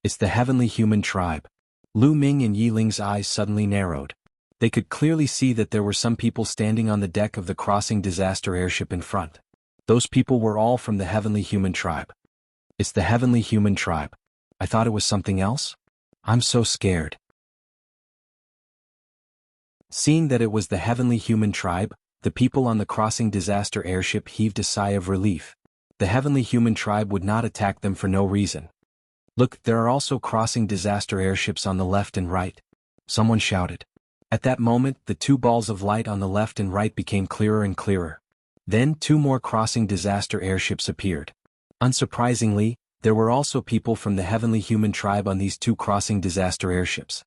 It's the heavenly human tribe. Lu Ming and Yi Ling's eyes suddenly narrowed. They could clearly see that there were some people standing on the deck of the crossing disaster airship in front. Those people were all from the heavenly human tribe. It's the heavenly human tribe. I thought it was something else? I'm so scared. Seeing that it was the heavenly human tribe, the people on the crossing disaster airship heaved a sigh of relief. The heavenly human tribe would not attack them for no reason. Look, there are also crossing disaster airships on the left and right. Someone shouted. At that moment, the two balls of light on the left and right became clearer and clearer. Then two more crossing disaster airships appeared. Unsurprisingly, there were also people from the heavenly human tribe on these two crossing disaster airships.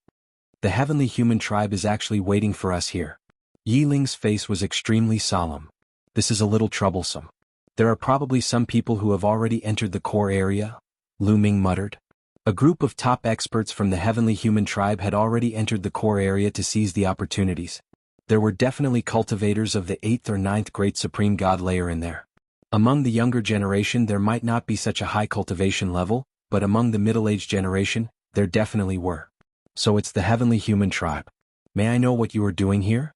The heavenly human tribe is actually waiting for us here. Yi Ling's face was extremely solemn. This is a little troublesome. There are probably some people who have already entered the core area, Lu Ming muttered. A group of top experts from the heavenly human tribe had already entered the core area to seize the opportunities. There were definitely cultivators of the 8th or 9th great supreme god layer in there. Among the younger generation there might not be such a high cultivation level, but among the middle-aged generation, there definitely were. So it's the heavenly human tribe. May I know what you are doing here?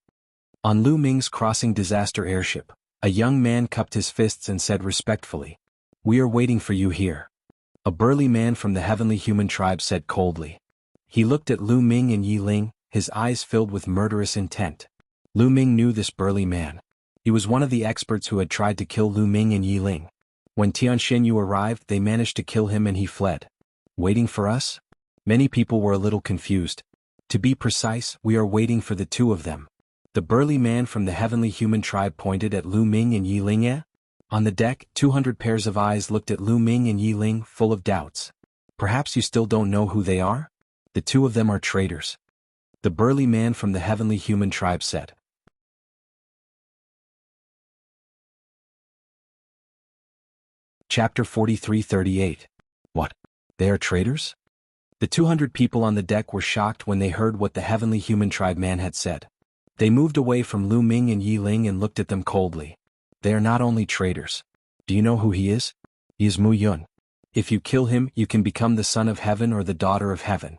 On Lu Ming's crossing disaster airship, a young man cupped his fists and said respectfully, "We are waiting for you here." A burly man from the heavenly human tribe said coldly. He looked at Lu Ming and Yi Ling, his eyes filled with murderous intent. Lu Ming knew this burly man. He was one of the experts who had tried to kill Lu Ming and Yi Ling. When Tianxinyu arrived, they managed to kill him and he fled. Waiting for us? Many people were a little confused. To be precise, we are waiting for the two of them. The burly man from the heavenly human tribe pointed at Lu Ming and Yi Ling. On the deck, 200 pairs of eyes looked at Lu Ming and Yi Ling full of doubts. Perhaps you still don't know who they are? The two of them are traitors. The burly man from the heavenly human tribe said. Chapter 43-38. What? They are traitors? The 200 people on the deck were shocked when they heard what the heavenly human tribe man had said. They moved away from Lu Ming and Yi Ling and looked at them coldly. They are not only traitors. Do you know who he is? He is Mu Yun. If you kill him, you can become the son of heaven or the daughter of heaven.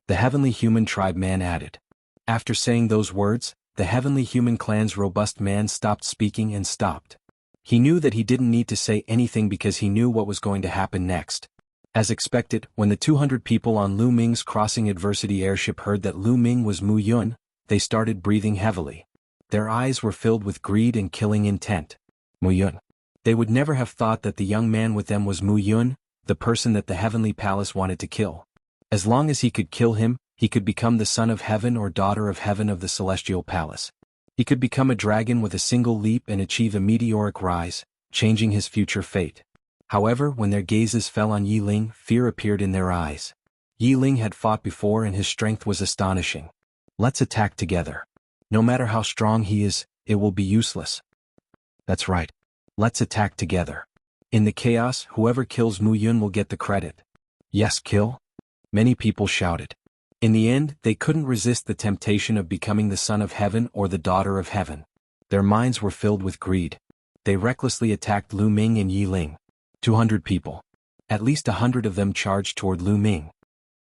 The heavenly human tribe man added. After saying those words, the heavenly human clan's robust man stopped speaking and stopped. He knew that he didn't need to say anything because he knew what was going to happen next. As expected, when the 200 people on Lu Ming's crossing adversity airship heard that Lu Ming was Mu Yun, they started breathing heavily. Their eyes were filled with greed and killing intent. Mu Yun. They would never have thought that the young man with them was Mu Yun, the person that the heavenly palace wanted to kill. As long as he could kill him, he could become the son of heaven or daughter of heaven of the celestial palace. He could become a dragon with a single leap and achieve a meteoric rise, changing his future fate. However, when their gazes fell on Yi Ling, fear appeared in their eyes. Yi Ling had fought before and his strength was astonishing. Let's attack together. No matter how strong he is, it will be useless. That's right. Let's attack together. In the chaos, whoever kills Mu Yun will get the credit. Yes, kill? Many people shouted. In the end, they couldn't resist the temptation of becoming the son of heaven or the daughter of heaven. Their minds were filled with greed. They recklessly attacked Lu Ming and Yi Ling. 200 people. At least 100 of them charged toward Lu Ming.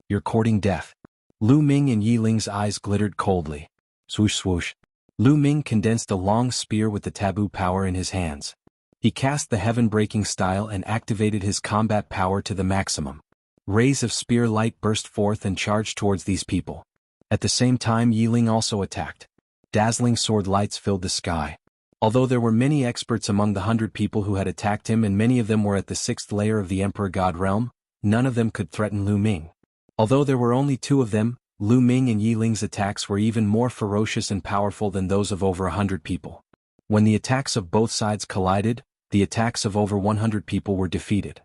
You're courting death. Lu Ming and Yi Ling's eyes glittered coldly. Swoosh swoosh. Lu Ming condensed a long spear with the taboo power in his hands. He cast the heaven-breaking style and activated his combat power to the maximum. Rays of spear light burst forth and charged towards these people. At the same time, Yi Ling also attacked. Dazzling sword lights filled the sky. Although there were many experts among the 100 people who had attacked him and many of them were at the 6th layer of the Emperor God realm, none of them could threaten Lu Ming. Although there were only 2 of them, Lu Ming and Yi Ling's attacks were even more ferocious and powerful than those of over 100 people. When the attacks of both sides collided, the attacks of over 100 people were defeated.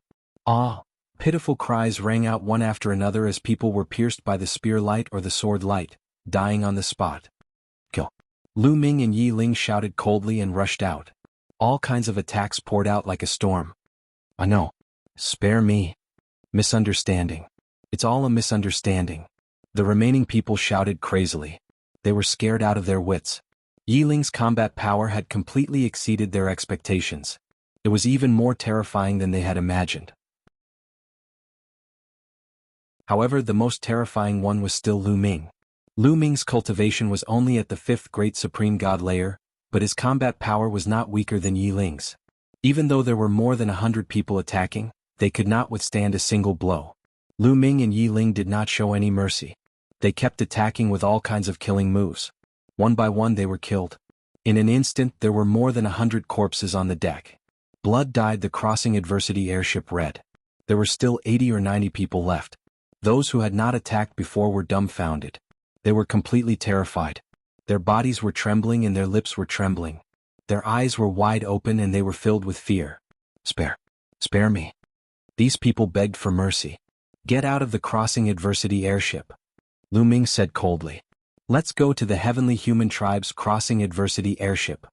Ah! Pitiful cries rang out one after another as people were pierced by the spear light or the sword light, dying on the spot. Kill. Lu Ming and Yi Ling shouted coldly and rushed out. All kinds of attacks poured out like a storm. I know. Spare me. Misunderstanding. It's all a misunderstanding. The remaining people shouted crazily. They were scared out of their wits. Yi Ling's combat power had completely exceeded their expectations. It was even more terrifying than they had imagined. However, the most terrifying one was still Lu Ming. Lu Ming's cultivation was only at the 5th Great Supreme God layer, but his combat power was not weaker than Yi Ling's. Even though there were more than 100 people attacking, they could not withstand a single blow. Lu Ming and Yi Ling did not show any mercy. They kept attacking with all kinds of killing moves. One by one they were killed. In an instant there were more than 100 corpses on the deck. Blood dyed the crossing adversity airship red. There were still 80 or 90 people left. Those who had not attacked before were dumbfounded. They were completely terrified. Their bodies were trembling and their lips were trembling. Their eyes were wide open and they were filled with fear. Spare me. These people begged for mercy. Get out of the crossing adversity airship. Lu Ming said coldly. Let's go to the Heavenly Human Tribe's crossing adversity airship.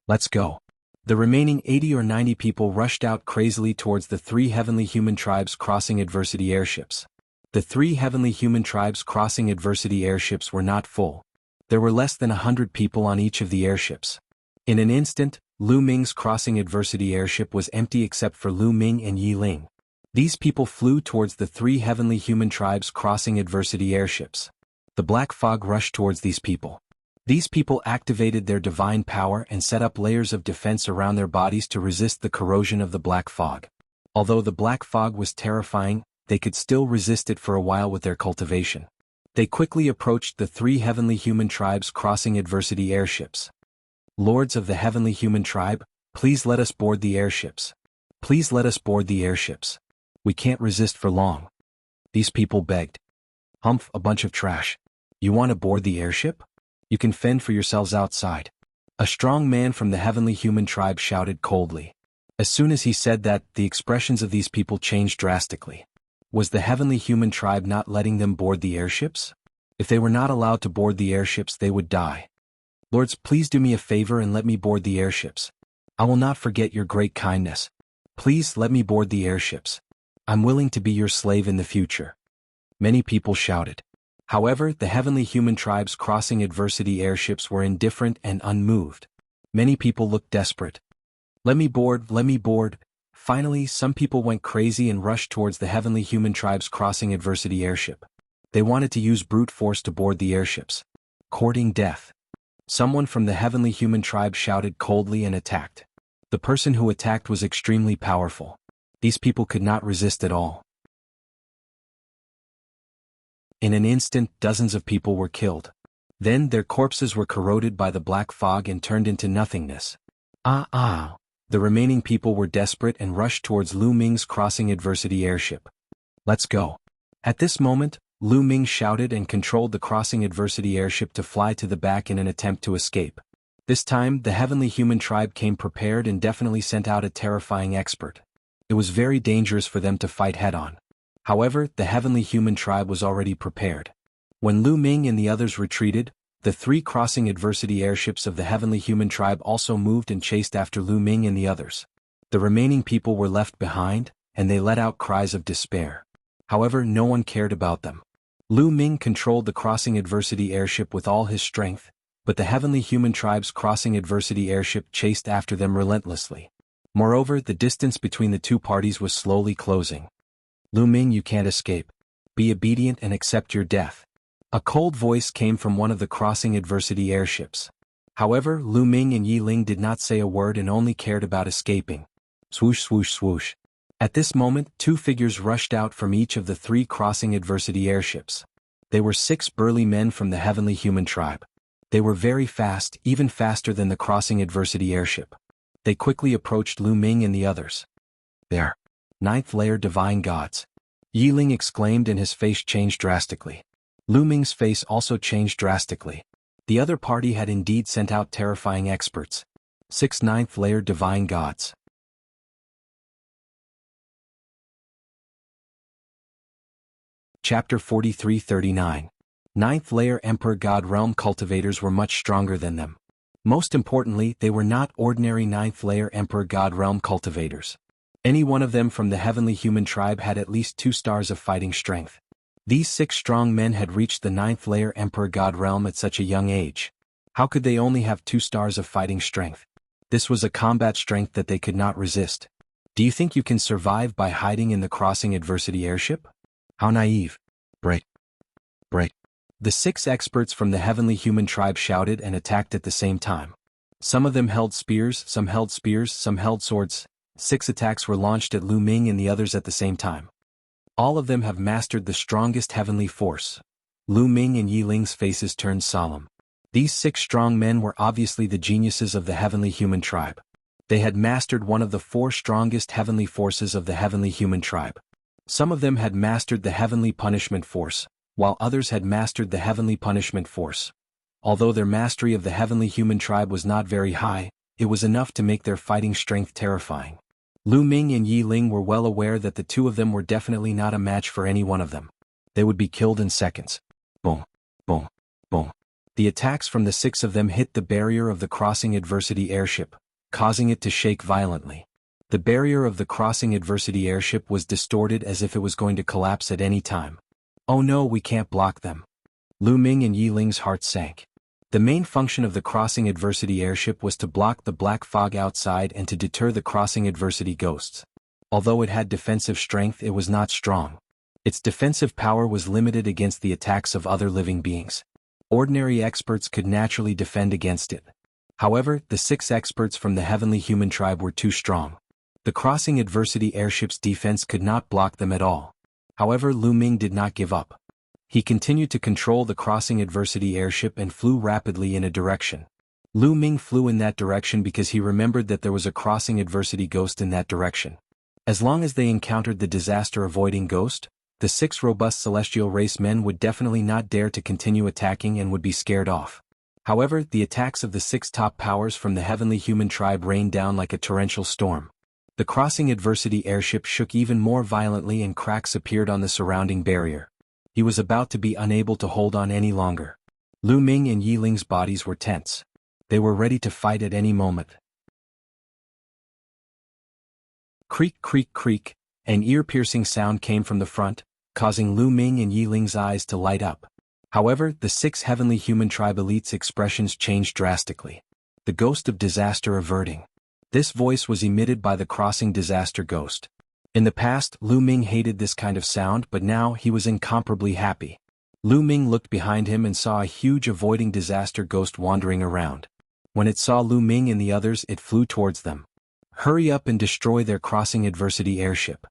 Let's go. The remaining 80 or 90 people rushed out crazily towards the 3 Heavenly Human Tribes crossing adversity airships. The 3 Heavenly Human Tribes crossing adversity airships were not full. There were less than 100 people on each of the airships. In an instant, Lu Ming's crossing adversity airship was empty except for Lu Ming and Yi Ling. These people flew towards the 3 Heavenly Human Tribes crossing adversity airships. The black fog rushed towards these people. These people activated their divine power and set up layers of defense around their bodies to resist the corrosion of the black fog. Although the black fog was terrifying, they could still resist it for a while with their cultivation. They quickly approached the 3 Heavenly Human Tribes crossing adversity airships. Lords of the Heavenly Human Tribe, please let us board the airships. Please let us board the airships. We can't resist for long. These people begged. Humph, a bunch of trash. You want to board the airship? You can fend for yourselves outside. A strong man from the Heavenly Human Tribe shouted coldly. As soon as he said that, the expressions of these people changed drastically. Was the Heavenly Human Tribe not letting them board the airships? If they were not allowed to board the airships, they would die. Lords, please do me a favor and let me board the airships. I will not forget your great kindness. Please let me board the airships. I'm willing to be your slave in the future. Many people shouted. However, the Heavenly Human Tribes crossing adversity airships were indifferent and unmoved. Many people looked desperate. Let me board, let me board. Finally, some people went crazy and rushed towards the Heavenly Human Tribes crossing adversity airship. They wanted to use brute force to board the airships. Courting death. Someone from the Heavenly Human Tribe shouted coldly and attacked. The person who attacked was extremely powerful. These people could not resist at all. In an instant, dozens of people were killed. Then their corpses were corroded by the black fog and turned into nothingness. The remaining people were desperate and rushed towards Lu Ming's crossing adversity airship. Let's go. At this moment, Lu Ming shouted and controlled the crossing adversity airship to fly to the back in an attempt to escape. This time, the Heavenly Human Tribe came prepared and definitely sent out a terrifying expert. It was very dangerous for them to fight head-on. However, the Heavenly Human Tribe was already prepared. When Lu Ming and the others retreated, the 3 crossing adversity airships of the Heavenly Human Tribe also moved and chased after Lu Ming and the others. The remaining people were left behind, and they let out cries of despair. However, no one cared about them. Lu Ming controlled the crossing adversity airship with all his strength, but the Heavenly Human Tribe's crossing adversity airship chased after them relentlessly. Moreover, the distance between the two parties was slowly closing. Lu Ming, you can't escape. Be obedient and accept your death. A cold voice came from one of the crossing adversity airships. However, Lu Ming and Yi Ling did not say a word and only cared about escaping. Swoosh, swoosh, swoosh. At this moment, 2 figures rushed out from each of the 3 crossing adversity airships. They were 6 burly men from the Heavenly Human Tribe. They were very fast, even faster than the crossing adversity airship. They quickly approached Lu Ming and the others. There. 9th layer divine gods. Yi Ling exclaimed and his face changed drastically. Lu Ming's face also changed drastically. The other party had indeed sent out terrifying experts. 6 Ninth Layer Divine Gods. Chapter 43-39. Ninth Layer Emperor God Realm cultivators were much stronger than them. Most importantly, they were not ordinary Ninth Layer Emperor God Realm cultivators. Any one of them from the heavenly human tribe had at least 2 stars of fighting strength. These 6 strong men had reached the Ninth Layer Emperor God Realm at such a young age. How could they only have 2 stars of fighting strength? This was a combat strength that they could not resist. Do you think you can survive by hiding in the Crossing Adversity airship? How naive. Break. The 6 experts from the heavenly human tribe shouted and attacked at the same time. Some of them held spears, some held swords. 6 attacks were launched at Lu Ming and the others at the same time. All of them have mastered the strongest heavenly force. Lu Ming and Yi Ling's faces turned solemn. These 6 strong men were obviously the geniuses of the heavenly human tribe. They had mastered one of the 4 strongest heavenly forces of the heavenly human tribe. Some of them had mastered the heavenly punishment force, while others had mastered the heavenly punishment force. Although their mastery of the heavenly human tribe was not very high, it was enough to make their fighting strength terrifying. Lu Ming and Yi Ling were well aware that the 2 of them were definitely not a match for any one of them. They would be killed in seconds. Boom, boom, boom. The attacks from the 6 of them hit the barrier of the Crossing Adversity airship, causing it to shake violently. The barrier of the Crossing Adversity airship was distorted as if it was going to collapse at any time. Oh no, we can't block them. Lu Ming and Yi Ling's heart sank. The main function of the Crossing Adversity airship was to block the black fog outside and to deter the Crossing Adversity ghosts. Although it had defensive strength, it was not strong. Its defensive power was limited against the attacks of other living beings. Ordinary experts could naturally defend against it. However, the 6 experts from the heavenly human tribe were too strong. The Crossing Adversity airship's defense could not block them at all. However, Lu Ming did not give up. He continued to control the Crossing Adversity airship and flew rapidly in a direction. Lu Ming flew in that direction because he remembered that there was a Crossing Adversity ghost in that direction. As long as they encountered the disaster-avoiding ghost, the 6 robust celestial race men would definitely not dare to continue attacking and would be scared off. However, the attacks of the 6 top powers from the heavenly human tribe rained down like a torrential storm. The Crossing Adversity airship shook even more violently and cracks appeared on the surrounding barrier. He was about to be unable to hold on any longer. Lu Ming and Yi Ling's bodies were tense. They were ready to fight at any moment. Creak, creak, creak, an ear-piercing sound came from the front, causing Lu Ming and Yi Ling's eyes to light up. However, the 6 heavenly human tribe elites' expressions changed drastically. The ghost of disaster averting. This voice was emitted by the Crossing Disaster Ghost. In the past, Lu Ming hated this kind of sound, but now he was incomparably happy. Lu Ming looked behind him and saw a huge avoiding disaster ghost wandering around. When it saw Lu Ming and the others, it flew towards them. Hurry up and destroy their Crossing Adversity airship.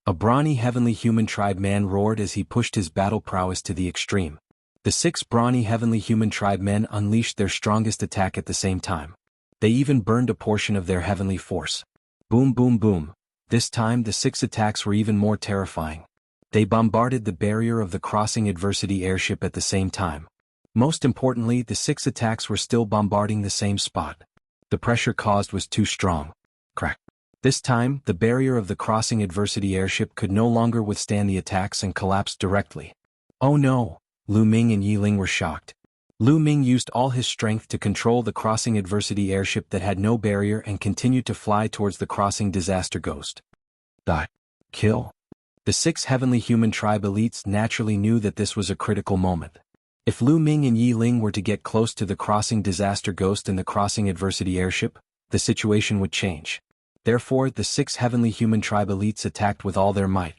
A brawny heavenly human tribe man roared as he pushed his battle prowess to the extreme. The 6 brawny heavenly human tribe men unleashed their strongest attack at the same time. They even burned a portion of their heavenly force. Boom, boom, boom. This time the 6 attacks were even more terrifying. They bombarded the barrier of the Crossing Adversity airship at the same time. Most importantly, the 6 attacks were still bombarding the same spot. The pressure caused was too strong. Crack. This time, the barrier of the Crossing Adversity airship could no longer withstand the attacks and collapsed directly. Oh no! Lu Ming and Yi Ling were shocked. Lu Ming used all his strength to control the Crossing Adversity airship that had no barrier and continued to fly towards the Crossing Disaster Ghost. Die. Kill. The 6 heavenly human tribe elites naturally knew that this was a critical moment. If Lu Ming and Yi Ling were to get close to the Crossing Disaster Ghost and the Crossing Adversity airship, the situation would change. Therefore, the 6 heavenly human tribe elites attacked with all their might.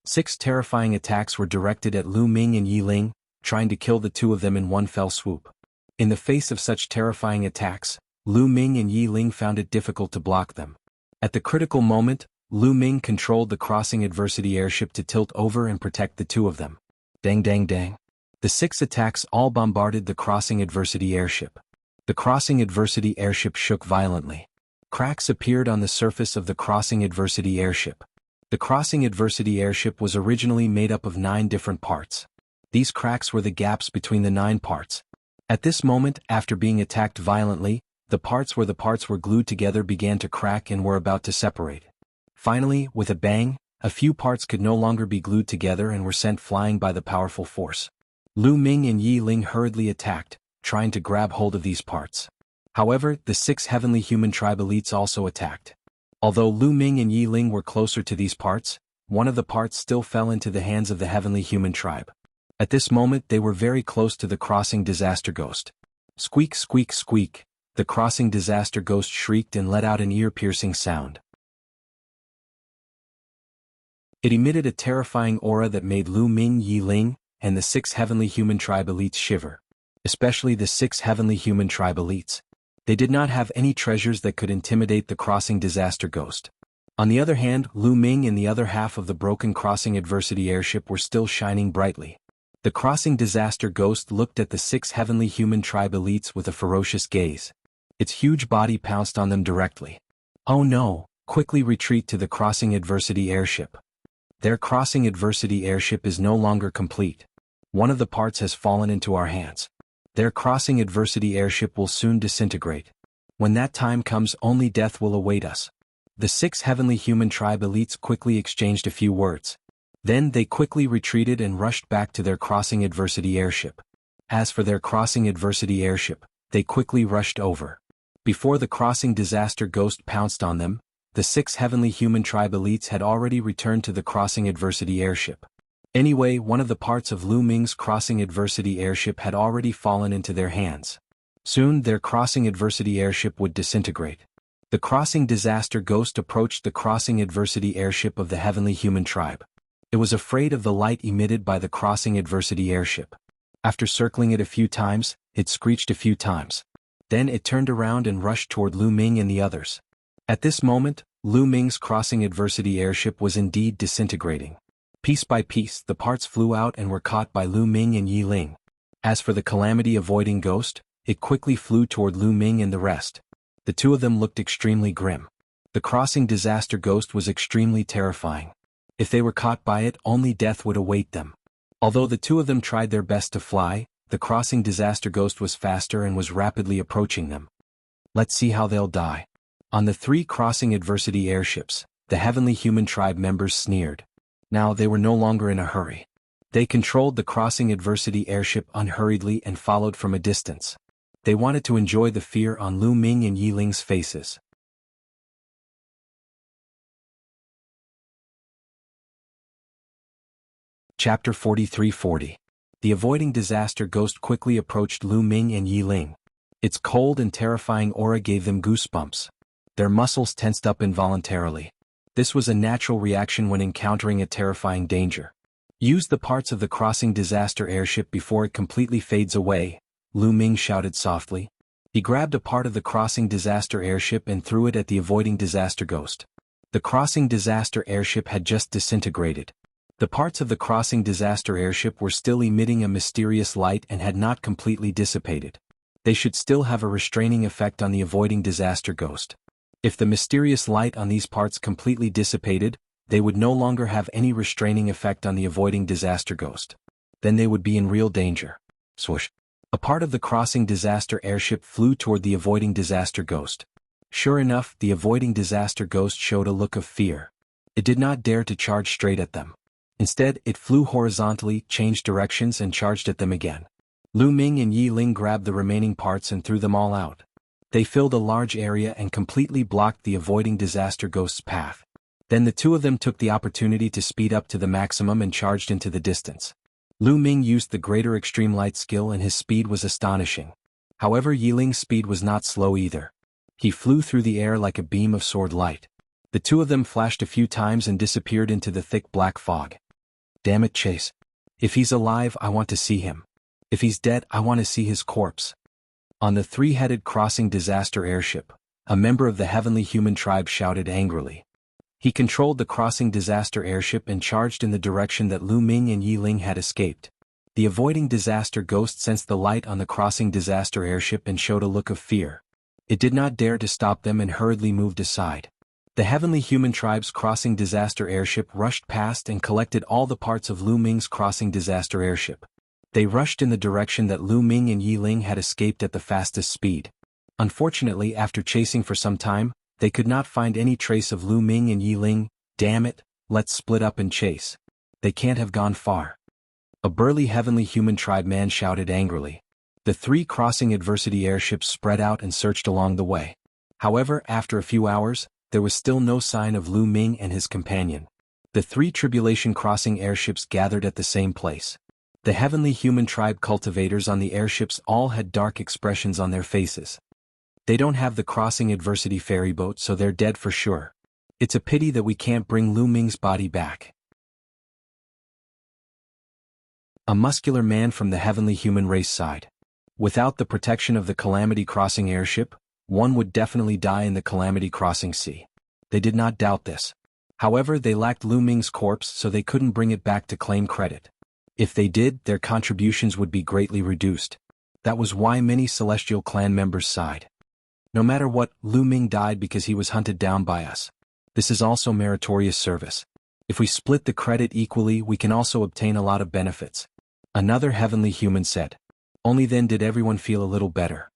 6 terrifying attacks were directed at Lu Ming and Yi Ling, trying to kill the 2 of them in one fell swoop. In the face of such terrifying attacks, Lu Ming and Yi Ling found it difficult to block them. At the critical moment, Lu Ming controlled the Crossing Adversity airship to tilt over and protect the 2 of them. Dang dang dang. The 6 attacks all bombarded the Crossing Adversity airship. The Crossing Adversity airship shook violently. Cracks appeared on the surface of the Crossing Adversity airship. The Crossing Adversity airship was originally made up of 9 different parts. These cracks were the gaps between the 9 parts. At this moment, after being attacked violently, The parts where the parts were glued together began to crack and were about to separate. Finally, with a bang, a few parts could no longer be glued together and were sent flying by the powerful force. Lu Ming and Yi Ling hurriedly attacked, trying to grab hold of these parts. However, the 6 heavenly human tribe elites also attacked. Although Lu Ming and Yi Ling were closer to these parts, one of the parts still fell into the hands of the heavenly human tribe. At this moment they were very close to the crossing disaster ghost. Squeak, squeak, squeak, the crossing disaster ghost shrieked and let out an ear-piercing sound. It emitted a terrifying aura that made Lu Ming, Yi Ling, and the 6 heavenly human tribe elites shiver. Especially the 6 heavenly human tribe elites. They did not have any treasures that could intimidate the crossing disaster ghost. On the other hand, Lu Ming and the other half of the broken crossing adversity airship were still shining brightly. The crossing disaster ghost looked at the 6 heavenly human tribe elites with a ferocious gaze. Its huge body pounced on them directly. Oh no, quickly retreat to the crossing adversity airship. Their crossing adversity airship is no longer complete. One of the parts has fallen into our hands. Their crossing adversity airship will soon disintegrate. When that time comes, only death will await us. The 6 heavenly human tribe elites quickly exchanged a few words. Then they quickly retreated and rushed back to their crossing adversity airship. As for their crossing adversity airship, they quickly rushed over. Before the crossing disaster ghost pounced on them, the 6 heavenly human tribe elites had already returned to the crossing adversity airship. Anyway, one of the parts of Lu Ming's crossing adversity airship had already fallen into their hands. Soon their crossing adversity airship would disintegrate. The crossing disaster ghost approached the crossing adversity airship of the heavenly human tribe. It was afraid of the light emitted by the crossing adversity airship. After circling it a few times, it screeched a few times. Then it turned around and rushed toward Lu Ming and the others. At this moment, Lu Ming's crossing adversity airship was indeed disintegrating. Piece by piece, the parts flew out and were caught by Lu Ming and Yi Ling. As for the calamity-avoiding ghost, it quickly flew toward Lu Ming and the rest. The 2 of them looked extremely grim. The crossing disaster ghost was extremely terrifying. If they were caught by it, only death would await them. Although the 2 of them tried their best to fly, the crossing disaster ghost was faster and was rapidly approaching them. Let's see how they'll die. On the 3 crossing adversity airships, the heavenly human tribe members sneered. Now they were no longer in a hurry. They controlled the crossing adversity airship unhurriedly and followed from a distance. They wanted to enjoy the fear on Lu Ming and Yi Ling's faces. Chapter 43-40. The avoiding disaster ghost quickly approached Lu Ming and Yi Ling. Its cold and terrifying aura gave them goosebumps. Their muscles tensed up involuntarily. This was a natural reaction when encountering a terrifying danger. Use the parts of the crossing disaster airship before it completely fades away, Lu Ming shouted softly. He grabbed a part of the crossing disaster airship and threw it at the avoiding disaster ghost. The crossing disaster airship had just disintegrated. The parts of the crossing disaster airship were still emitting a mysterious light and had not completely dissipated. They should still have a restraining effect on the avoiding disaster ghost. If the mysterious light on these parts completely dissipated, they would no longer have any restraining effect on the avoiding disaster ghost. Then they would be in real danger. Swoosh. A part of the crossing disaster airship flew toward the avoiding disaster ghost. Sure enough, the avoiding disaster ghost showed a look of fear. It did not dare to charge straight at them. Instead, it flew horizontally, changed directions and charged at them again. Lu Ming and Yi Ling grabbed the remaining parts and threw them all out. They filled a large area and completely blocked the avoiding disaster ghost's path. Then the 2 of them took the opportunity to speed up to the maximum and charged into the distance. Lu Ming used the greater extreme light skill and his speed was astonishing. However, Yi Ling's speed was not slow either. He flew through the air like a beam of sword light. The 2 of them flashed a few times and disappeared into the thick black fog. Damn it, Chase. If he's alive, I want to see him. If he's dead, I want to see his corpse. On the 3-headed crossing disaster airship, a member of the heavenly human tribe shouted angrily. He controlled the crossing disaster airship and charged in the direction that Lu Ming and Yi Ling had escaped. The avoiding disaster ghost sensed the light on the crossing disaster airship and showed a look of fear. It did not dare to stop them and hurriedly moved aside. The heavenly human tribe's crossing disaster airship rushed past and collected all the parts of Lu Ming's crossing disaster airship. They rushed in the direction that Lu Ming and Yi Ling had escaped at the fastest speed. Unfortunately, after chasing for some time, they could not find any trace of Lu Ming and Yi Ling. Damn it, let's split up and chase. They can't have gone far. A burly heavenly human tribe man shouted angrily. The three crossing adversity airships spread out and searched along the way. However, after a few hours, there was still no sign of Lu Ming and his companion. The three tribulation crossing airships gathered at the same place. The heavenly human tribe cultivators on the airships all had dark expressions on their faces. They don't have the crossing adversity ferry boat, so they're dead for sure. It's a pity that we can't bring Lu Ming's body back. A muscular man from the heavenly human race sighed. Without the protection of the Calamity Crossing airship, one would definitely die in the Calamity Crossing sea. They did not doubt this. However, they lacked Lu Ming's corpse, so they couldn't bring it back to claim credit. If they did, their contributions would be greatly reduced. That was why many Celestial Clan members sighed. No matter what, Lu Ming died because he was hunted down by us. This is also meritorious service. If we split the credit equally, we can also obtain a lot of benefits. Another heavenly human said. Only then did everyone feel a little better.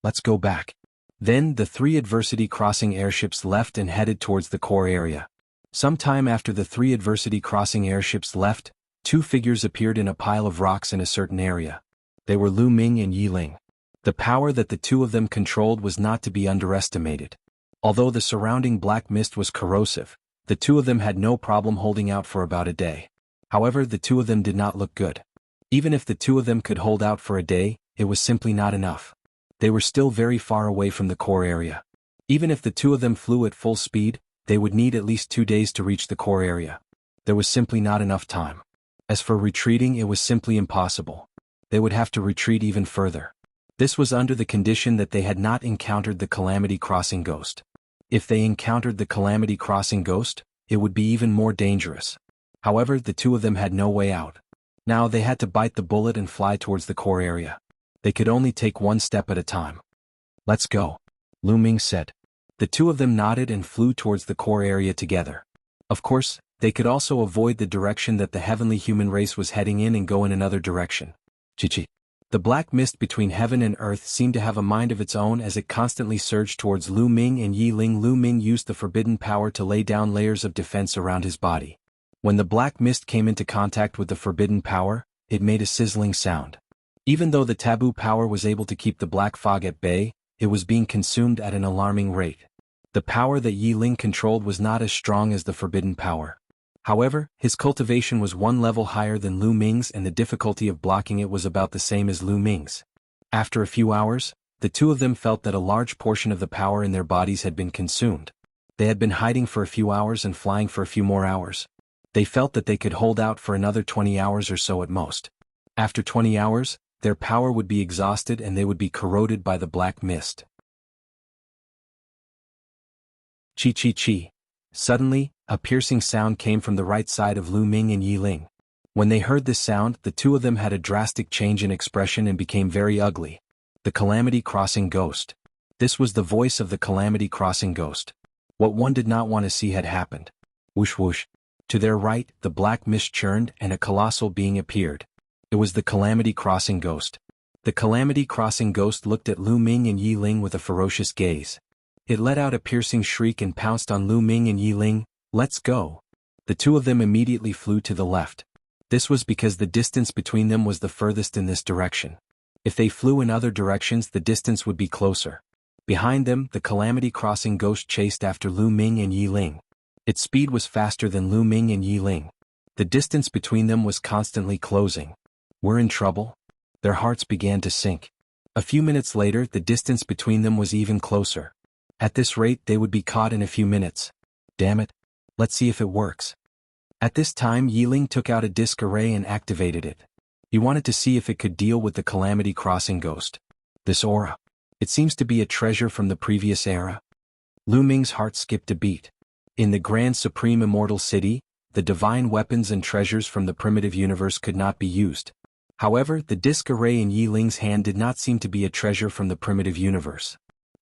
Let's go back. Then the three adversity crossing airships left and headed towards the core area. Sometime after the three adversity crossing airships left, two figures appeared in a pile of rocks in a certain area. They were Lu Ming and Yi Ling. The power that the two of them controlled was not to be underestimated. Although the surrounding black mist was corrosive, the two of them had no problem holding out for about a day. However, the two of them did not look good. Even if the two of them could hold out for a day, it was simply not enough. They were still very far away from the core area. Even if the two of them flew at full speed, they would need at least 2 days to reach the core area. There was simply not enough time. As for retreating, it was simply impossible. They would have to retreat even further. This was under the condition that they had not encountered the Calamity Crossing Ghost. If they encountered the Calamity Crossing Ghost, it would be even more dangerous. However, the two of them had no way out. Now they had to bite the bullet and fly towards the core area. They could only take one step at a time. Let's go, Lu Ming said. The two of them nodded and flew towards the core area together. Of course, they could also avoid the direction that the heavenly human race was heading in and go in another direction. Chi-chi. The black mist between heaven and earth seemed to have a mind of its own as it constantly surged towards Lu Ming and Yi Ling. Lu Ming used the forbidden power to lay down layers of defense around his body. When the black mist came into contact with the forbidden power, it made a sizzling sound. Even though the taboo power was able to keep the black fog at bay, it was being consumed at an alarming rate. The power that Yi Ling controlled was not as strong as the forbidden power. However, his cultivation was one level higher than Lu Ming's and the difficulty of blocking it was about the same as Lu Ming's. After a few hours, the two of them felt that a large portion of the power in their bodies had been consumed. They had been hiding for a few hours and flying for a few more hours. They felt that they could hold out for another 20 hours or so at most. After 20 hours, their power would be exhausted and they would be corroded by the black mist. Chi-chi-chi. Suddenly, a piercing sound came from the right side of Lu Ming and Yi Ling. When they heard this sound, the two of them had a drastic change in expression and became very ugly. The Calamity Crossing Ghost. This was the voice of the Calamity Crossing Ghost. What one did not want to see had happened. Whoosh whoosh. To their right, the black mist churned and a colossal being appeared. It was the Calamity Crossing Ghost. The Calamity Crossing Ghost looked at Lu Ming and Yi Ling with a ferocious gaze. It let out a piercing shriek and pounced on Lu Ming and Yi Ling. Let's go. The two of them immediately flew to the left. This was because the distance between them was the furthest in this direction. If they flew in other directions, the distance would be closer. Behind them, the Calamity Crossing Ghost chased after Lu Ming and Yi Ling. Its speed was faster than Lu Ming and Yi Ling. The distance between them was constantly closing. We're in trouble? Their hearts began to sink. A few minutes later, the distance between them was even closer. At this rate, they would be caught in a few minutes. Damn it. Let's see if it works. At this time, Yi Ling took out a disc array and activated it. He wanted to see if it could deal with the Calamity Crossing Ghost. This aura. It seems to be a treasure from the previous era. Lu Ming's heart skipped a beat. In the Grand Supreme Immortal City, the divine weapons and treasures from the primitive universe could not be used. However, the disc array in Yi Ling's hand did not seem to be a treasure from the primitive universe.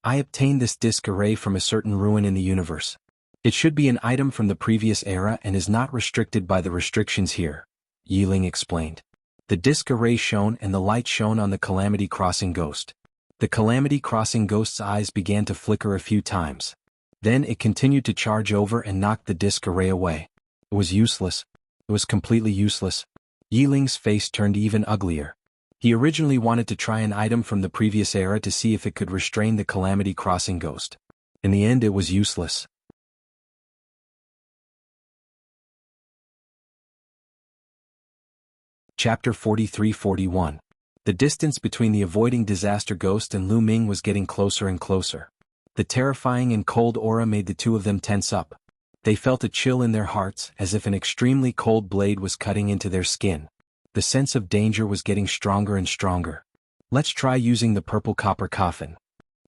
I obtained this disc array from a certain ruin in the universe. It should be an item from the previous era and is not restricted by the restrictions here, Yi Ling explained. The disc array shone and the light shone on the Calamity Crossing Ghost. The Calamity Crossing Ghost's eyes began to flicker a few times. Then it continued to charge over and knocked the disc array away. It was useless. It was completely useless. Yiling's face turned even uglier. He originally wanted to try an item from the previous era to see if it could restrain the Calamity Crossing Ghost. In the end, it was useless. Chapter 43-41. The distance between the avoiding disaster ghost and Lu Ming was getting closer and closer. The terrifying and cold aura made the two of them tense up. They felt a chill in their hearts, as if an extremely cold blade was cutting into their skin. The sense of danger was getting stronger and stronger. Let's try using the purple copper coffin,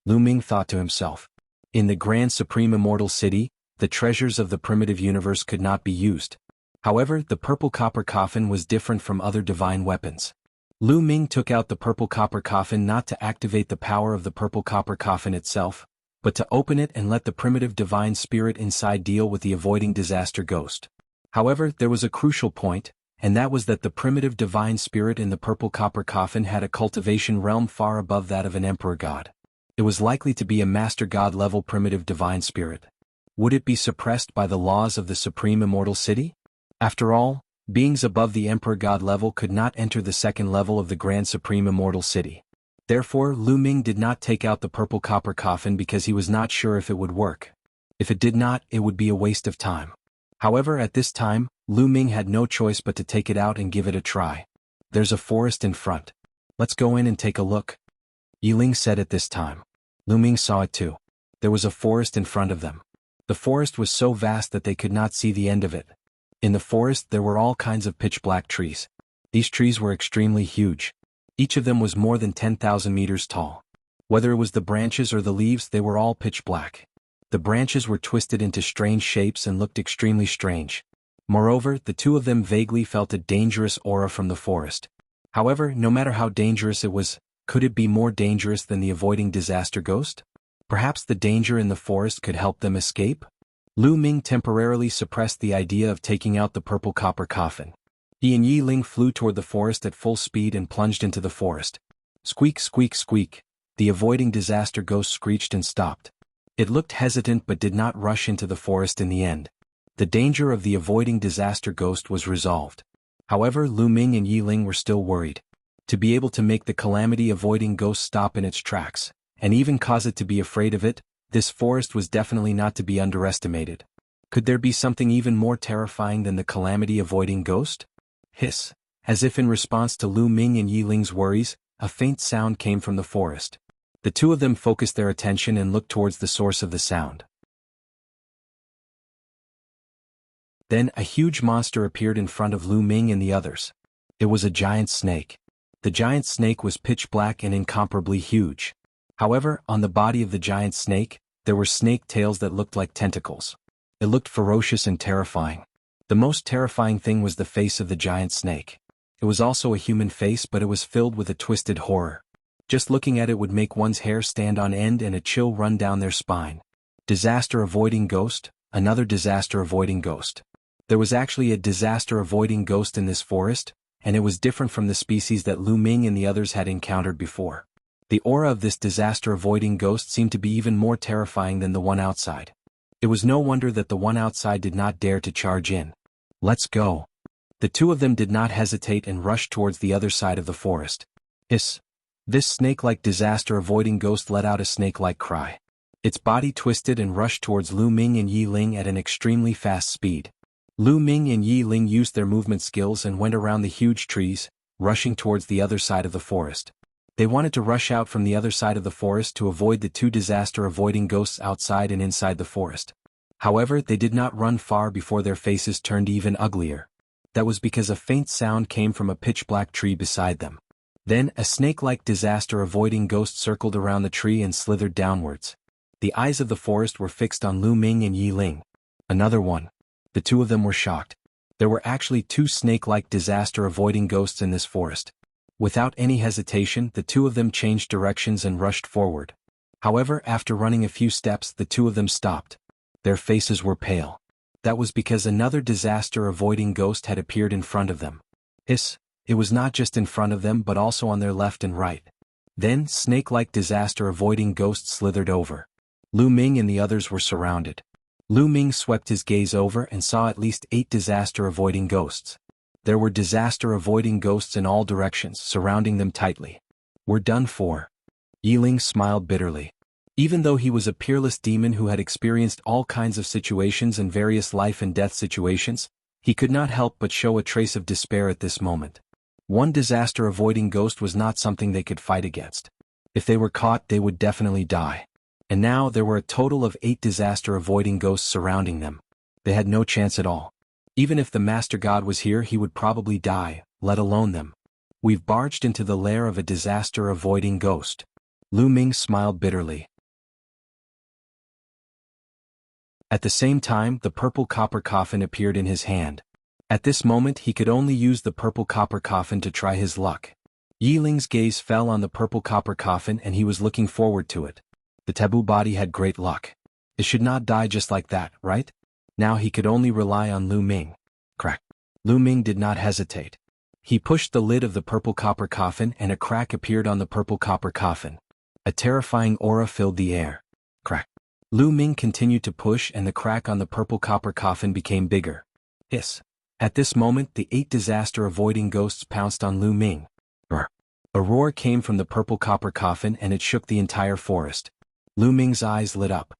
Lu Ming thought to himself. In the Grand Supreme Immortal City, the treasures of the primitive universe could not be used. However, the purple copper coffin was different from other divine weapons. Lu Ming took out the purple copper coffin not to activate the power of the purple copper coffin itself, but to open it and let the primitive divine spirit inside deal with the avoiding disaster ghost. However, there was a crucial point, and that was that the primitive divine spirit in the purple copper coffin had a cultivation realm far above that of an emperor god. It was likely to be a master god level primitive divine spirit. Would it be suppressed by the laws of the Supreme Immortal City? After all, beings above the Emperor God level could not enter the second level of the Grand Supreme Immortal City. Therefore, Lu Ming did not take out the purple copper coffin because he was not sure if it would work. If it did not, it would be a waste of time. However, at this time, Lu Ming had no choice but to take it out and give it a try. There's a forest in front. Let's go in and take a look, Yiling said at this time. Lu Ming saw it too. There was a forest in front of them. The forest was so vast that they could not see the end of it. In the forest there were all kinds of pitch-black trees. These trees were extremely huge. Each of them was more than 10,000 meters tall. Whether it was the branches or the leaves, they were all pitch-black. The branches were twisted into strange shapes and looked extremely strange. Moreover, the two of them vaguely felt a dangerous aura from the forest. However, no matter how dangerous it was, could it be more dangerous than the avoiding disaster ghost? Perhaps the danger in the forest could help them escape? Lu Ming temporarily suppressed the idea of taking out the purple copper coffin. He and Yiling flew toward the forest at full speed and plunged into the forest. Squeak, squeak, squeak. The avoiding disaster ghost screeched and stopped. It looked hesitant but did not rush into the forest in the end. The danger of the avoiding disaster ghost was resolved. However, Lu Ming and Yiling were still worried. To be able to make the calamity avoiding ghost stop in its tracks, and even cause it to be afraid of it, this forest was definitely not to be underestimated. Could there be something even more terrifying than the calamity-avoiding ghost? Hiss. As if in response to Lu Ming and Yiling's worries, a faint sound came from the forest. The two of them focused their attention and looked towards the source of the sound. Then a huge monster appeared in front of Lu Ming and the others. It was a giant snake. The giant snake was pitch black and incomparably huge. However, on the body of the giant snake, there were snake tails that looked like tentacles. It looked ferocious and terrifying. The most terrifying thing was the face of the giant snake. It was also a human face, but it was filled with a twisted horror. Just looking at it would make one's hair stand on end and a chill run down their spine. Disaster-avoiding ghost, another disaster-avoiding ghost. There was actually a disaster-avoiding ghost in this forest, and it was different from the species that Lu Ming and the others had encountered before. The aura of this disaster-avoiding ghost seemed to be even more terrifying than the one outside. It was no wonder that the one outside did not dare to charge in. Let's go. The two of them did not hesitate and rushed towards the other side of the forest. Hiss. This snake-like disaster-avoiding ghost let out a snake-like cry. Its body twisted and rushed towards Lu Ming and Yiling at an extremely fast speed. Lu Ming and Yiling used their movement skills and went around the huge trees, rushing towards the other side of the forest. They wanted to rush out from the other side of the forest to avoid the two disaster-avoiding ghosts outside and inside the forest. However, they did not run far before their faces turned even uglier. That was because a faint sound came from a pitch-black tree beside them. Then, a snake-like disaster-avoiding ghost circled around the tree and slithered downwards. The eyes of the forest were fixed on Lu Ming and Yiling. Another one. The two of them were shocked. There were actually two snake-like disaster-avoiding ghosts in this forest. Without any hesitation, the two of them changed directions and rushed forward. However, after running a few steps, the two of them stopped. Their faces were pale. That was because another disaster-avoiding ghost had appeared in front of them. Hiss. It was not just in front of them but also on their left and right. Then, snake-like disaster-avoiding ghosts slithered over. Lu Ming and the others were surrounded. Lu Ming swept his gaze over and saw at least 8 disaster-avoiding ghosts. There were disaster-avoiding ghosts in all directions, surrounding them tightly. "We're done for." Yiling smiled bitterly. Even though he was a peerless demon who had experienced all kinds of situations and various life and death situations, he could not help but show a trace of despair at this moment. One disaster-avoiding ghost was not something they could fight against. If they were caught, they would definitely die. And now there were a total of 8 disaster-avoiding ghosts surrounding them. They had no chance at all. Even if the Master God was here, he would probably die, let alone them. "We've barged into the lair of a disaster-avoiding ghost." Lu Ming smiled bitterly. At the same time, the purple copper coffin appeared in his hand. At this moment he could only use the purple copper coffin to try his luck. Yiling's gaze fell on the purple copper coffin and he was looking forward to it. The taboo body had great luck. It should not die just like that, right? Now he could only rely on Lu Ming. Crack. Lu Ming did not hesitate. He pushed the lid of the purple copper coffin and a crack appeared on the purple copper coffin. A terrifying aura filled the air. Crack. Lu Ming continued to push and the crack on the purple copper coffin became bigger. Hiss. At this moment the 8 disaster-avoiding ghosts pounced on Lu Ming. Roar. A roar came from the purple copper coffin and it shook the entire forest. Lu Ming's eyes lit up.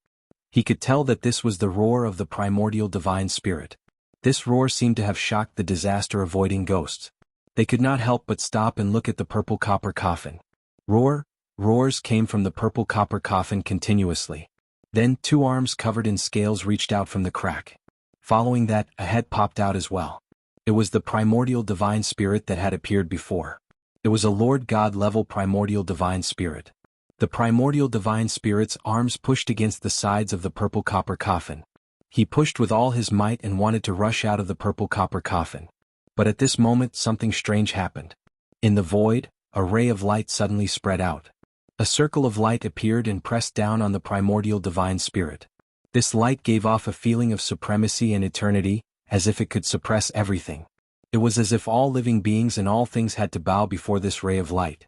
He could tell that this was the roar of the primordial divine spirit. This roar seemed to have shocked the disaster-avoiding ghosts. They could not help but stop and look at the purple copper coffin. Roars came from the purple copper coffin continuously. Then 2 arms covered in scales reached out from the crack. Following that, a head popped out as well. It was the primordial divine spirit that had appeared before. It was a Lord God-level primordial divine spirit. The primordial divine spirit's arms pushed against the sides of the purple copper coffin. He pushed with all his might and wanted to rush out of the purple copper coffin. But at this moment something strange happened. In the void, a ray of light suddenly spread out. A circle of light appeared and pressed down on the primordial divine spirit. This light gave off a feeling of supremacy and eternity, as if it could suppress everything. It was as if all living beings and all things had to bow before this ray of light.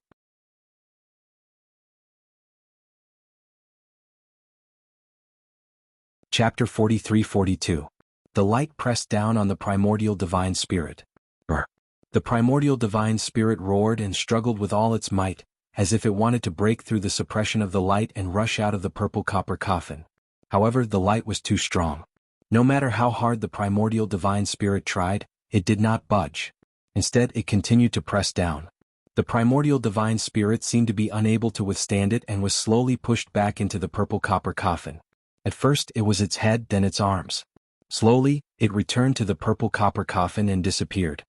Chapter 43-42. The light pressed down on the primordial divine spirit. Roar. The primordial divine spirit roared and struggled with all its might, as if it wanted to break through the suppression of the light and rush out of the purple copper coffin. However, the light was too strong. No matter how hard the primordial divine spirit tried, it did not budge. Instead, it continued to press down. The primordial divine spirit seemed to be unable to withstand it and was slowly pushed back into the purple copper coffin. At first, it was its head, then its arms. Slowly, it returned to the purple copper coffin and disappeared.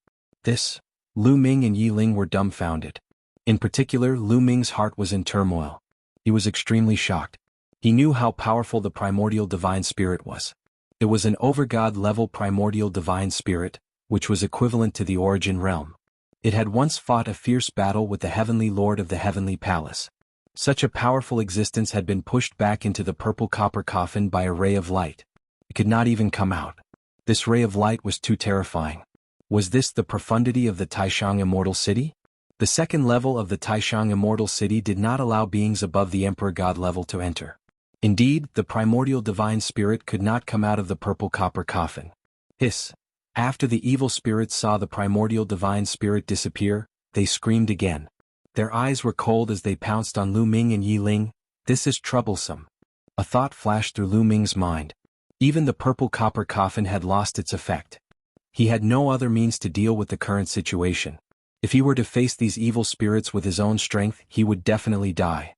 Lu Ming and Yiling were dumbfounded. In particular, Lu Ming's heart was in turmoil. He was extremely shocked. He knew how powerful the primordial divine spirit was. It was an overgod-level primordial divine spirit, which was equivalent to the origin realm. It had once fought a fierce battle with the heavenly lord of the heavenly palace. Such a powerful existence had been pushed back into the purple copper coffin by a ray of light. It could not even come out. This ray of light was too terrifying. Was this the profundity of the Taishang Immortal City? The second level of the Taishang Immortal City did not allow beings above the Emperor God level to enter. Indeed, the primordial divine spirit could not come out of the purple copper coffin. Hiss. After the evil spirits saw the primordial divine spirit disappear, they screamed again. Their eyes were cold as they pounced on Lu Ming and Yiling. This is troublesome. A thought flashed through Lu Ming's mind. Even the purple copper coffin had lost its effect. He had no other means to deal with the current situation. If he were to face these evil spirits with his own strength, he would definitely die.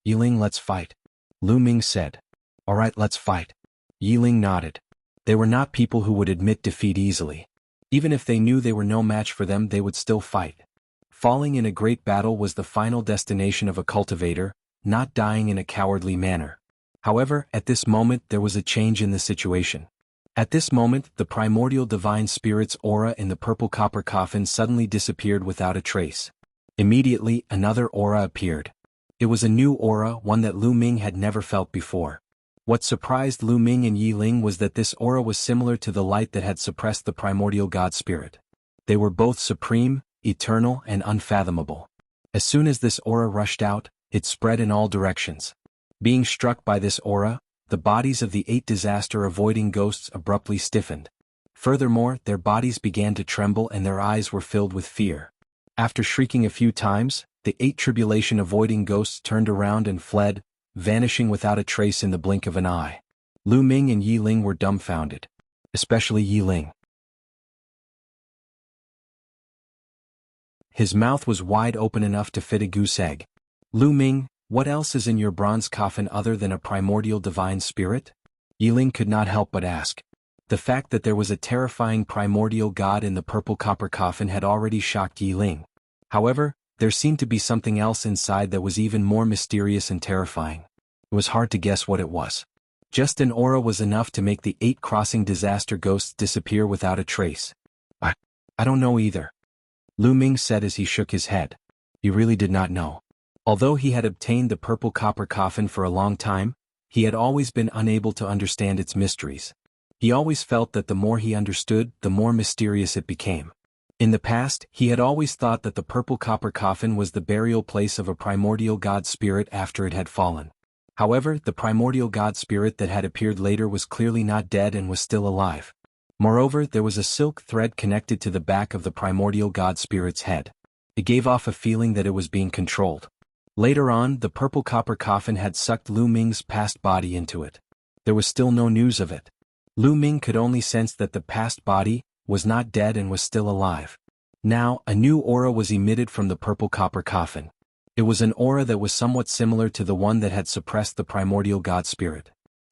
Yiling, let's fight. Lu Ming said. Alright, let's fight. Yiling nodded. They were not people who would admit defeat easily. Even if they knew they were no match for them, they would still fight. Falling in a great battle was the final destination of a cultivator, not dying in a cowardly manner. However, at this moment there was a change in the situation. At this moment, the primordial divine spirit's aura in the purple copper coffin suddenly disappeared without a trace. Immediately, another aura appeared. It was a new aura, one that Lu Ming had never felt before. What surprised Lu Ming and Yiling was that this aura was similar to the light that had suppressed the primordial god spirit. They were both supreme, eternal, and unfathomable. As soon as this aura rushed out, it spread in all directions. Being struck by this aura, the bodies of the 8 disaster-avoiding ghosts abruptly stiffened. Furthermore, their bodies began to tremble and their eyes were filled with fear. After shrieking a few times, the 8 tribulation-avoiding ghosts turned around and fled, vanishing without a trace in the blink of an eye. Lu Ming and Yi Ling were dumbfounded. Especially Yi Ling. His mouth was wide open enough to fit a goose egg. Lu Ming, what else is in your bronze coffin other than a primordial divine spirit? Yi Ling could not help but ask. The fact that there was a terrifying primordial god in the purple copper coffin had already shocked Yi Ling. However, there seemed to be something else inside that was even more mysterious and terrifying. It was hard to guess what it was. Just an aura was enough to make the 8 crossing disaster ghosts disappear without a trace. I don't know either. Lu Ming said as he shook his head. He really did not know. Although he had obtained the purple copper coffin for a long time, he had always been unable to understand its mysteries. He always felt that the more he understood, the more mysterious it became. In the past, he had always thought that the purple copper coffin was the burial place of a primordial god spirit after it had fallen. However, the primordial god spirit that had appeared later was clearly not dead and was still alive. Moreover, there was a silk thread connected to the back of the primordial god spirit's head. It gave off a feeling that it was being controlled. Later on, the purple copper coffin had sucked Lu Ming's past body into it. There was still no news of it. Lu Ming could only sense that the past body was not dead and was still alive. Now, a new aura was emitted from the purple copper coffin. It was an aura that was somewhat similar to the one that had suppressed the primordial god spirit.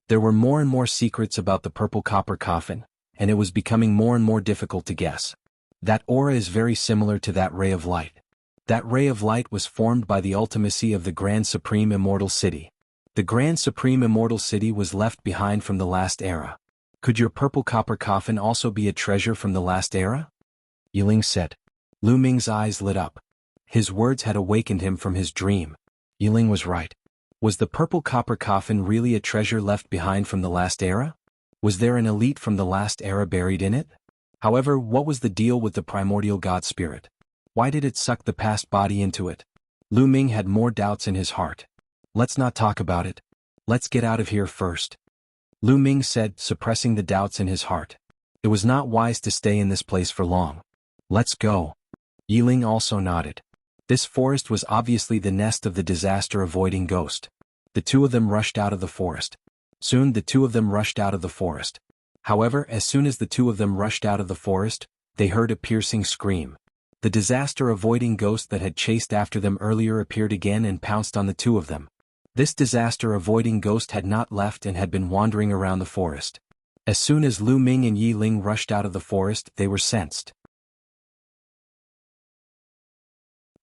There were more and more secrets about the purple copper coffin, and it was becoming more and more difficult to guess. That aura is very similar to that ray of light. That ray of light was formed by the ultimacy of the Grand Supreme Immortal City. The Grand Supreme Immortal City was left behind from the last era. Could your purple copper coffin also be a treasure from the last era? Yi Ling said. Lu Ming's eyes lit up. His words had awakened him from his dream. Yi Ling was right. Was the purple copper coffin really a treasure left behind from the last era? Was there an elite from the last era buried in it? However, what was the deal with the primordial god spirit? Why did it suck the past body into it? Lu Ming had more doubts in his heart. Let's not talk about it. Let's get out of here first. Lu Ming said, suppressing the doubts in his heart. It was not wise to stay in this place for long. Let's go. Yi Ling also nodded. This forest was obviously the nest of the disaster-avoiding ghost. The 2 of them rushed out of the forest. Soon the 2 of them rushed out of the forest. However, as soon as the 2 of them rushed out of the forest, they heard a piercing scream. The disaster-avoiding ghost that had chased after them earlier appeared again and pounced on the 2 of them. This disaster-avoiding ghost had not left and had been wandering around the forest. As soon as Lu Ming and Yi Ling rushed out of the forest, they were sensed.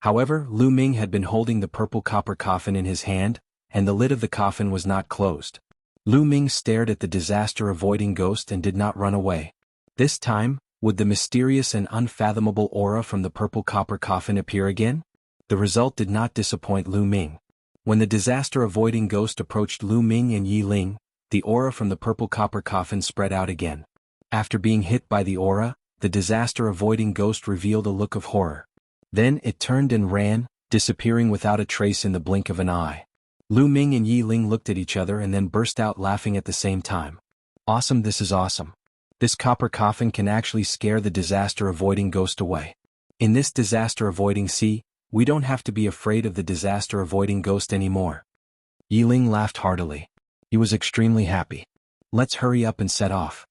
However, Lu Ming had been holding the purple copper coffin in his hand, and the lid of the coffin was not closed. Lu Ming stared at the disaster-avoiding ghost and did not run away. This time, would the mysterious and unfathomable aura from the purple copper coffin appear again? The result did not disappoint Lu Ming. When the disaster-avoiding ghost approached Lu Ming and Yi Ling, the aura from the purple copper coffin spread out again. After being hit by the aura, the disaster-avoiding ghost revealed a look of horror. Then it turned and ran, disappearing without a trace in the blink of an eye. Lu Ming and Yi Ling looked at each other and then burst out laughing at the same time. Awesome, this is awesome. This copper coffin can actually scare the disaster-avoiding ghost away. In this disaster-avoiding sea, we don't have to be afraid of the disaster-avoiding ghost anymore. Yi Ling laughed heartily. He was extremely happy. Let's hurry up and set off.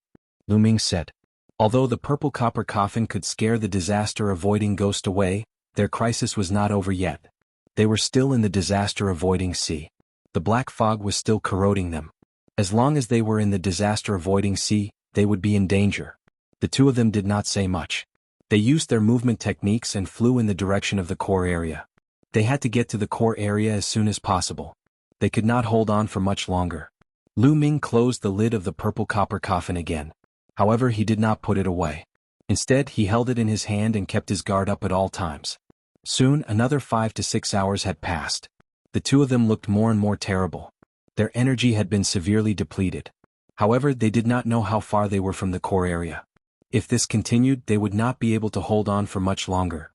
Lu Ming said. Although the purple copper coffin could scare the disaster-avoiding ghost away, their crisis was not over yet. They were still in the disaster-avoiding sea. The black fog was still corroding them. As long as they were in the disaster-avoiding sea, they would be in danger. The 2 of them did not say much. They used their movement techniques and flew in the direction of the core area. They had to get to the core area as soon as possible. They could not hold on for much longer. Lu Ming closed the lid of the purple copper coffin again. However, he did not put it away. Instead, he held it in his hand and kept his guard up at all times. Soon, another 5 to 6 hours had passed. The 2 of them looked more and more terrible. Their energy had been severely depleted. However, they did not know how far they were from the core area. If this continued, they would not be able to hold on for much longer.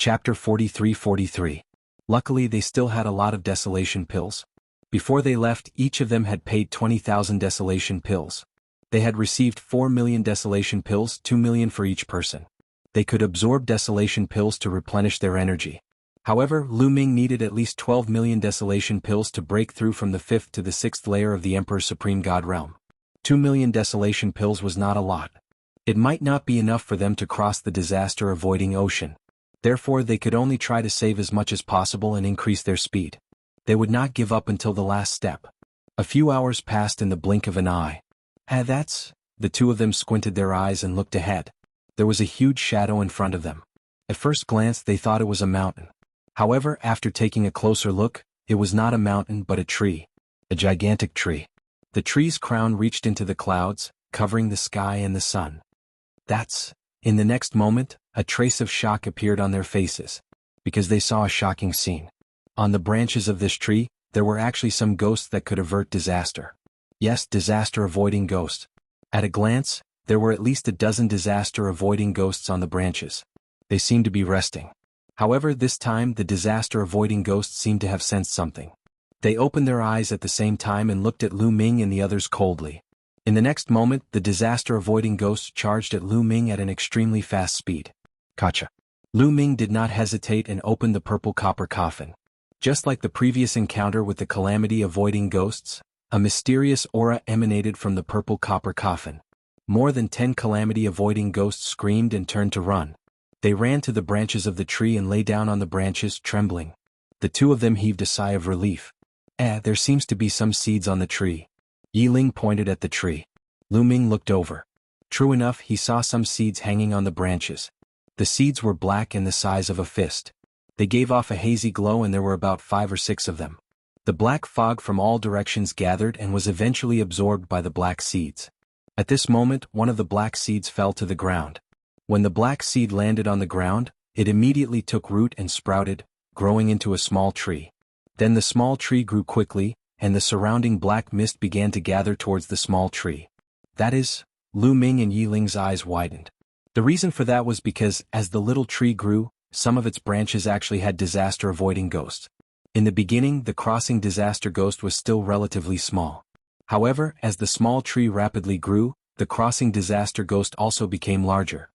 Chapter 43-43. Luckily they still had a lot of desolation pills. Before they left, each of them had paid 20,000 desolation pills. They had received 4 million desolation pills, 2 million for each person. They could absorb desolation pills to replenish their energy. However, Lu Ming needed at least 12 million desolation pills to break through from the 5th to the 6th layer of the Emperor's Supreme God realm. 2 million desolation pills was not a lot. It might not be enough for them to cross the disaster-avoiding ocean. Therefore they could only try to save as much as possible and increase their speed. They would not give up until the last step. A few hours passed in the blink of an eye. That's... The two of them squinted their eyes and looked ahead. There was a huge shadow in front of them. At first glance they thought it was a mountain. However, after taking a closer look, it was not a mountain but a tree. A gigantic tree. The tree's crown reached into the clouds, covering the sky and the sun. In the next moment, a trace of shock appeared on their faces. Because they saw a shocking scene. On the branches of this tree, there were actually some ghosts that could avert disaster. Yes, disaster-avoiding ghosts. At a glance, there were at least a dozen disaster-avoiding ghosts on the branches. They seemed to be resting. However, this time the disaster-avoiding ghosts seemed to have sensed something. They opened their eyes at the same time and looked at Lu Ming and the others coldly. In the next moment, the disaster-avoiding ghosts charged at Lu Ming at an extremely fast speed. Gotcha. Lu Ming did not hesitate and opened the purple copper coffin. Just like the previous encounter with the calamity-avoiding ghosts, a mysterious aura emanated from the purple copper coffin. More than 10 calamity-avoiding ghosts screamed and turned to run. They ran to the branches of the tree and lay down on the branches, trembling. The two of them heaved a sigh of relief. There seems to be some seeds on the tree. Yi Ling pointed at the tree. Lu Ming looked over. True enough, he saw some seeds hanging on the branches. The seeds were black and the size of a fist. They gave off a hazy glow and there were about 5 or 6 of them. The black fog from all directions gathered and was eventually absorbed by the black seeds. At this moment, one of the black seeds fell to the ground. When the black seed landed on the ground, it immediately took root and sprouted, growing into a small tree. Then the small tree grew quickly, and the surrounding black mist began to gather towards the small tree. That is, Lu Ming and Yi Ling's eyes widened. The reason for that was because, as the little tree grew, some of its branches actually had disaster-avoiding ghosts. In the beginning, the crossing disaster ghost was still relatively small. However, as the small tree rapidly grew, the crossing disaster ghost also became larger.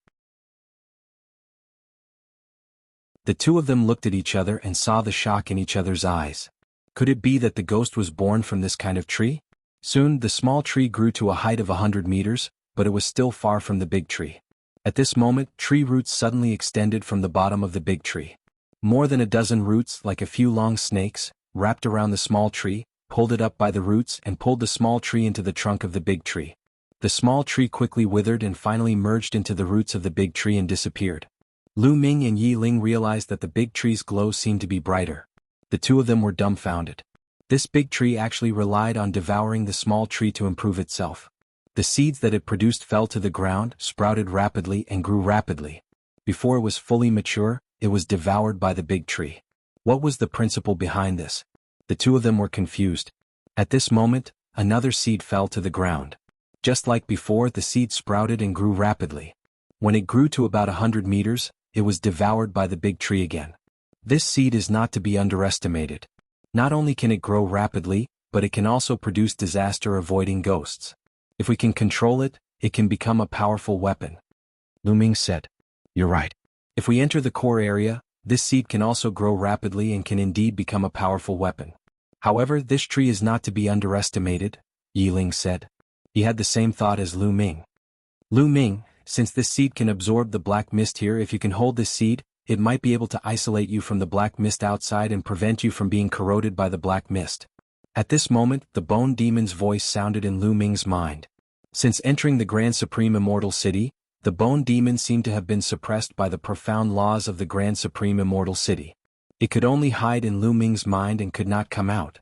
The two of them looked at each other and saw the shock in each other's eyes. Could it be that the ghost was born from this kind of tree? Soon, the small tree grew to a height of 100 meters, but it was still far from the big tree. At this moment, tree roots suddenly extended from the bottom of the big tree. More than a dozen roots, like a few long snakes, wrapped around the small tree, pulled it up by the roots and pulled the small tree into the trunk of the big tree. The small tree quickly withered and finally merged into the roots of the big tree and disappeared. Lu Ming and Yi Ling realized that the big tree's glow seemed to be brighter. The two of them were dumbfounded. This big tree actually relied on devouring the small tree to improve itself. The seeds that it produced fell to the ground, sprouted rapidly and grew rapidly. Before it was fully mature, it was devoured by the big tree. What was the principle behind this? The two of them were confused. At this moment, another seed fell to the ground. Just like before, the seed sprouted and grew rapidly. When it grew to about 100 meters, it was devoured by the big tree again. This seed is not to be underestimated. Not only can it grow rapidly, but it can also produce disaster-avoiding ghosts. If we can control it, it can become a powerful weapon. Lu Ming said. You're right. If we enter the core area, this seed can also grow rapidly and can indeed become a powerful weapon. However, this tree is not to be underestimated, Yi Ling said. He had the same thought as Lu Ming. Lu Ming, since this seed can absorb the black mist here, if you can hold this seed, it might be able to isolate you from the black mist outside and prevent you from being corroded by the black mist. At this moment, the Bone Demon's voice sounded in Lu Ming's mind. Since entering the Grand Supreme Immortal City, the Bone Demon seemed to have been suppressed by the profound laws of the Grand Supreme Immortal City. It could only hide in Lu Ming's mind and could not come out.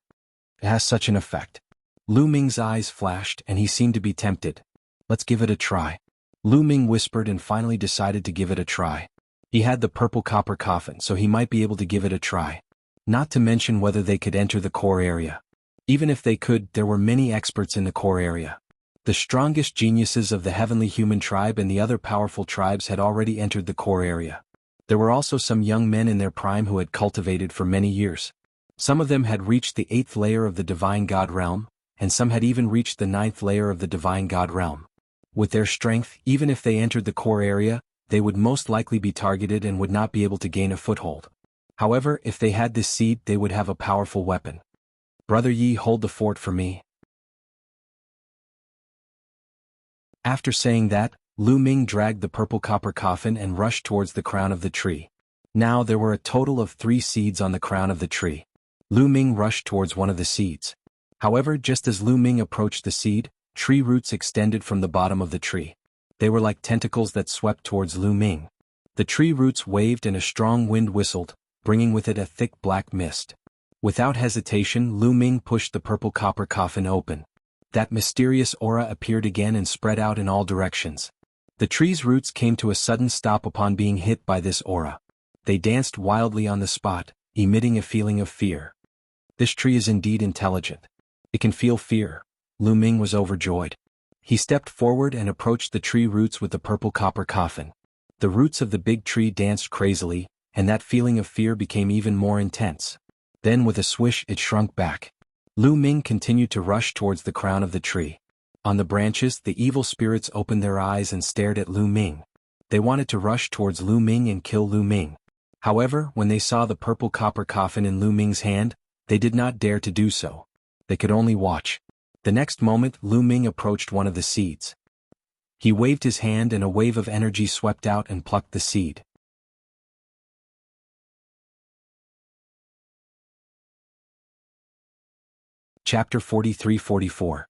It has such an effect. Lu Ming's eyes flashed and he seemed to be tempted. Let's give it a try. Lu Ming whispered and finally decided to give it a try. He had the purple copper coffin, so he might be able to give it a try. Not to mention whether they could enter the core area. Even if they could, there were many experts in the core area. The strongest geniuses of the heavenly human tribe and the other powerful tribes had already entered the core area. There were also some young men in their prime who had cultivated for many years. Some of them had reached the 8th layer of the Divine God realm, and some had even reached the 9th layer of the Divine God realm. With their strength, even if they entered the core area, they would most likely be targeted and would not be able to gain a foothold. However, if they had this seed, they would have a powerful weapon. Brother Yi, hold the fort for me. After saying that, Lu Ming dragged the purple copper coffin and rushed towards the crown of the tree. Now there were a total of 3 seeds on the crown of the tree. Lu Ming rushed towards one of the seeds. However, just as Lu Ming approached the seed, tree roots extended from the bottom of the tree. They were like tentacles that swept towards Lu Ming. The tree roots waved and a strong wind whistled, bringing with it a thick black mist. Without hesitation, Lu Ming pushed the purple copper coffin open. That mysterious aura appeared again and spread out in all directions. The tree's roots came to a sudden stop upon being hit by this aura. They danced wildly on the spot, emitting a feeling of fear. This tree is indeed intelligent. It can feel fear. Lu Ming was overjoyed. He stepped forward and approached the tree roots with the purple copper coffin. The roots of the big tree danced crazily, and that feeling of fear became even more intense. Then with a swish it shrunk back. Lu Ming continued to rush towards the crown of the tree. On the branches, the evil spirits opened their eyes and stared at Lu Ming. They wanted to rush towards Lu Ming and kill Lu Ming. However, when they saw the purple copper coffin in Lu Ming's hand, they did not dare to do so. They could only watch. The next moment, Lu Ming approached one of the seeds. He waved his hand and a wave of energy swept out and plucked the seed. Chapter 43-44.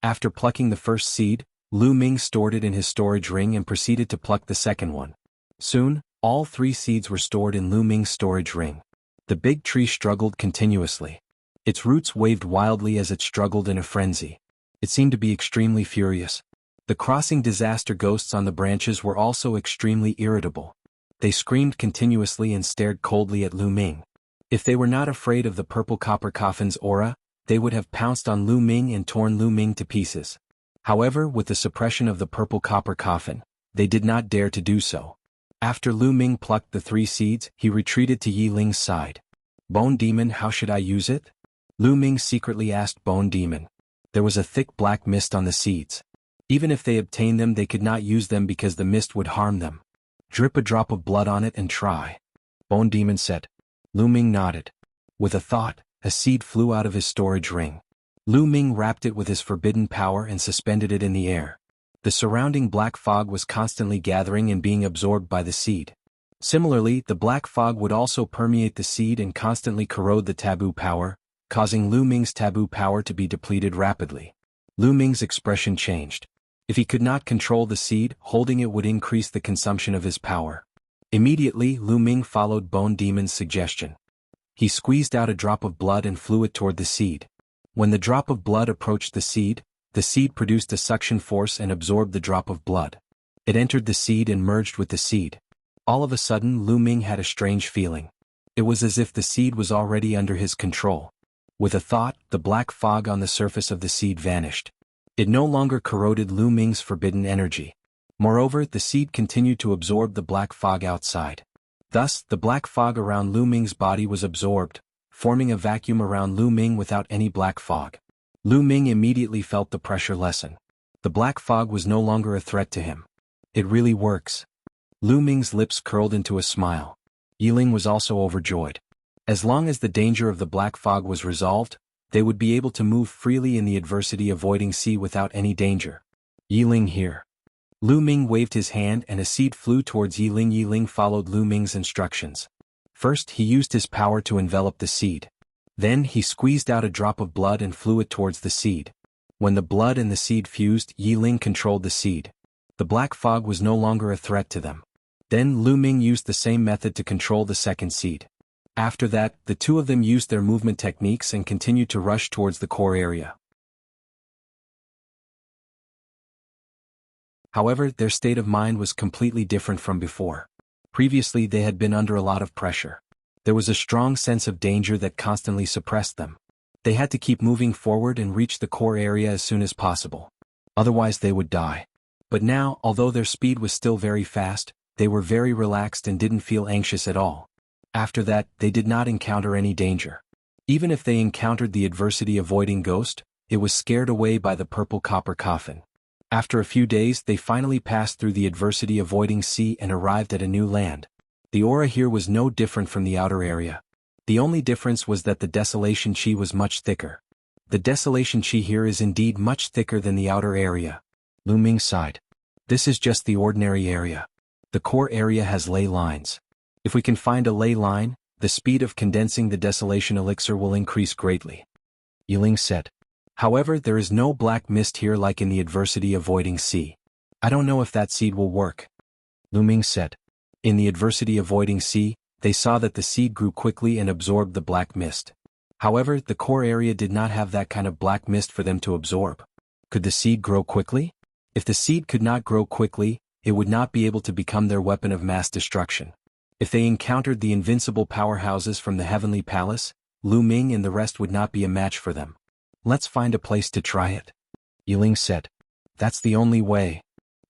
After plucking the first seed, Lu Ming stored it in his storage ring and proceeded to pluck the second one. Soon, all 3 seeds were stored in Lu Ming's storage ring. The big tree struggled continuously. Its roots waved wildly as it struggled in a frenzy. It seemed to be extremely furious. The crossing disaster ghosts on the branches were also extremely irritable. They screamed continuously and stared coldly at Lu Ming. If they were not afraid of the purple copper coffin's aura, they would have pounced on Lu Ming and torn Lu Ming to pieces. However, with the suppression of the purple copper coffin, they did not dare to do so. After Lu Ming plucked the 3 seeds, he retreated to Yi Ling's side. Bone Demon, how should I use it? Lu Ming secretly asked Bone Demon. There was a thick black mist on the seeds. Even if they obtained them, they could not use them because the mist would harm them. Drip a drop of blood on it and try. Bone Demon said. Lu Ming nodded. With a thought, a seed flew out of his storage ring. Lu Ming wrapped it with his forbidden power and suspended it in the air. The surrounding black fog was constantly gathering and being absorbed by the seed. Similarly, the black fog would also permeate the seed and constantly corrode the taboo power, causing Lu Ming's taboo power to be depleted rapidly. Lu Ming's expression changed. If he could not control the seed, holding it would increase the consumption of his power. Immediately, Lu Ming followed Bone Demon's suggestion. He squeezed out a drop of blood and flew it toward the seed. When the drop of blood approached the seed produced a suction force and absorbed the drop of blood. It entered the seed and merged with the seed. All of a sudden, Lu Ming had a strange feeling. It was as if the seed was already under his control. With a thought, the black fog on the surface of the seed vanished. It no longer corroded Lu Ming's forbidden energy. Moreover, the seed continued to absorb the black fog outside. Thus, the black fog around Lu Ming's body was absorbed, forming a vacuum around Lu Ming without any black fog. Lu Ming immediately felt the pressure lessen. The black fog was no longer a threat to him. It really works. Lu Ming's lips curled into a smile. Yi Ling was also overjoyed. As long as the danger of the black fog was resolved, they would be able to move freely in the adversity avoiding sea without any danger. Yi Ling here. Lu Ming waved his hand and a seed flew towards Yi Ling. Yi Ling followed Lu Ming's instructions. First, he used his power to envelop the seed. Then, he squeezed out a drop of blood and flew it towards the seed. When the blood and the seed fused, Yi Ling controlled the seed. The black fog was no longer a threat to them. Then Lu Ming used the same method to control the second seed. After that, the two of them used their movement techniques and continued to rush towards the core area. However, their state of mind was completely different from before. Previously, they had been under a lot of pressure. There was a strong sense of danger that constantly suppressed them. They had to keep moving forward and reach the core area as soon as possible. Otherwise, they would die. But now, although their speed was still very fast, they were very relaxed and didn't feel anxious at all. After that, they did not encounter any danger. Even if they encountered the adversity-avoiding ghost, it was scared away by the purple copper coffin. After a few days, they finally passed through the adversity-avoiding sea and arrived at a new land. The aura here was no different from the outer area. The only difference was that the desolation chi was much thicker. The desolation chi here is indeed much thicker than the outer area. Lu Ming sighed. This is just the ordinary area. The core area has ley lines. If we can find a ley line, the speed of condensing the desolation elixir will increase greatly. Yiling said. However, there is no black mist here like in the adversity-avoiding sea. I don't know if that seed will work. Lu Ming said. In the adversity-avoiding sea, they saw that the seed grew quickly and absorbed the black mist. However, the core area did not have that kind of black mist for them to absorb. Could the seed grow quickly? If the seed could not grow quickly, it would not be able to become their weapon of mass destruction. If they encountered the invincible powerhouses from the Heavenly Palace, Lu Ming and the rest would not be a match for them. Let's find a place to try it. Yiling said. That's the only way.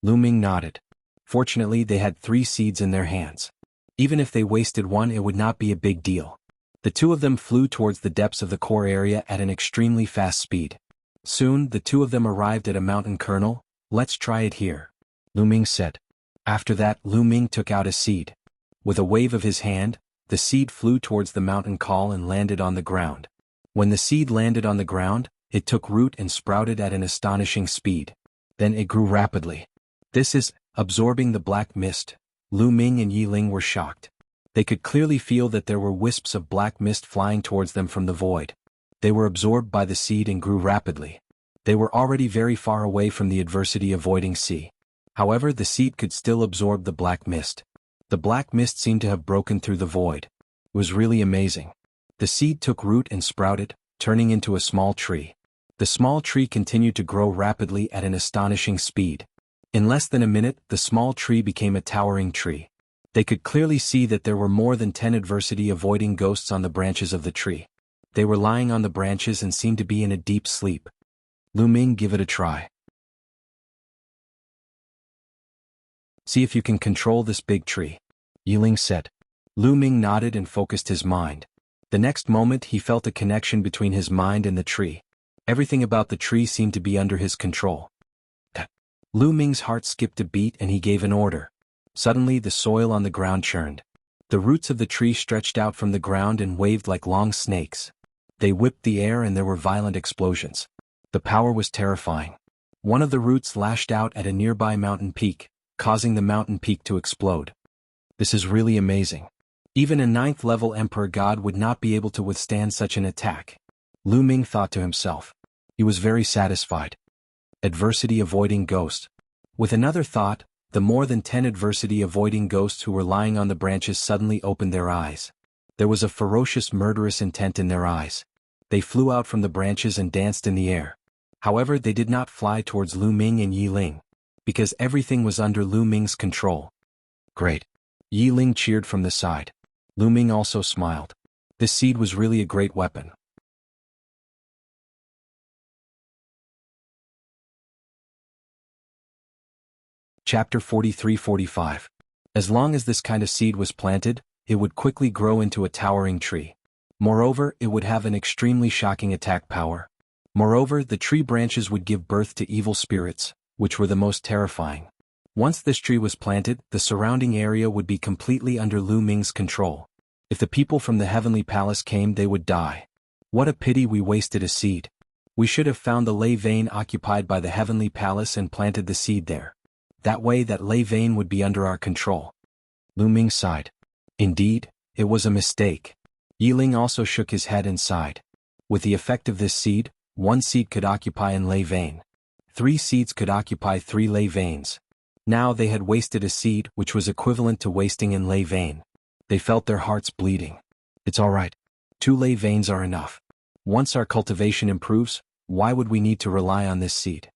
Lu Ming nodded. Fortunately, they had 3 seeds in their hands. Even if they wasted one, it would not be a big deal. The 2 of them flew towards the depths of the core area at an extremely fast speed. Soon, the 2 of them arrived at a mountain kernel. Let's try it here. Lu Ming said. After that, Lu Ming took out a seed. With a wave of his hand, the seed flew towards the mountain col and landed on the ground. When the seed landed on the ground, it took root and sprouted at an astonishing speed. Then it grew rapidly. This is absorbing the black mist. Lu Ming and Yiling were shocked. They could clearly feel that there were wisps of black mist flying towards them from the void. They were absorbed by the seed and grew rapidly. They were already very far away from the adversity-avoiding sea. However, the seed could still absorb the black mist. The black mist seemed to have broken through the void. It was really amazing. The seed took root and sprouted, turning into a small tree. The small tree continued to grow rapidly at an astonishing speed. In less than a minute, the small tree became a towering tree. They could clearly see that there were more than 10 adversity-avoiding ghosts on the branches of the tree. They were lying on the branches and seemed to be in a deep sleep. Lu Ming, give it a try. See if you can control this big tree. Yiling said. Lu Ming nodded and focused his mind. The next moment he felt a connection between his mind and the tree. Everything about the tree seemed to be under his control. Lu Ming's heart skipped a beat and he gave an order. Suddenly the soil on the ground churned. The roots of the tree stretched out from the ground and waved like long snakes. They whipped the air and there were violent explosions. The power was terrifying. One of the roots lashed out at a nearby mountain peak, causing the mountain peak to explode. This is really amazing. Even a 9th-level Emperor God would not be able to withstand such an attack. Lu Ming thought to himself. He was very satisfied. Adversity-avoiding ghost. With another thought, the more than 10 adversity-avoiding ghosts who were lying on the branches suddenly opened their eyes. There was a ferocious murderous intent in their eyes. They flew out from the branches and danced in the air. However, they did not fly towards Lu Ming and Yiling, because everything was under Lu Ming's control. Great. Yiling cheered from the side. Lu Ming also smiled. This seed was really a great weapon. Chapter 43-45. As long as this kind of seed was planted, it would quickly grow into a towering tree. Moreover, it would have an extremely shocking attack power. Moreover, the tree branches would give birth to evil spirits, which were the most terrifying. Once this tree was planted, the surrounding area would be completely under Lu Ming's control. If the people from the Heavenly Palace came, they would die. What a pity we wasted a seed. We should have found the ley vein occupied by the Heavenly Palace and planted the seed there. That way that ley vein would be under our control. Lu Ming sighed. Indeed, it was a mistake. Yiling also shook his head and sighed. With the effect of this seed, 1 seed could occupy in ley vein. 3 seeds could occupy 3 ley veins. Now they had wasted a seed which was equivalent to wasting in ley vein. They felt their hearts bleeding. It's alright. 2 ley veins are enough. Once our cultivation improves, why would we need to rely on this seed?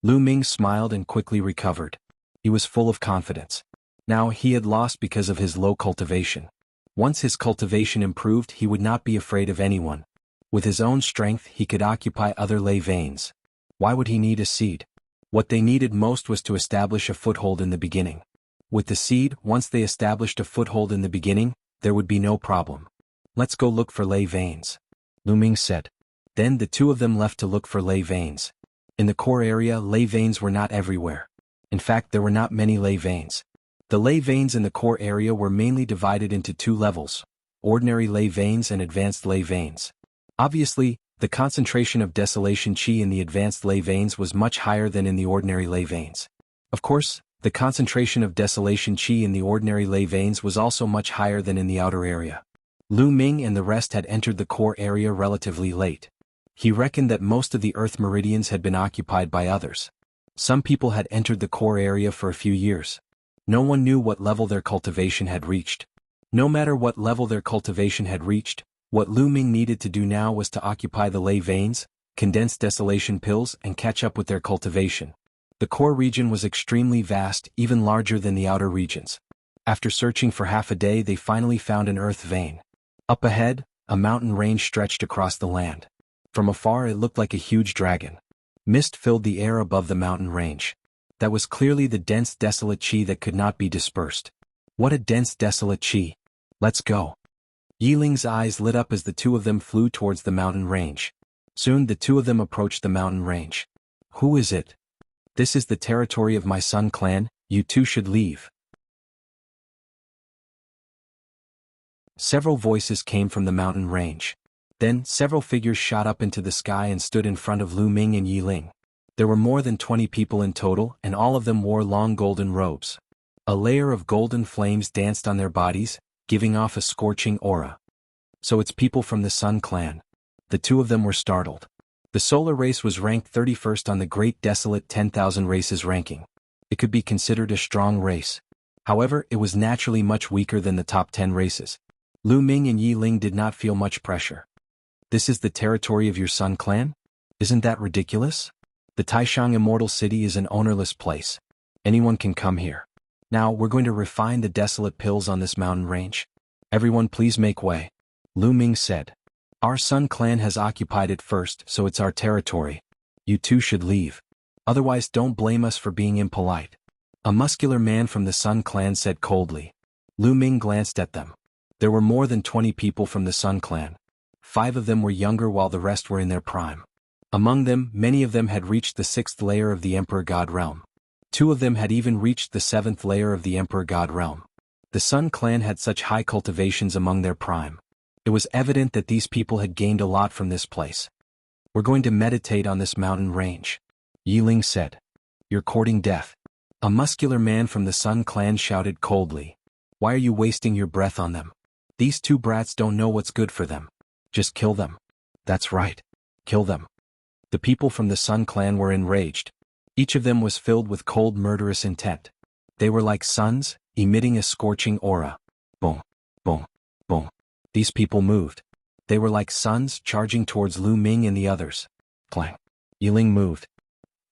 Lu Ming smiled and quickly recovered. He was full of confidence. Now he had lost because of his low cultivation. Once his cultivation improved, he would not be afraid of anyone. With his own strength, he could occupy other ley veins. Why would he need a seed? What they needed most was to establish a foothold in the beginning. With the seed, once they established a foothold in the beginning, there would be no problem. Let's go look for ley veins, Lu Ming said. Then the two of them left to look for ley veins. In the core area, ley veins were not everywhere. In fact, there were not many ley veins. The ley veins in the core area were mainly divided into two levels: ordinary ley veins and advanced ley veins. Obviously, the concentration of desolation chi in the advanced ley veins was much higher than in the ordinary ley veins. Of course, the concentration of desolation chi in the ordinary ley veins was also much higher than in the outer area. Lu Ming and the rest had entered the core area relatively late. He reckoned that most of the Earth meridians had been occupied by others. Some people had entered the core area for a few years. No one knew what level their cultivation had reached. No matter what level their cultivation had reached, what Lu Ming needed to do now was to occupy the ley veins, condense desolation pills, and catch up with their cultivation. The core region was extremely vast, even larger than the outer regions. After searching for half a day, they finally found an earth vein. Up ahead, a mountain range stretched across the land. From afar it looked like a huge dragon. Mist filled the air above the mountain range. That was clearly the dense desolate chi that could not be dispersed. What a dense desolate chi! Let's go. Yiling's eyes lit up as the two of them flew towards the mountain range. Soon the two of them approached the mountain range. Who is it? This is the territory of my Sun clan, you two should leave. Several voices came from the mountain range. Then, several figures shot up into the sky and stood in front of Lu Ming and Yiling. There were more than 20 people in total, and all of them wore long golden robes. A layer of golden flames danced on their bodies, giving off a scorching aura. So it's people from the Sun clan. The two of them were startled. The solar race was ranked 31st on the Great Desolate 10,000 Races ranking. It could be considered a strong race. However, it was naturally much weaker than the top 10 races. Lu Ming and Yiling did not feel much pressure. This is the territory of your Sun clan? Isn't that ridiculous? The Taishang Immortal City is an ownerless place. Anyone can come here. Now, we're going to refine the desolate pills on this mountain range. Everyone please make way. Lu Ming said. Our Sun clan has occupied it first, so it's our territory. You two should leave. Otherwise don't blame us for being impolite. A muscular man from the Sun clan said coldly. Lu Ming glanced at them. There were more than 20 people from the Sun clan. 5 of them were younger while the rest were in their prime. Among them, many of them had reached the 6th layer of the Emperor God realm. 2 of them had even reached the 7th layer of the Emperor God realm. The Sun clan had such high cultivations among their prime. It was evident that these people had gained a lot from this place. We're going to meditate on this mountain range, Yiling said. You're courting death. A muscular man from the Sun clan shouted coldly. Why are you wasting your breath on them? These 2 brats don't know what's good for them. Just kill them. That's right. Kill them. The people from the Sun clan were enraged. Each of them was filled with cold murderous intent. They were like suns, emitting a scorching aura. Boom, boom, boom. These people moved. They were like suns charging towards Lu Ming and the others. Clang. Yiling moved.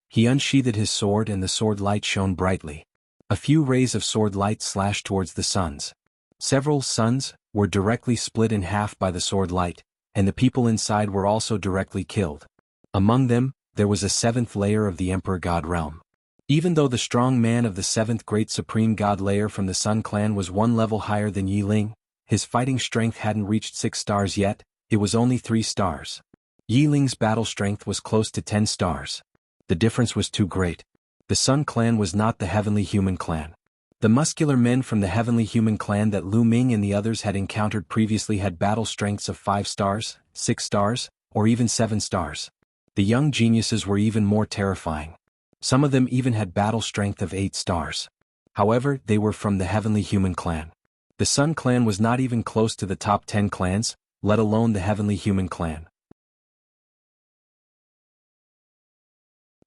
He unsheathed his sword and the sword light shone brightly. A few rays of sword light slashed towards the suns. Several suns were directly split in half by the sword light, and the people inside were also directly killed. Among them, there was a 7th layer of the Emperor God realm. Even though the strong man of the 7th Great Supreme God layer from the Sun clan was 1 level higher than Yiling, his fighting strength hadn't reached 6 stars yet, it was only 3 stars. Yiling's battle strength was close to 10 stars. The difference was too great. The Sun clan was not the Heavenly Human clan. The muscular men from the Heavenly Human clan that Lu Ming and the others had encountered previously had battle strengths of 5 stars, 6 stars, or even 7 stars. The young geniuses were even more terrifying. Some of them even had battle strength of 8 stars. However, they were from the Heavenly Human clan. The Sun clan was not even close to the top 10 clans, let alone the Heavenly Human clan.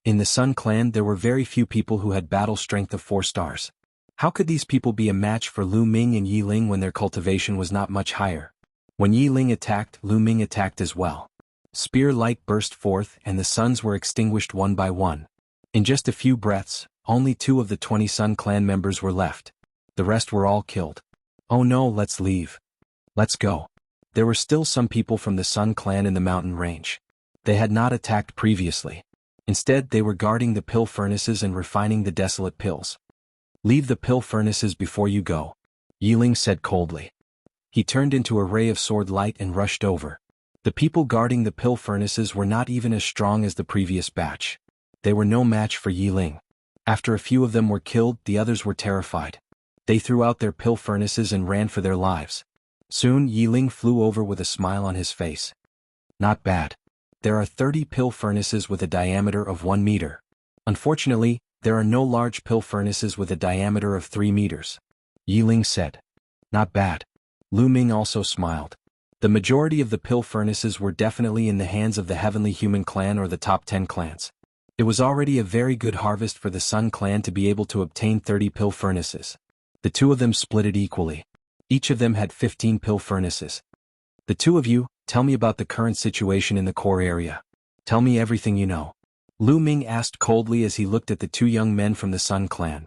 In the Sun clan there were very few people who had battle strength of 4 stars. How could these people be a match for Lu Ming and Yiling when their cultivation was not much higher? When Yiling attacked, Lu Ming attacked as well. Spear light burst forth and the suns were extinguished one by one. In just a few breaths, only 2 of the 20 Sun clan members were left. The rest were all killed. Oh no, let's leave. Let's go. There were still some people from the Sun clan in the mountain range. They had not attacked previously. Instead, they were guarding the pill furnaces and refining the desolate pills. Leave the pill furnaces before you go, Yiling said coldly. He turned into a ray of sword light and rushed over. The people guarding the pill furnaces were not even as strong as the previous batch. They were no match for Yiling. After a few of them were killed, the others were terrified. They threw out their pill furnaces and ran for their lives. Soon Yiling flew over with a smile on his face. Not bad. There are 30 pill furnaces with a diameter of 1 meter. Unfortunately, there are no large pill furnaces with a diameter of 3 meters. Yiling said. Not bad. Lu Ming also smiled. The majority of the pill furnaces were definitely in the hands of the Heavenly Human Clan or the top 10 clans. It was already a very good harvest for the Sun Clan to be able to obtain 30 pill furnaces. The two of them split it equally. Each of them had 15 pill furnaces. The two of you, tell me about the current situation in the core area. Tell me everything you know. Lu Ming asked coldly as he looked at the two young men from the Sun Clan.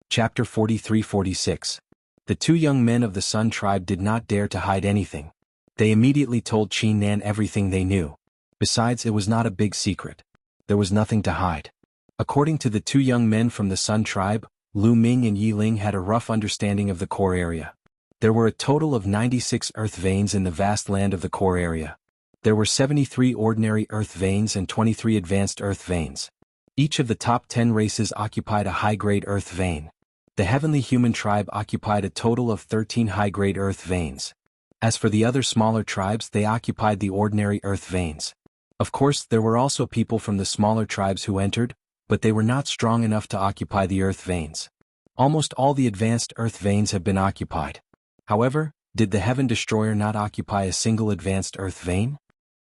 Chapter 43-46. The two young men of the Sun tribe did not dare to hide anything. They immediately told Qin Nan everything they knew. Besides, it was not a big secret. There was nothing to hide. According to the two young men from the Sun tribe, Lu Ming and Yiling had a rough understanding of the core area. There were a total of 96 earth veins in the vast land of the core area. There were 73 ordinary earth veins and 23 advanced earth veins. Each of the top 10 races occupied a high-grade earth vein. The Heavenly Human tribe occupied a total of 13 high-grade earth veins. As for the other smaller tribes, they occupied the ordinary earth veins. Of course, there were also people from the smaller tribes who entered, but they were not strong enough to occupy the earth veins. Almost all the advanced earth veins have been occupied. However, did the Heaven Destroyer not occupy a single advanced earth vein?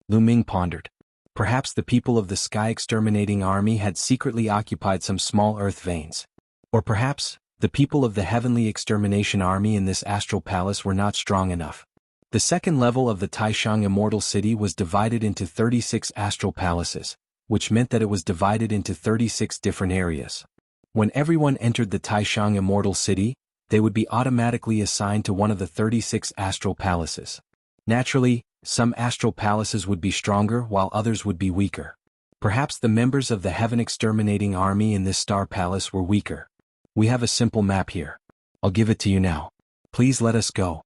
Lu Ming pondered. Perhaps the people of the Sky Exterminating Army had secretly occupied some small earth veins. Or perhaps, the people of the Heavenly Extermination Army in this astral palace were not strong enough. The second level of the Taishang Immortal City was divided into 36 astral palaces, which meant that it was divided into 36 different areas. When everyone entered the Taishang Immortal City, they would be automatically assigned to one of the 36 astral palaces. Naturally, some astral palaces would be stronger while others would be weaker. Perhaps the members of the Heaven Exterminating Army in this star palace were weaker. We have a simple map here. I'll give it to you now. Please let us go.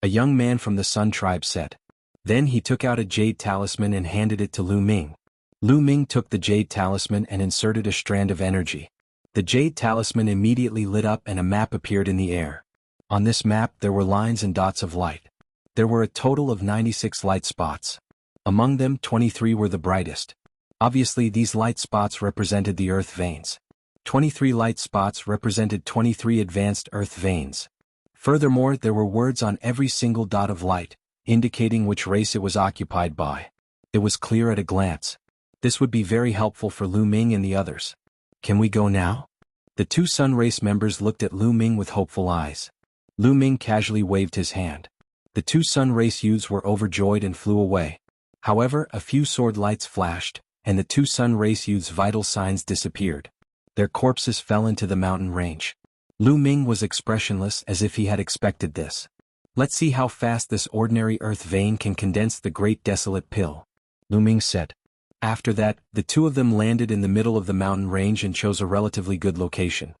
A young man from the Sun tribe said. Then he took out a jade talisman and handed it to Lu Ming. Lu Ming took the jade talisman and inserted a strand of energy. The jade talisman immediately lit up and a map appeared in the air. On this map there were lines and dots of light. There were a total of 96 light spots. Among them 23 were the brightest. Obviously these light spots represented the earth veins. 23 light spots represented 23 advanced earth veins. Furthermore, there were words on every single dot of light, indicating which race it was occupied by. It was clear at a glance. This would be very helpful for Lu Ming and the others. Can we go now? The two Sun race members looked at Lu Ming with hopeful eyes. Lu Ming casually waved his hand. The two Sun race youths were overjoyed and flew away. However, a few sword lights flashed, and the two Sun race youths' vital signs disappeared. Their corpses fell into the mountain range. Lu Ming was expressionless as if he had expected this. Let's see how fast this ordinary earth vein can condense the great desolate pill, Lu Ming said. After that, the two of them landed in the middle of the mountain range and chose a relatively good location.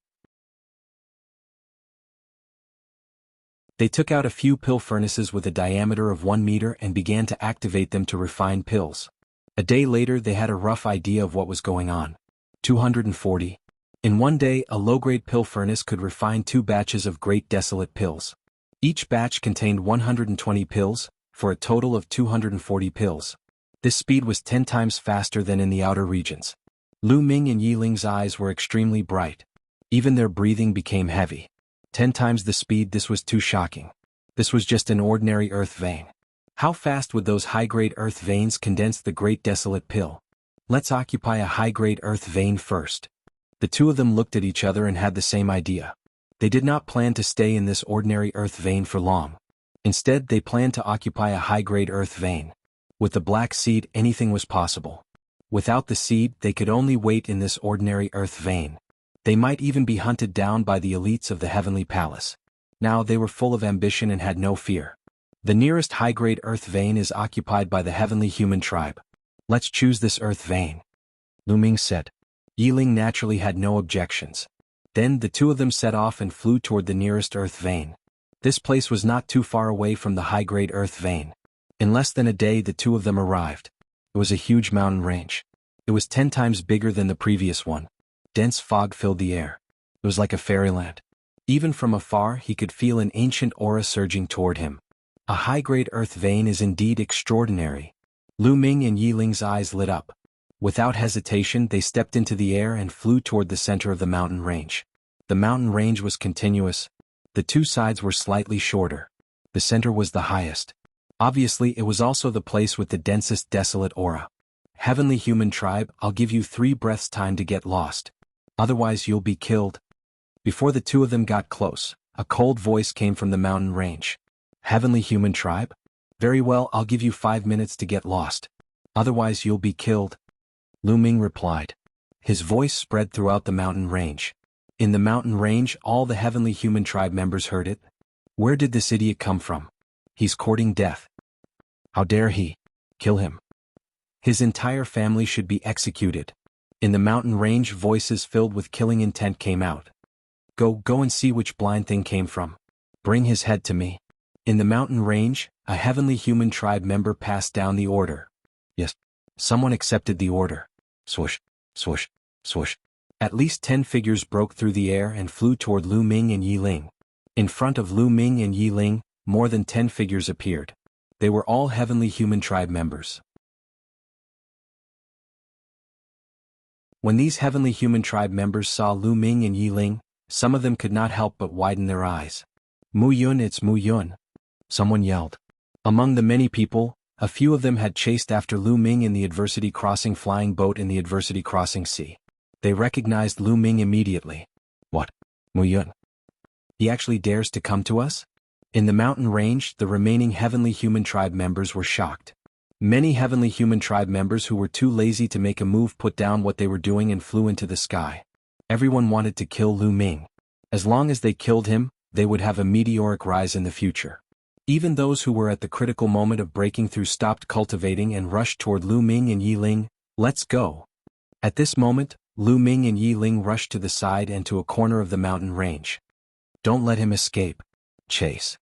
They took out a few pill furnaces with a diameter of 1 meter and began to activate them to refine pills. A day later they had a rough idea of what was going on. 240. In one day, a low-grade pill furnace could refine 2 batches of great desolate pills. Each batch contained 120 pills, for a total of 240 pills. This speed was 10 times faster than in the outer regions. Lu Ming and Yiling's eyes were extremely bright. Even their breathing became heavy. 10 times the speed. This was too shocking. This was just an ordinary earth vein. How fast would those high-grade earth veins condense the great desolate pill? Let's occupy a high-grade earth vein first. The two of them looked at each other and had the same idea. They did not plan to stay in this ordinary earth vein for long. Instead, they planned to occupy a high-grade earth vein. With the black seed, anything was possible. Without the seed, they could only wait in this ordinary earth vein. They might even be hunted down by the elites of the Heavenly Palace. Now they were full of ambition and had no fear. The nearest high-grade earth vein is occupied by the Heavenly Human tribe. Let's choose this earth vein, Lu Ming said. Yiling naturally had no objections. Then the two of them set off and flew toward the nearest earth vein. This place was not too far away from the high-grade earth vein. In less than a day the two of them arrived. It was a huge mountain range. It was 10 times bigger than the previous one. Dense fog filled the air. It was like a fairyland. Even from afar he could feel an ancient aura surging toward him. A high-grade earth vein is indeed extraordinary. Lu Ming and Yiling's eyes lit up. Without hesitation they stepped into the air and flew toward the center of the mountain range. The mountain range was continuous. The two sides were slightly shorter. The center was the highest. Obviously it was also the place with the densest desolate aura. Heavenly human tribe, I'll give you 3 breaths time to get lost. Otherwise you'll be killed. Before the two of them got close, a cold voice came from the mountain range. Heavenly human tribe? Very well, I'll give you 5 minutes to get lost. Otherwise you'll be killed. Lu Ming replied. His voice spread throughout the mountain range. In the mountain range all the heavenly human tribe members heard it. Where did this idiot come from? He's courting death. How dare he? Kill him. His entire family should be executed. In the mountain range voices filled with killing intent came out. Go and see which blind thing came from. Bring his head to me. In the mountain range, a heavenly human tribe member passed down the order. Yes. Someone accepted the order. Swoosh, swoosh, swoosh. At least 10 figures broke through the air and flew toward Lu Ming and Yiling. In front of Lu Ming and Yiling, more than 10 figures appeared. They were all heavenly human tribe members. When these heavenly human tribe members saw Lu Ming and Yiling, some of them could not help but widen their eyes. Mu Yun, it's Mu Yun. Someone yelled. Among the many people, a few of them had chased after Lu Ming in the Adversity Crossing flying boat in the Adversity Crossing sea. They recognized Lu Ming immediately. What? Mu Yun? He actually dares to come to us? In the mountain range, the remaining heavenly human tribe members were shocked. Many heavenly human tribe members who were too lazy to make a move put down what they were doing and flew into the sky. Everyone wanted to kill Lu Ming. As long as they killed him, they would have a meteoric rise in the future. Even those who were at the critical moment of breaking through stopped cultivating and rushed toward Lu Ming and Yiling. Let's go. At this moment, Lu Ming and Yiling rushed to the side and to a corner of the mountain range. Don't let him escape. Chase.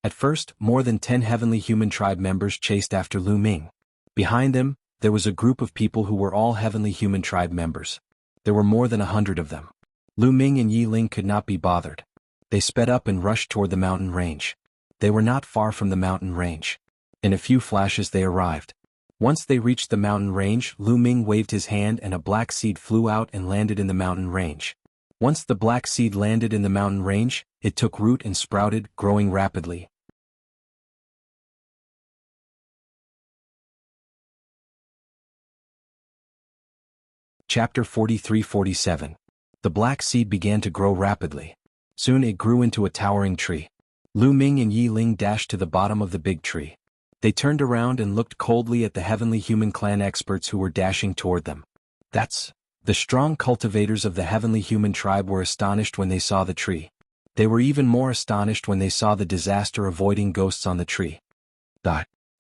At first, more than 10 heavenly human tribe members chased after Lu Ming. Behind them, there was a group of people who were all heavenly human tribe members. There were more than 100 of them. Lu Ming and Yiling could not be bothered. They sped up and rushed toward the mountain range. They were not far from the mountain range. In a few flashes they arrived. Once they reached the mountain range, Lu Ming waved his hand and a black seed flew out and landed in the mountain range. Once the black seed landed in the mountain range, it took root and sprouted, growing rapidly. Chapter 43-47. The black seed began to grow rapidly. Soon it grew into a towering tree. Lu Ming and Yiling dashed to the bottom of the big tree. They turned around and looked coldly at the heavenly human clan experts who were dashing toward them. The strong cultivators of the heavenly human tribe were astonished when they saw the tree. They were even more astonished when they saw the disaster-avoiding ghosts on the tree.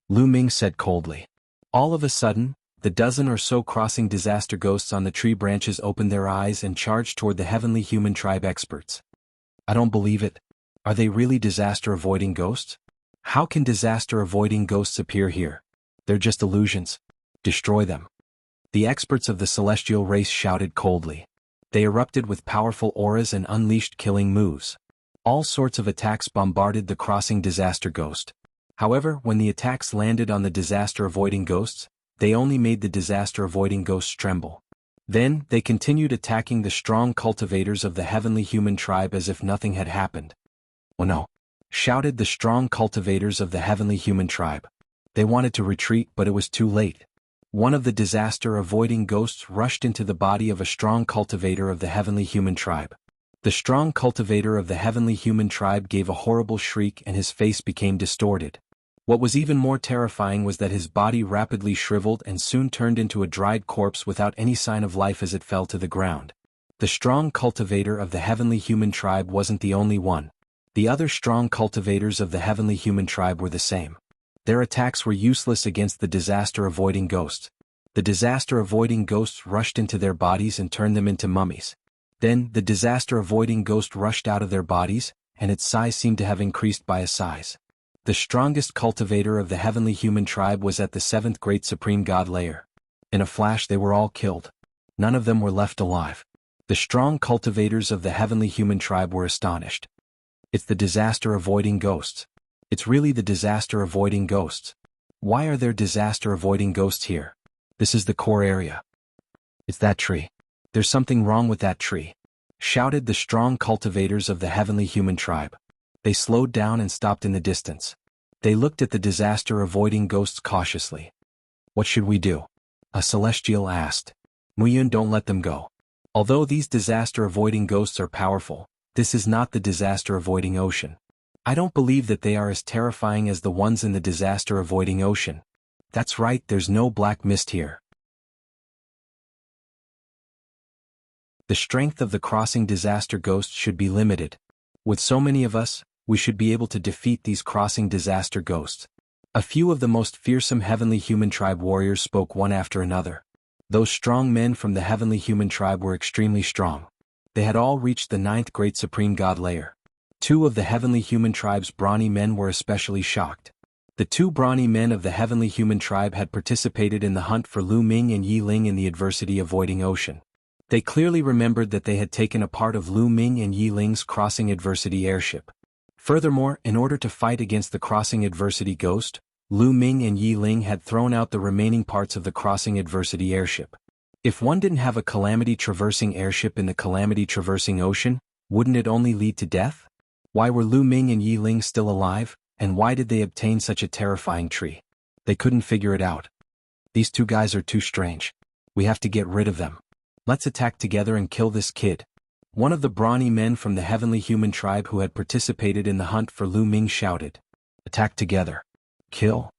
Lu Ming said coldly. All of a sudden, the dozen or so crossing disaster ghosts on the tree branches opened their eyes and charged toward the heavenly human tribe experts. I don't believe it. Are they really disaster-avoiding ghosts? How can disaster-avoiding ghosts appear here? They're just illusions. Destroy them. The experts of the celestial race shouted coldly. They erupted with powerful auras and unleashed killing moves. All sorts of attacks bombarded the crossing disaster ghost. However, when the attacks landed on the disaster-avoiding ghosts, they only made the disaster-avoiding ghosts tremble. Then, they continued attacking the strong cultivators of the heavenly human tribe as if nothing had happened. Oh no! Shouted the strong cultivators of the heavenly human tribe. They wanted to retreat, but it was too late. One of the disaster-avoiding ghosts rushed into the body of a strong cultivator of the heavenly human tribe. The strong cultivator of the heavenly human tribe gave a horrible shriek and his face became distorted. What was even more terrifying was that his body rapidly shriveled and soon turned into a dried corpse without any sign of life as it fell to the ground. The strong cultivator of the heavenly human tribe wasn't the only one. The other strong cultivators of the heavenly human tribe were the same. Their attacks were useless against the disaster-avoiding ghosts. The disaster-avoiding ghosts rushed into their bodies and turned them into mummies. Then, the disaster-avoiding ghost rushed out of their bodies, and its size seemed to have increased by a size. The strongest cultivator of the heavenly human tribe was at the seventh great supreme god layer. In a flash they were all killed. None of them were left alive. The strong cultivators of the heavenly human tribe were astonished. It's the disaster-avoiding ghosts. It's really the disaster-avoiding ghosts. Why are there disaster-avoiding ghosts here? This is the core area. It's that tree. There's something wrong with that tree, shouted the strong cultivators of the heavenly human tribe. They slowed down and stopped in the distance. They looked at the disaster-avoiding ghosts cautiously. What should we do? A celestial asked. Muyun, don't let them go. Although these disaster-avoiding ghosts are powerful, this is not the disaster-avoiding ocean. I don't believe that they are as terrifying as the ones in the disaster-avoiding ocean. That's right, there's no black mist here. The strength of the crossing disaster ghosts should be limited. With so many of us, we should be able to defeat these crossing disaster ghosts. A few of the most fearsome heavenly human tribe warriors spoke one after another. Those strong men from the heavenly human tribe were extremely strong. They had all reached the ninth great supreme god layer. Two of the heavenly human tribe's brawny men were especially shocked. The two brawny men of the heavenly human tribe had participated in the hunt for Lu Ming and Yi Ling in the adversity-avoiding ocean. They clearly remembered that they had taken a part of Lu Ming and Yi Ling's crossing adversity airship. Furthermore, in order to fight against the crossing adversity ghost, Lu Ming and Yi Ling had thrown out the remaining parts of the crossing adversity airship. If one didn't have a calamity-traversing airship in the calamity-traversing ocean, wouldn't it only lead to death? Why were Lu Ming and Yi Ling still alive, and why did they obtain such a terrifying tree? They couldn't figure it out. These two guys are too strange. We have to get rid of them. Let's attack together and kill this kid. One of the brawny men from the heavenly human tribe who had participated in the hunt for Lu Ming shouted. Attack together. Kill.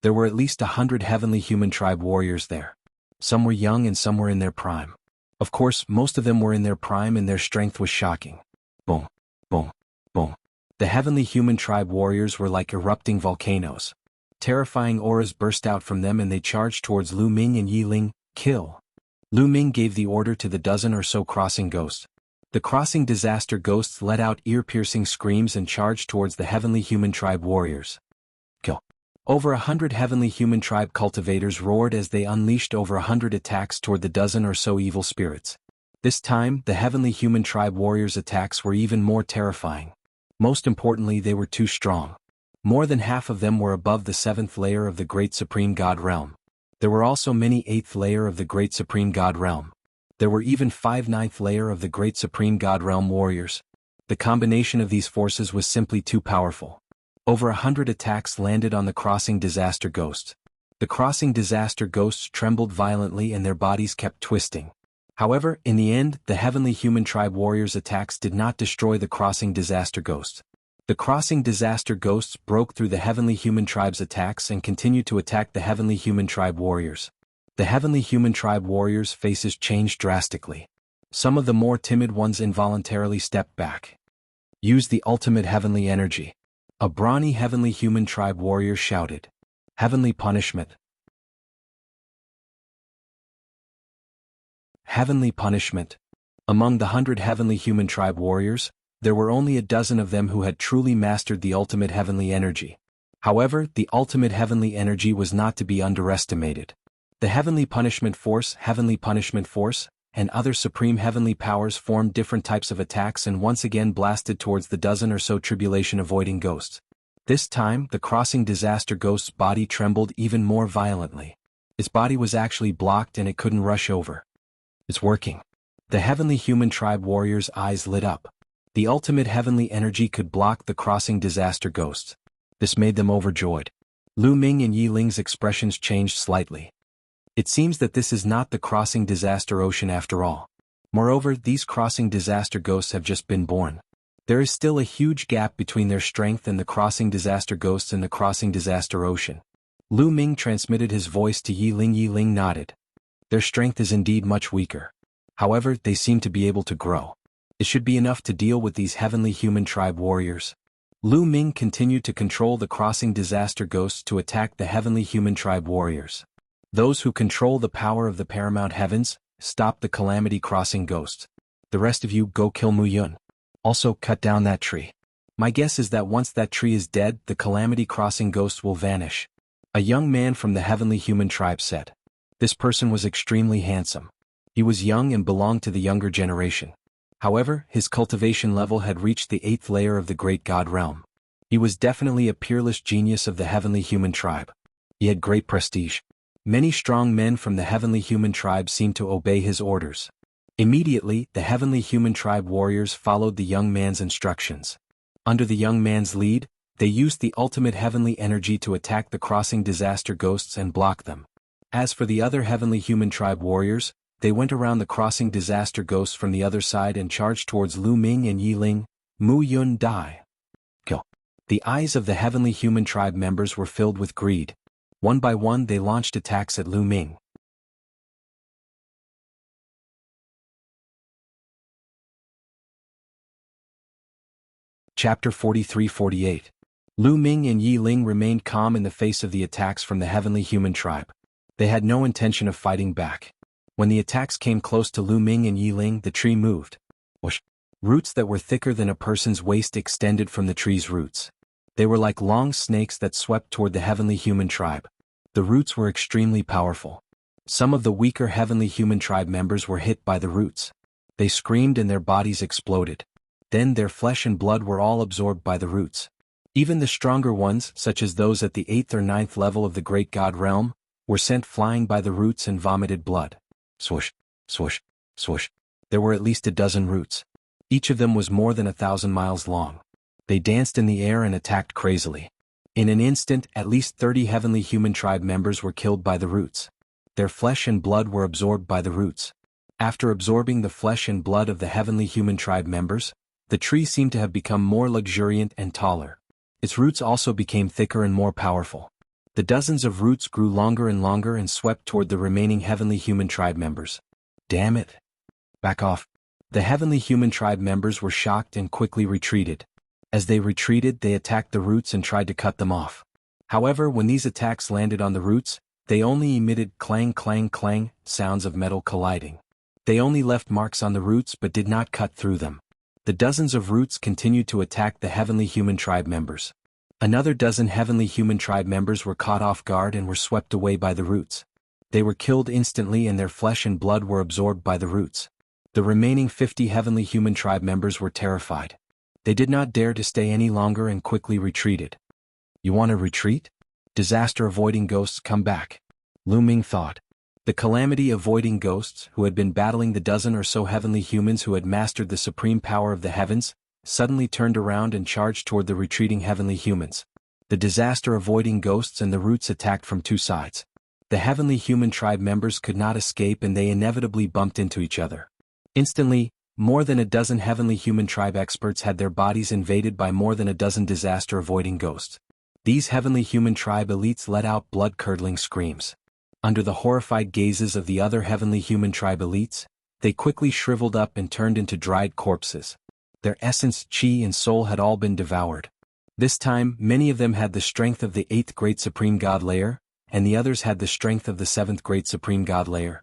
There were at least 100 heavenly human tribe warriors there. Some were young and some were in their prime. Of course, most of them were in their prime and their strength was shocking. Boom, boom, boom. The heavenly human tribe warriors were like erupting volcanoes. Terrifying auras burst out from them and they charged towards Lu Ming and Yi Ling. Kill. Lu Ming gave the order to the dozen or so crossing ghosts. The crossing disaster ghosts let out ear-piercing screams and charged towards the heavenly human tribe warriors. Kill. Over 100 heavenly human tribe cultivators roared as they unleashed over 100 attacks toward the dozen or so evil spirits. This time, the heavenly human tribe warriors' attacks were even more terrifying. Most importantly, they were too strong. More than half of them were above the 7th layer of the Great Supreme God Realm. There were also many 8th layer of the Great Supreme God Realm. There were even 5 9th layer of the Great Supreme God Realm warriors. The combination of these forces was simply too powerful. Over 100 attacks landed on the crossing disaster ghosts. The crossing disaster ghosts trembled violently and their bodies kept twisting. However, in the end, the heavenly human tribe warriors' attacks did not destroy the crossing disaster ghosts. The crossing disaster ghosts broke through the heavenly human tribe's attacks and continued to attack the heavenly human tribe warriors. The heavenly human tribe warriors' faces changed drastically. Some of the more timid ones involuntarily stepped back. Use the ultimate heavenly energy. A brawny heavenly human tribe warrior shouted. Heavenly punishment. Heavenly punishment. Among the 100 heavenly human tribe warriors, there were only a dozen of them who had truly mastered the ultimate heavenly energy. However, the ultimate heavenly energy was not to be underestimated. The Heavenly Punishment Force, and other supreme heavenly powers formed different types of attacks and once again blasted towards the dozen or so tribulation-avoiding ghosts. This time, the crossing disaster ghost's body trembled even more violently. Its body was actually blocked and it couldn't rush over. It's working. The heavenly human tribe warriors' eyes lit up. The ultimate heavenly energy could block the crossing disaster ghosts. This made them overjoyed. Lu Ming and Yi Ling's expressions changed slightly. It seems that this is not the crossing disaster ocean after all. Moreover, these crossing disaster ghosts have just been born. There is still a huge gap between their strength and the crossing disaster ghosts in the crossing disaster ocean. Lu Ming transmitted his voice to Yi Ling. Yi Ling nodded. Their strength is indeed much weaker. However, they seem to be able to grow. It should be enough to deal with these heavenly human tribe warriors. Lu Ming continued to control the crossing disaster ghosts to attack the heavenly human tribe warriors. Those who control the power of the paramount heavens, stop the calamity crossing ghosts. The rest of you go kill Mu Yun. Also cut down that tree. My guess is that once that tree is dead, the calamity crossing ghosts will vanish. A young man from the heavenly human tribe said. This person was extremely handsome. He was young and belonged to the younger generation. However, his cultivation level had reached the 8th layer of the great god realm. He was definitely a peerless genius of the heavenly human tribe. He had great prestige. Many strong men from the heavenly human tribe seemed to obey his orders. Immediately, the heavenly human tribe warriors followed the young man's instructions. Under the young man's lead, they used the ultimate heavenly energy to attack the crossing disaster ghosts and block them. As for the other heavenly human tribe warriors, they went around the crossing disaster ghosts from the other side and charged towards Lu Ming and Yi Ling. Mu Yun die. Kill. The eyes of the heavenly human tribe members were filled with greed. One by one they launched attacks at Lu Ming. Chapter 43-48. Lu Ming and Yi Ling remained calm in the face of the attacks from the heavenly human tribe. They had no intention of fighting back. When the attacks came close to Lu Ming and Yi Ling, the tree moved. Whoosh. Roots that were thicker than a person's waist extended from the tree's roots. They were like long snakes that swept toward the heavenly human tribe. The roots were extremely powerful. Some of the weaker heavenly human tribe members were hit by the roots. They screamed and their bodies exploded. Then their flesh and blood were all absorbed by the roots. Even the stronger ones, such as those at the 8th or 9th level of the great god realm, were sent flying by the roots and vomited blood. Swoosh, swoosh, swoosh. There were at least a dozen roots. Each of them was more than 1,000 miles long. They danced in the air and attacked crazily. In an instant, at least 30 heavenly human tribe members were killed by the roots. Their flesh and blood were absorbed by the roots. After absorbing the flesh and blood of the heavenly human tribe members, the tree seemed to have become more luxuriant and taller. Its roots also became thicker and more powerful. The dozens of roots grew longer and swept toward the remaining heavenly human tribe members. Damn it! Back off. The heavenly human tribe members were shocked and quickly retreated. As they retreated, they attacked the roots and tried to cut them off. However, when these attacks landed on the roots, they only emitted clang clang clang sounds of metal colliding. They only left marks on the roots but did not cut through them. The dozens of roots continued to attack the heavenly human tribe members. Another dozen heavenly human tribe members were caught off guard and were swept away by the roots. They were killed instantly and their flesh and blood were absorbed by the roots. The remaining 50 heavenly human tribe members were terrified. They did not dare to stay any longer and quickly retreated. You want to retreat? Disaster-avoiding ghosts come back. Lu Ming thought. The calamity-avoiding ghosts, who had been battling the dozen or so heavenly humans who had mastered the supreme power of the heavens, suddenly turned around and charged toward the retreating heavenly humans. The disaster-avoiding ghosts and the roots attacked from two sides. The heavenly human tribe members could not escape and they inevitably bumped into each other. Instantly, more than a dozen heavenly human tribe experts had their bodies invaded by more than a dozen disaster-avoiding ghosts. These heavenly human tribe elites let out blood-curdling screams. Under the horrified gazes of the other heavenly human tribe elites, they quickly shriveled up and turned into dried corpses. Their essence, chi and soul had all been devoured. This time, many of them had the strength of the 8th Great Supreme God layer, and the others had the strength of the 7th Great Supreme God layer.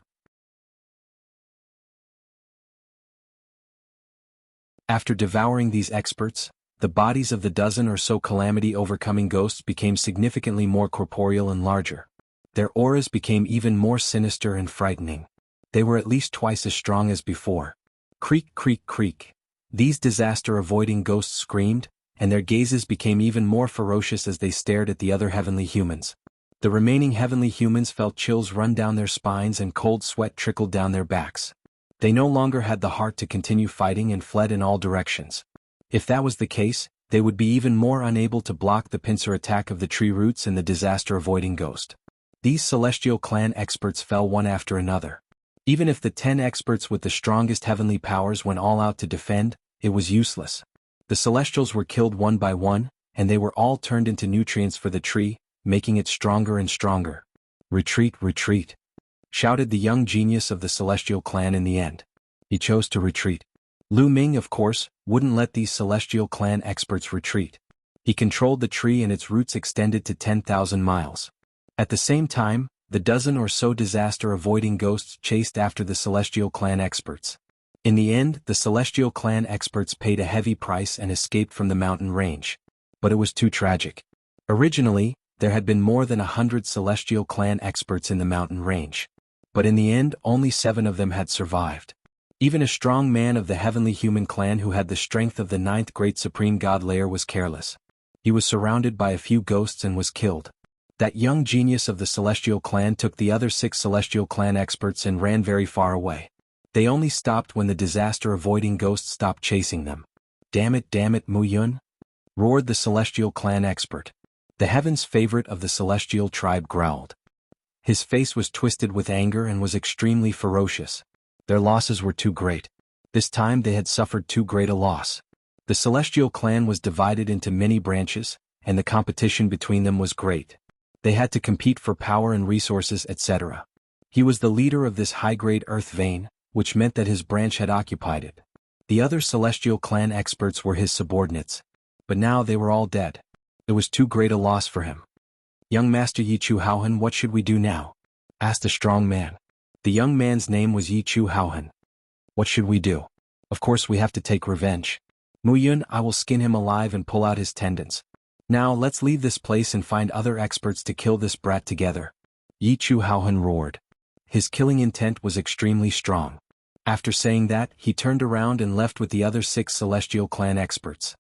After devouring these experts, the bodies of the dozen or so calamity-overcoming ghosts became significantly more corporeal and larger. Their auras became even more sinister and frightening. They were at least twice as strong as before. Creak, creak, creak. These disaster-avoiding ghosts screamed, and their gazes became even more ferocious as they stared at the other heavenly humans. The remaining heavenly humans felt chills run down their spines and cold sweat trickled down their backs. They no longer had the heart to continue fighting and fled in all directions. If that was the case, they would be even more unable to block the pincer attack of the tree roots and the disaster-avoiding ghost. These celestial clan experts fell one after another. Even if the 10 experts with the strongest heavenly powers went all out to defend, it was useless. The celestials were killed one by one, and they were all turned into nutrients for the tree, making it stronger and stronger. Retreat, retreat, shouted the young genius of the celestial clan in the end. He chose to retreat. Lu Ming, of course, wouldn't let these celestial clan experts retreat. He controlled the tree and its roots extended to 10,000 miles. At the same time, the dozen or so disaster-avoiding ghosts chased after the Celestial Clan experts. In the end, the Celestial Clan experts paid a heavy price and escaped from the mountain range. But it was too tragic. Originally, there had been more than 100 Celestial Clan experts in the mountain range. But in the end, only 7 of them had survived. Even a strong man of the Heavenly Human Clan who had the strength of the 9th Great Supreme God Layer was careless. He was surrounded by a few ghosts and was killed. That young genius of the Celestial Clan took the other 6 Celestial Clan experts and ran very far away. They only stopped when the disaster-avoiding ghosts stopped chasing them. Damn it, Mu Yun! Roared the Celestial Clan expert. The Heaven's favorite of the Celestial tribe growled. His face was twisted with anger and was extremely ferocious. Their losses were too great. This time they had suffered too great a loss. The Celestial Clan was divided into many branches, and the competition between them was great. They had to compete for power and resources, etc. He was the leader of this high-grade earth vein, which meant that his branch had occupied it. The other Celestial Clan experts were his subordinates. But now they were all dead. It was too great a loss for him. Young Master Yi Chu Haohan, what should we do now? Asked a strong man. The young man's name was Yi Chu Haohan. What should we do? Of course we have to take revenge. Mu Yun, I will skin him alive and pull out his tendons. Now let's leave this place and find other experts to kill this brat together. Yi Chu Haohan roared. His killing intent was extremely strong. After saying that, he turned around and left with the other 6 Celestial Clan experts.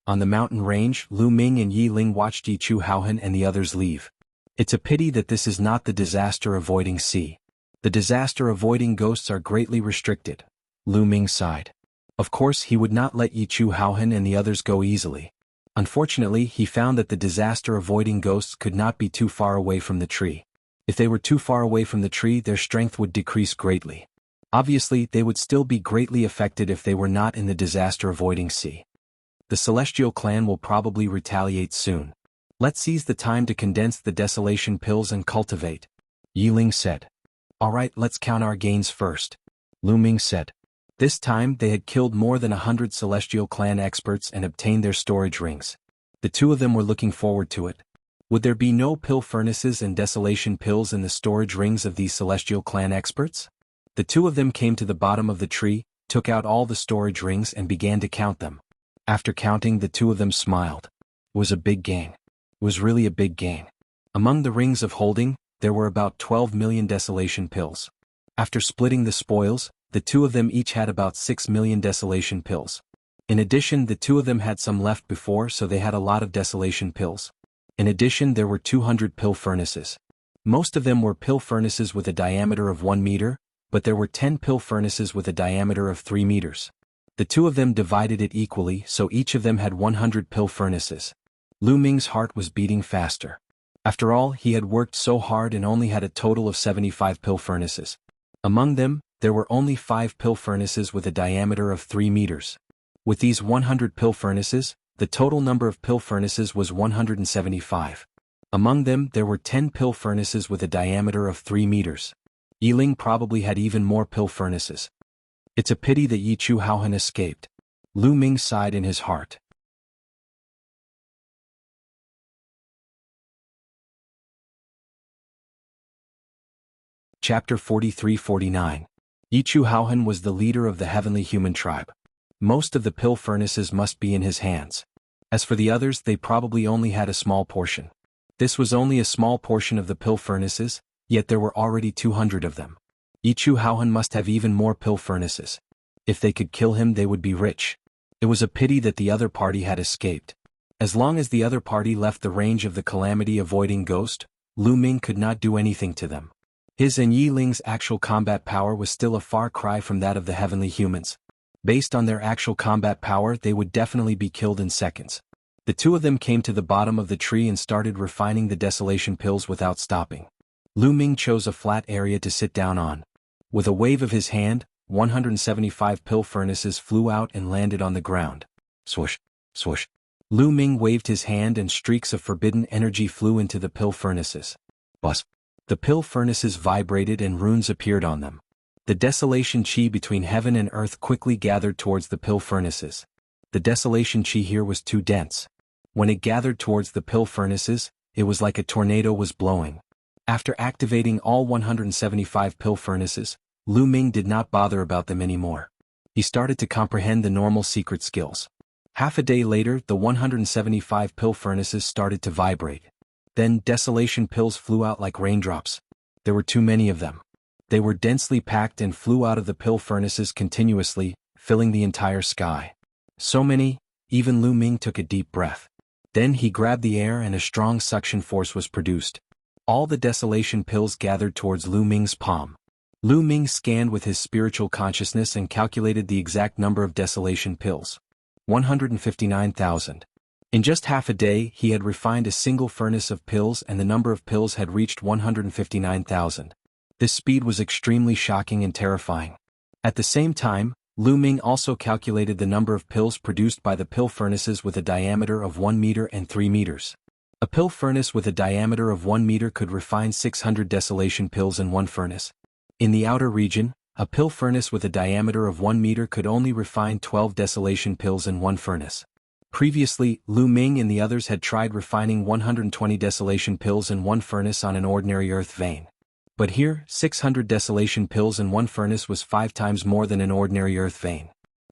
On the mountain range, Lu Ming and Yi Ling watched Yi Chu Haohan and the others leave. It's a pity that this is not the disaster-avoiding sea. The disaster-avoiding ghosts are greatly restricted. Lu Ming sighed. Of course he would not let Yi Chu Haohan and the others go easily. Unfortunately, he found that the disaster-avoiding ghosts could not be too far away from the tree. If they were too far away from the tree, their strength would decrease greatly. Obviously, they would still be greatly affected if they were not in the disaster-avoiding sea. The Celestial Clan will probably retaliate soon. Let's seize the time to condense the desolation pills and cultivate. Yi Ling said. Alright, let's count our gains first. Lu Ming said. This time they had killed more than 100 Celestial Clan experts and obtained their storage rings. The 2 of them were looking forward to it. Would there be no pill furnaces and desolation pills in the storage rings of these Celestial Clan experts? The 2 of them came to the bottom of the tree, took out all the storage rings and began to count them. After counting, the 2 of them smiled. It was a big gain. It was really a big gain. Among the rings of holding, there were about 12 million desolation pills. After splitting the spoils, the 2 of them each had about 6 million desolation pills. In addition, the 2 of them had some left before, so they had a lot of desolation pills. In addition, there were 200 pill furnaces. Most of them were pill furnaces with a diameter of 1 meter, but there were 10 pill furnaces with a diameter of 3 meters. The 2 of them divided it equally, so each of them had 100 pill furnaces. Lu Ming's heart was beating faster. After all, he had worked so hard and only had a total of 75 pill furnaces. Among them, there were only 5 pill furnaces with a diameter of 3 meters. With these 100 pill furnaces, the total number of pill furnaces was 175. Among them, there were 10 pill furnaces with a diameter of 3 meters. Yi Ling probably had even more pill furnaces. It's a pity that Yi Chu Haohan escaped. Lu Ming sighed in his heart. Chapter 43-49. Yi Chu Haohan was the leader of the Heavenly Human tribe. Most of the pill furnaces must be in his hands. As for the others, they probably only had a small portion. This was only a small portion of the pill furnaces, yet there were already 200 of them. Yi Chu Haohan must have even more pill furnaces. If they could kill him, they would be rich. It was a pity that the other party had escaped. As long as the other party left the range of the calamity-avoiding ghost, Lu Ming could not do anything to them. His and Yi Ling's actual combat power was still a far cry from that of the heavenly humans. Based on their actual combat power, they would definitely be killed in seconds. The 2 of them came to the bottom of the tree and started refining the desolation pills without stopping. Lu Ming chose a flat area to sit down on. With a wave of his hand, 175 pill furnaces flew out and landed on the ground. Swoosh, swoosh. Lu Ming waved his hand and streaks of forbidden energy flew into the pill furnaces. Buzz. The pill furnaces vibrated and runes appeared on them. The desolation chi between heaven and earth quickly gathered towards the pill furnaces. The desolation chi here was too dense. When it gathered towards the pill furnaces, it was like a tornado was blowing. After activating all 175 pill furnaces, Lu Ming did not bother about them anymore. He started to comprehend the normal secret skills. Half a day later, the 175 pill furnaces started to vibrate. Then desolation pills flew out like raindrops. There were too many of them. They were densely packed and flew out of the pill furnaces continuously, filling the entire sky. So many, even Lu Ming took a deep breath. Then he grabbed the air and a strong suction force was produced. All the desolation pills gathered towards Lu Ming's palm. Lu Ming scanned with his spiritual consciousness and calculated the exact number of desolation pills. 159,000. In just half a day, he had refined a single furnace of pills and the number of pills had reached 159,000. This speed was extremely shocking and terrifying. At the same time, Lu Ming also calculated the number of pills produced by the pill furnaces with a diameter of 1 meter and 3 meters. A pill furnace with a diameter of 1 meter could refine 600 desolation pills in one furnace. In the outer region, a pill furnace with a diameter of 1 meter could only refine 12 desolation pills in one furnace. Previously, Lu Ming and the others had tried refining 120 desolation pills in one furnace on an ordinary earth vein. But here, 600 desolation pills in one furnace was 5 times more than an ordinary earth vein.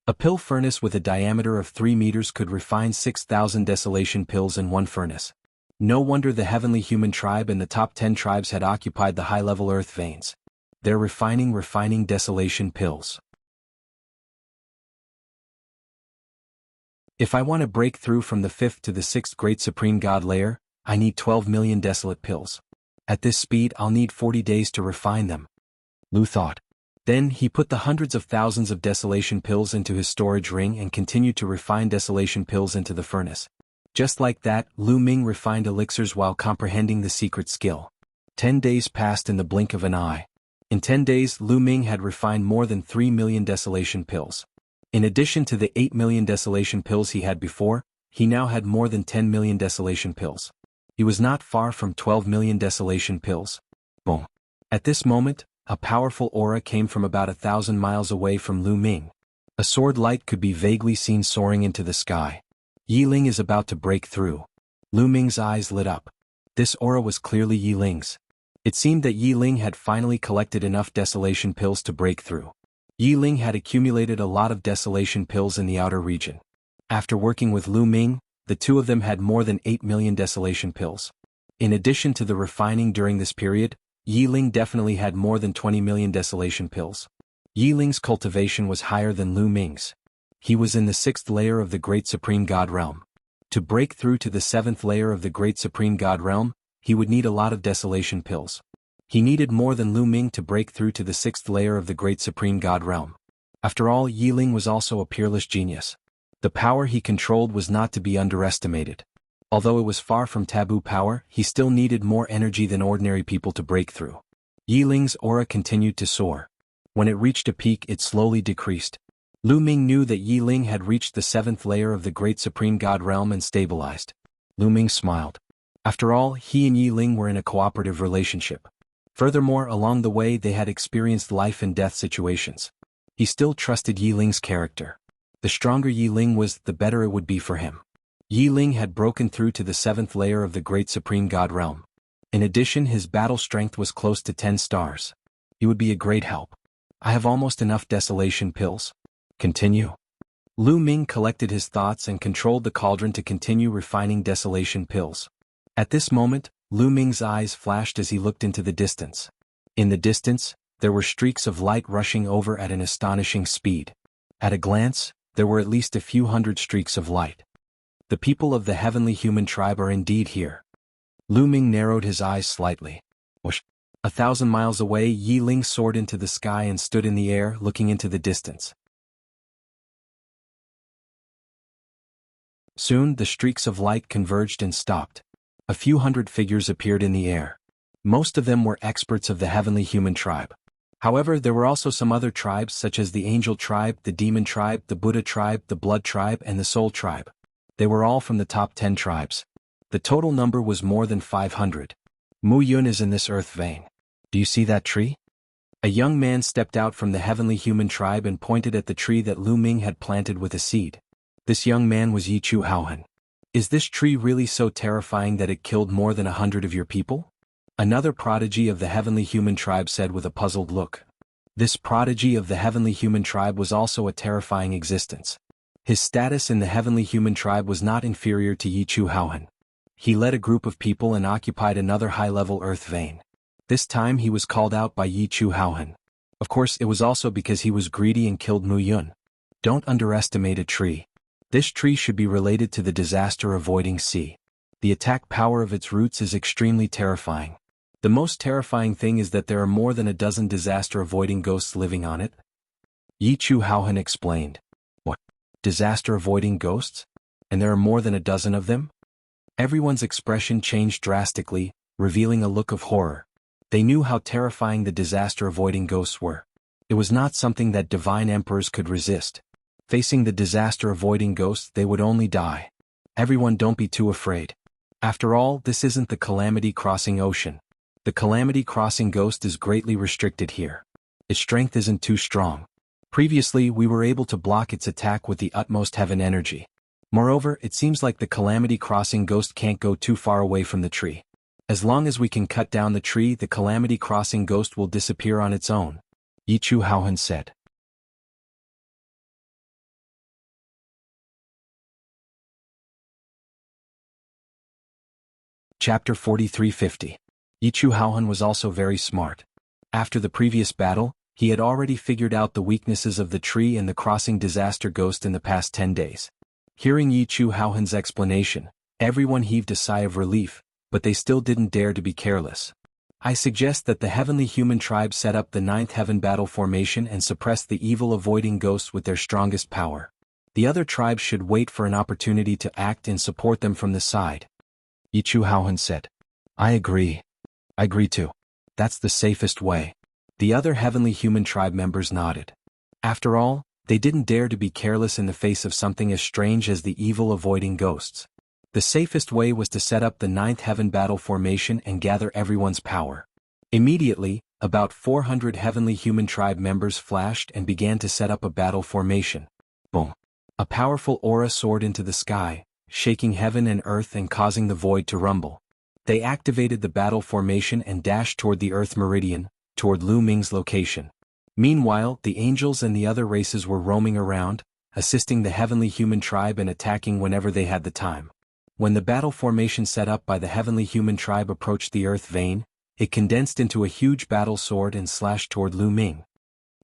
A pill furnace with a diameter of 3 meters could refine 6,000 desolation pills in one furnace. No wonder the heavenly human tribe and the top 10 tribes had occupied the high-level earth veins. They're refining desolation pills. If I want to break through from the 5th to the 6th Great Supreme God layer, I need 12 million desolate pills. At this speed I'll need 40 days to refine them. Lu thought. Then he put the hundreds of thousands of desolation pills into his storage ring and continued to refine desolation pills into the furnace. Just like that, Lu Ming refined elixirs while comprehending the secret skill. 10 days passed in the blink of an eye. In 10 days, Lu Ming had refined more than 3 million desolation pills. In addition to the 8 million desolation pills he had before, he now had more than 10 million desolation pills. He was not far from 12 million desolation pills. Boom. At this moment, a powerful aura came from about 1,000 miles away from Lu Ming. A sword light could be vaguely seen soaring into the sky. Yi Ling is about to break through. Lu Ming's eyes lit up. This aura was clearly Yi Ling's. It seemed that Yi Ling had finally collected enough desolation pills to break through. Yi Ling had accumulated a lot of desolation pills in the outer region. After working with Lu Ming, the two of them had more than 8 million desolation pills. In addition to the refining during this period, Yi Ling definitely had more than 20 million desolation pills. Yi Ling's cultivation was higher than Lu Ming's. He was in the 6th layer of the Great Supreme God Realm. To break through to the 7th layer of the Great Supreme God Realm, he would need a lot of desolation pills. He needed more than Lu Ming to break through to the 6th layer of the Great Supreme God Realm. After all, Yi Ling was also a peerless genius. The power he controlled was not to be underestimated. Although it was far from taboo power, he still needed more energy than ordinary people to break through. Yi Ling's aura continued to soar. When it reached a peak, it slowly decreased. Lu Ming knew that Yi Ling had reached the 7th layer of the Great Supreme God Realm and stabilized. Lu Ming smiled. After all, he and Yi Ling were in a cooperative relationship. Furthermore, along the way they had experienced life and death situations. He still trusted Yi Ling's character. The stronger Yi Ling was, the better it would be for him. Yi Ling had broken through to the 7th layer of the Great Supreme God Realm. In addition, his battle strength was close to 10 stars. He would be a great help. I have almost enough desolation pills. Continue. Lu Ming collected his thoughts and controlled the cauldron to continue refining desolation pills. At this moment, Lu Ming's eyes flashed as he looked into the distance. In the distance, there were streaks of light rushing over at an astonishing speed. At a glance, there were at least a few hundred streaks of light. The people of the heavenly human tribe are indeed here. Lu Ming narrowed his eyes slightly. Whoosh! 1,000 miles away, Yi Ling soared into the sky and stood in the air, looking into the distance. Soon, the streaks of light converged and stopped. A few hundred figures appeared in the air. Most of them were experts of the heavenly human tribe. However, there were also some other tribes such as the Angel tribe, the Demon tribe, the Buddha tribe, the Blood tribe, and the Soul tribe. They were all from the top 10 tribes. The total number was more than 500. Mu Yun is in this earth vein. Do you see that tree? A young man stepped out from the heavenly human tribe and pointed at the tree that Lu Ming had planted with a seed. This young man was Yi Chu Haohan. Is this tree really so terrifying that it killed more than 100 of your people? Another prodigy of the heavenly human tribe said with a puzzled look. This prodigy of the heavenly human tribe was also a terrifying existence. His status in the heavenly human tribe was not inferior to Yi Chu Haohan. He led a group of people and occupied another high-level earth vein. This time he was called out by Yi Chu Haohan. Of course, it was also because he was greedy and killed Mu Yun. Don't underestimate a tree. This tree should be related to the disaster-avoiding sea. The attack power of its roots is extremely terrifying. The most terrifying thing is that there are more than a dozen disaster-avoiding ghosts living on it. Yi Chu Haohan explained. What? Disaster-avoiding ghosts? And there are more than a dozen of them? Everyone's expression changed drastically, revealing a look of horror. They knew how terrifying the disaster-avoiding ghosts were. It was not something that divine emperors could resist. Facing the disaster-avoiding ghosts, they would only die. Everyone, don't be too afraid. After all, this isn't the Calamity Crossing Ocean. The Calamity Crossing ghost is greatly restricted here. Its strength isn't too strong. Previously, we were able to block its attack with the utmost heaven energy. Moreover, it seems like the Calamity Crossing ghost can't go too far away from the tree. As long as we can cut down the tree, the Calamity Crossing ghost will disappear on its own, Yi Chu Haohan said. Chapter 4350. Yi Chu Haohan was also very smart. After the previous battle, he had already figured out the weaknesses of the tree and the crossing disaster ghost in the past 10 days. Hearing Yi Chu Haohan's explanation, everyone heaved a sigh of relief, but they still didn't dare to be careless. I suggest that the heavenly human tribe set up the 9th heaven battle formation and suppress the evil-avoiding ghosts with their strongest power. The other tribes should wait for an opportunity to act and support them from the side. Yi Chu Haohan said. I agree. I agree too. That's the safest way. The other heavenly human tribe members nodded. After all, they didn't dare to be careless in the face of something as strange as the evil-avoiding ghosts. The safest way was to set up the 9th heaven battle formation and gather everyone's power. Immediately, about 400 heavenly human tribe members flashed and began to set up a battle formation. Boom. A powerful aura soared into the sky, shaking heaven and earth and causing the void to rumble. They activated the battle formation and dashed toward the Earth Meridian, toward Lu Ming's location. Meanwhile, the angels and the other races were roaming around, assisting the heavenly human tribe and attacking whenever they had the time. When the battle formation set up by the heavenly human tribe approached the Earth vein, it condensed into a huge battle sword and slashed toward Lu Ming.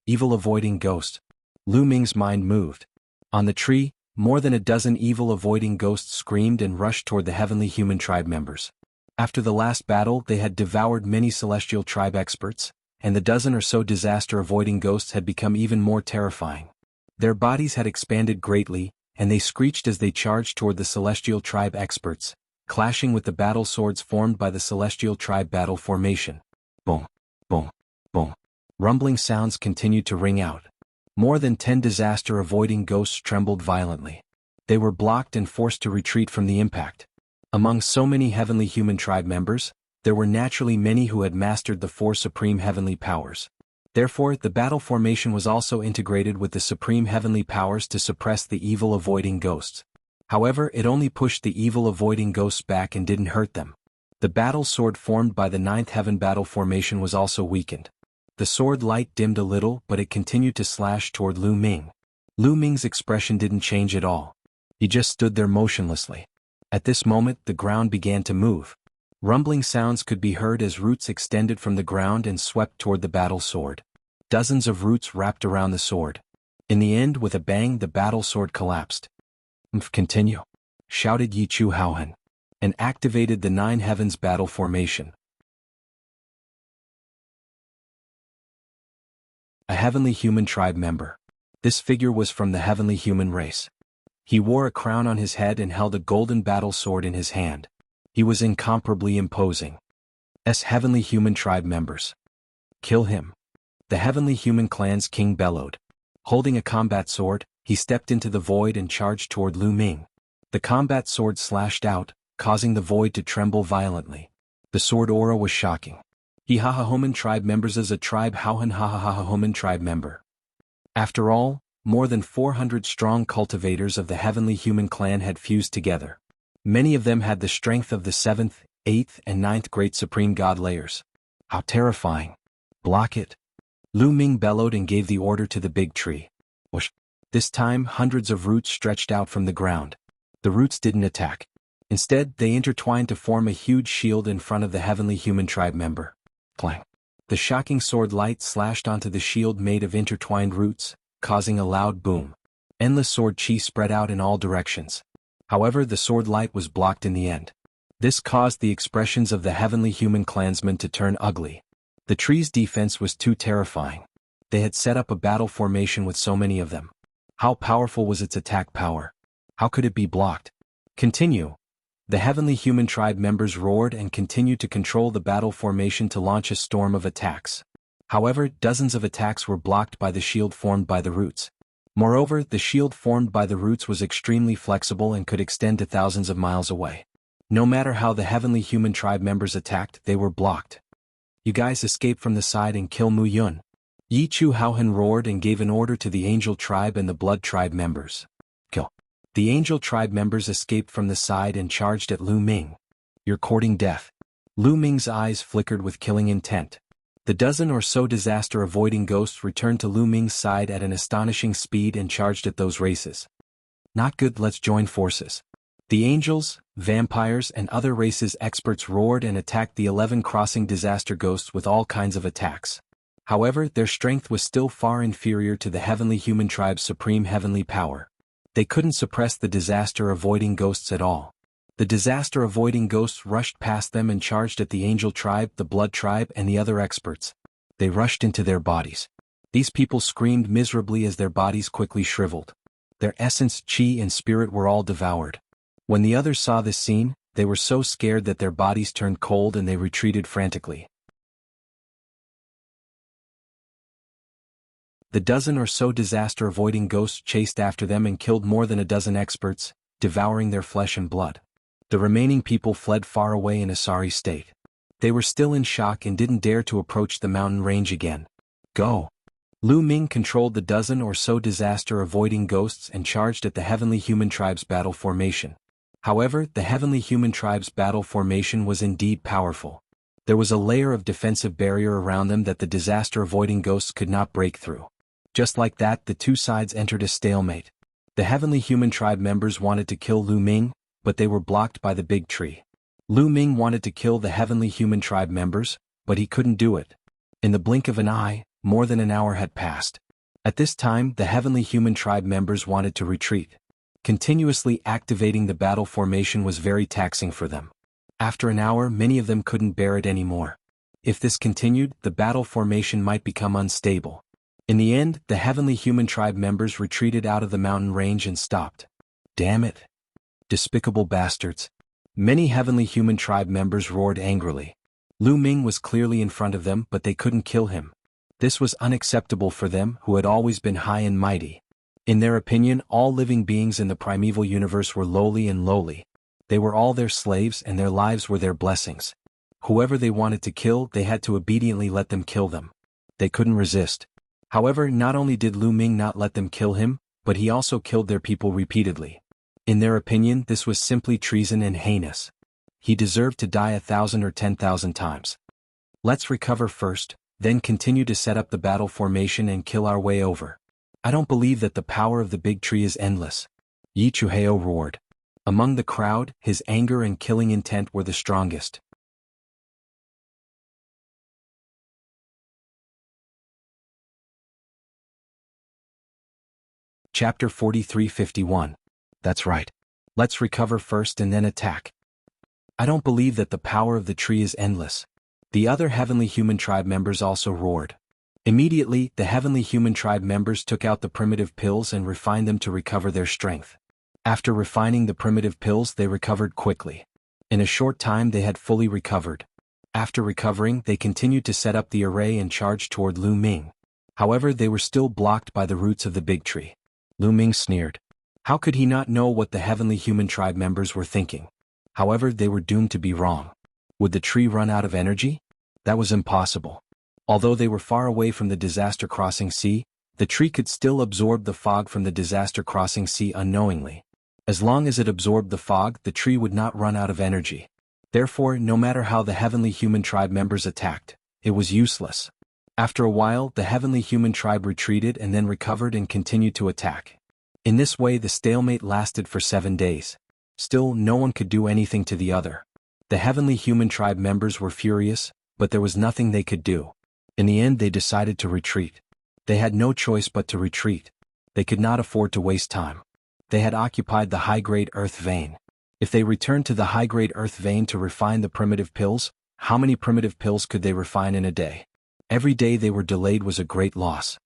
Evil-avoiding ghost. Lu Ming's mind moved. On the tree, more than a dozen evil-avoiding ghosts screamed and rushed toward the heavenly human tribe members. After the last battle, they had devoured many celestial tribe experts, and the dozen or so disaster-avoiding ghosts had become even more terrifying. Their bodies had expanded greatly, and they screeched as they charged toward the celestial tribe experts, clashing with the battle swords formed by the celestial tribe battle formation. Boom, boom, boom. Rumbling sounds continued to ring out. More than 10 disaster-avoiding ghosts trembled violently. They were blocked and forced to retreat from the impact. Among so many heavenly human tribe members, there were naturally many who had mastered the 4 supreme heavenly powers. Therefore, the battle formation was also integrated with the supreme heavenly powers to suppress the evil-avoiding ghosts. However, it only pushed the evil-avoiding ghosts back and didn't hurt them. The battle sword formed by the 9th heaven battle formation was also weakened. The sword light dimmed a little, but it continued to slash toward Lu Ming. Lu Ming's expression didn't change at all. He just stood there motionlessly. At this moment, the ground began to move. Rumbling sounds could be heard as roots extended from the ground and swept toward the battle sword. Dozens of roots wrapped around the sword. In the end, with a bang, the battle sword collapsed. Continue, shouted Yi Chu Haohan, and activated the 9 heavens battle formation. A heavenly human tribe member. This figure was from the heavenly human race. He wore a crown on his head and held a golden battle sword in his hand. He was incomparably imposing. Heavenly human tribe members. Kill him. The heavenly human clan's king bellowed. Holding a combat sword, he stepped into the void and charged toward Lu Ming. The combat sword slashed out, causing the void to tremble violently. The sword aura was shocking. He Human tribe members as a tribe Haohan Human tribe member. After all, more than 400 strong cultivators of the heavenly human clan had fused together. Many of them had the strength of the 7th, 8th, and 9th Great Supreme God layers. How terrifying. Block it. Lu Ming bellowed and gave the order to the big tree. Whoosh. This time hundreds of roots stretched out from the ground. The roots didn't attack. Instead, they intertwined to form a huge shield in front of the heavenly human tribe member. Clang. The shocking sword light slashed onto the shield made of intertwined roots, causing a loud boom. Endless sword chi spread out in all directions. However, the sword light was blocked in the end. This caused the expressions of the heavenly human clansmen to turn ugly. The tree's defense was too terrifying. They had set up a battle formation with so many of them. How powerful was its attack power? How could it be blocked? Continue. The heavenly human tribe members roared and continued to control the battle formation to launch a storm of attacks. However, dozens of attacks were blocked by the shield formed by the roots. Moreover, the shield formed by the roots was extremely flexible and could extend to thousands of miles away. No matter how the heavenly human tribe members attacked, they were blocked. You guys escape from the side and kill Mu Yun. Yi Chu Haohan roared and gave an order to the angel tribe and the blood tribe members. Kill. The angel tribe members escaped from the side and charged at Lu Ming. You're courting death. Lu Ming's eyes flickered with killing intent. The dozen or so disaster-avoiding ghosts returned to Lu Ming's side at an astonishing speed and charged at those races. Not good, let's join forces. The angels, vampires, and other races experts roared and attacked the 11 crossing disaster ghosts with all kinds of attacks. However, their strength was still far inferior to the heavenly human tribe's supreme heavenly power. They couldn't suppress the disaster-avoiding ghosts at all. The disaster-avoiding ghosts rushed past them and charged at the angel tribe, the blood tribe, and the other experts. They rushed into their bodies. These people screamed miserably as their bodies quickly shriveled. Their essence, chi, and spirit were all devoured. When the others saw this scene, they were so scared that their bodies turned cold and they retreated frantically. The dozen or so disaster-avoiding ghosts chased after them and killed more than a dozen experts, devouring their flesh and blood. The remaining people fled far away in a sorry state. They were still in shock and didn't dare to approach the mountain range again. Go! Lu Ming controlled the dozen or so disaster-avoiding ghosts and charged at the heavenly human tribe's battle formation. However, the heavenly human tribe's battle formation was indeed powerful. There was a layer of defensive barrier around them that the disaster-avoiding ghosts could not break through. Just like that, the two sides entered a stalemate. The heavenly human tribe members wanted to kill Lu Ming, but they were blocked by the big tree. Lu Ming wanted to kill the heavenly human tribe members, but he couldn't do it. In the blink of an eye, more than an hour had passed. At this time, the heavenly human tribe members wanted to retreat. Continuously activating the battle formation was very taxing for them. After an hour, many of them couldn't bear it anymore. If this continued, the battle formation might become unstable. In the end, the heavenly human tribe members retreated out of the mountain range and stopped. Damn it! Despicable bastards. Many heavenly human tribe members roared angrily. Lu Ming was clearly in front of them, but they couldn't kill him. This was unacceptable for them, who had always been high and mighty. In their opinion, all living beings in the primeval universe were lowly and lowly. They were all their slaves and their lives were their blessings. Whoever they wanted to kill, they had to obediently let them kill them. They couldn't resist. However, not only did Lu Ming not let them kill him, but he also killed their people repeatedly. In their opinion, this was simply treason and heinous. He deserved to die 1,000 or 10,000 times. Let's recover first, then continue to set up the battle formation and kill our way over. I don't believe that the power of the big tree is endless. Yi Chuheo roared. Among the crowd, his anger and killing intent were the strongest. Chapter 43:51. That's right. Let's recover first and then attack. I don't believe that the power of the tree is endless. The other heavenly human tribe members also roared. Immediately, the heavenly human tribe members took out the primitive pills and refined them to recover their strength. After refining the primitive pills, they recovered quickly. In a short time they had fully recovered. After recovering, they continued to set up the array and charge toward Lu Ming. However, they were still blocked by the roots of the big tree. Lu Ming sneered. How could he not know what the heavenly human tribe members were thinking? However, they were doomed to be wrong. Would the tree run out of energy? That was impossible. Although they were far away from the disaster crossing sea, the tree could still absorb the fog from the disaster crossing sea unknowingly. As long as it absorbed the fog, the tree would not run out of energy. Therefore, no matter how the heavenly human tribe members attacked, it was useless. After a while, the heavenly human tribe retreated and then recovered and continued to attack. In this way, the stalemate lasted for 7 days. Still, no one could do anything to the other. The heavenly human tribe members were furious, but there was nothing they could do. In the end, they decided to retreat. They had no choice but to retreat. They could not afford to waste time. They had occupied the high-grade earth vein. If they returned to the high-grade earth vein to refine the primitive pills, how many primitive pills could they refine in a day? Every day they were delayed was a great loss.